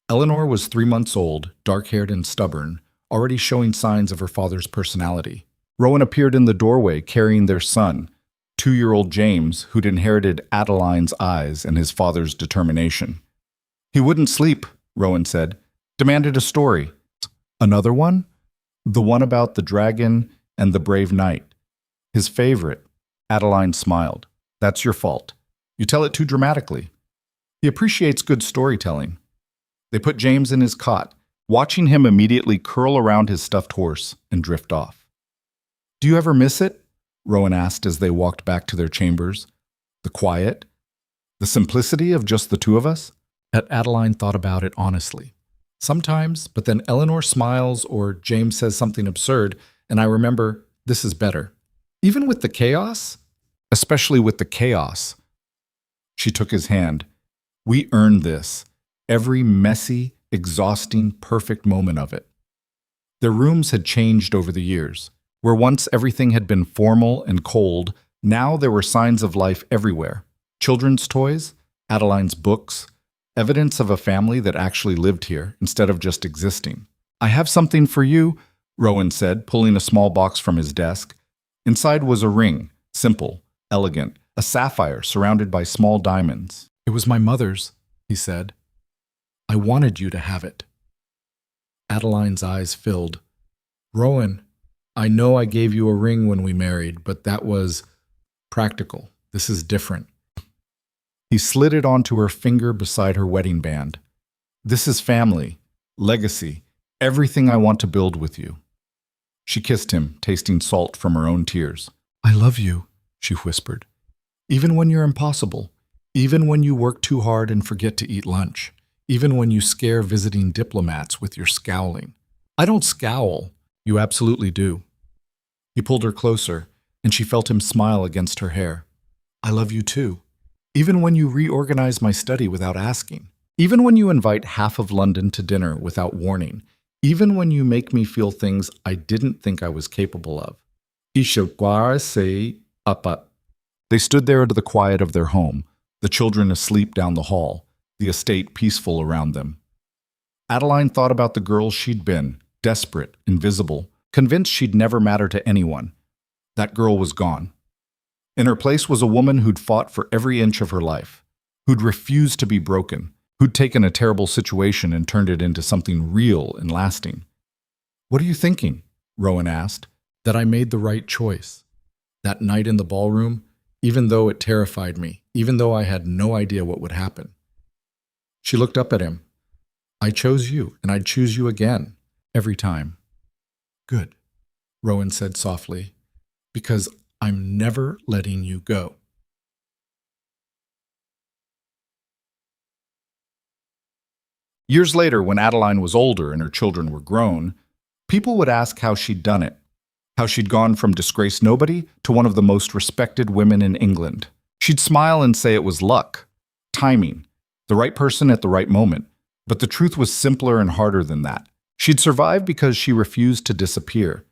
Eleanor was 3 months old, dark-haired and stubborn, already showing signs of her father's personality. Rowan appeared in the doorway carrying their son, 2-year-old James, who'd inherited Adeline's eyes and his father's determination. He wouldn't sleep, Rowan said. Demanded a story. Another one? The one about the dragon and the brave knight. His favorite. Adeline smiled. That's your fault. You tell it too dramatically. He appreciates good storytelling. They put James in his cot, watching him immediately curl around his stuffed horse and drift off. Do you ever miss it? Rowan asked as they walked back to their chambers. The quiet? The simplicity of just the two of us? Adeline thought about it honestly. Sometimes, but then Eleanor smiles or James says something absurd, and I remember, this is better. Even with the chaos? Especially with the chaos. She took his hand. We earned this. Every messy, exhausting, perfect moment of it. Their rooms had changed over the years. Where once everything had been formal and cold, now there were signs of life everywhere. Children's toys, Adeline's books, evidence of a family that actually lived here instead of just existing. I have something for you, Rowan said, pulling a small box from his desk. Inside was a ring, simple, elegant, a sapphire surrounded by small diamonds. It was my mother's, he said. I wanted you to have it. Adeline's eyes filled. Rowan, I know I gave you a ring when we married, but that was practical. This is different. He slid it onto her finger beside her wedding band. This is family, legacy, everything I want to build with you. She kissed him, tasting salt from her own tears. I love you, she whispered. Even when you're impossible, even when you work too hard and forget to eat lunch, even when you scare visiting diplomats with your scowling. I don't scowl. You absolutely do. He pulled her closer, and she felt him smile against her hair. I love you too. Even when you reorganize my study without asking. Even when you invite half of London to dinner without warning. Even when you make me feel things I didn't think I was capable of. They stood there into the quiet of their home, the children asleep down the hall, the estate peaceful around them. Adeline thought about the girl she'd been, desperate, invisible, convinced she'd never matter to anyone. That girl was gone. In her place was a woman who'd fought for every inch of her life, who'd refused to be broken, who'd taken a terrible situation and turned it into something real and lasting. What are you thinking? Rowan asked. That I made the right choice. That night in the ballroom, even though it terrified me, even though I had no idea what would happen. She looked up at him. I chose you, and I'd choose you again, every time. Good, Rowan said softly, because I'm never letting you go. Years later, when Adeline was older and her children were grown, people would ask how she'd done it, how she'd gone from disgraced nobody to one of the most respected women in England. She'd smile and say it was luck, timing, the right person at the right moment, but the truth was simpler and harder than that. She'd survived because she refused to disappear.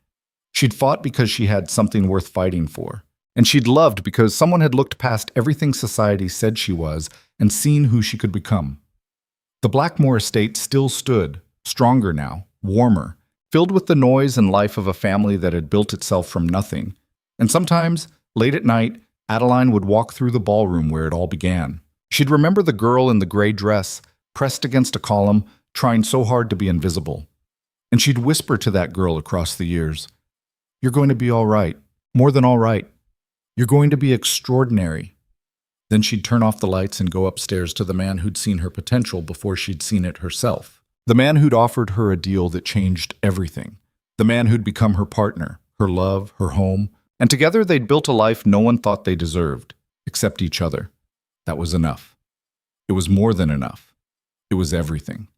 She'd fought because she had something worth fighting for. And she'd loved because someone had looked past everything society said she was and seen who she could become. The Blackmore estate still stood, stronger now, warmer, filled with the noise and life of a family that had built itself from nothing. And sometimes, late at night, Adeline would walk through the ballroom where it all began. She'd remember the girl in the gray dress, pressed against a column, trying so hard to be invisible. And she'd whisper to that girl across the years, You're going to be all right, more than all right. You're going to be extraordinary. Then she'd turn off the lights and go upstairs to the man who'd seen her potential before she'd seen it herself. The man who'd offered her a deal that changed everything. The man who'd become her partner, her love, her home. And together they'd built a life no one thought they deserved, except each other. That was enough. It was more than enough. It was everything.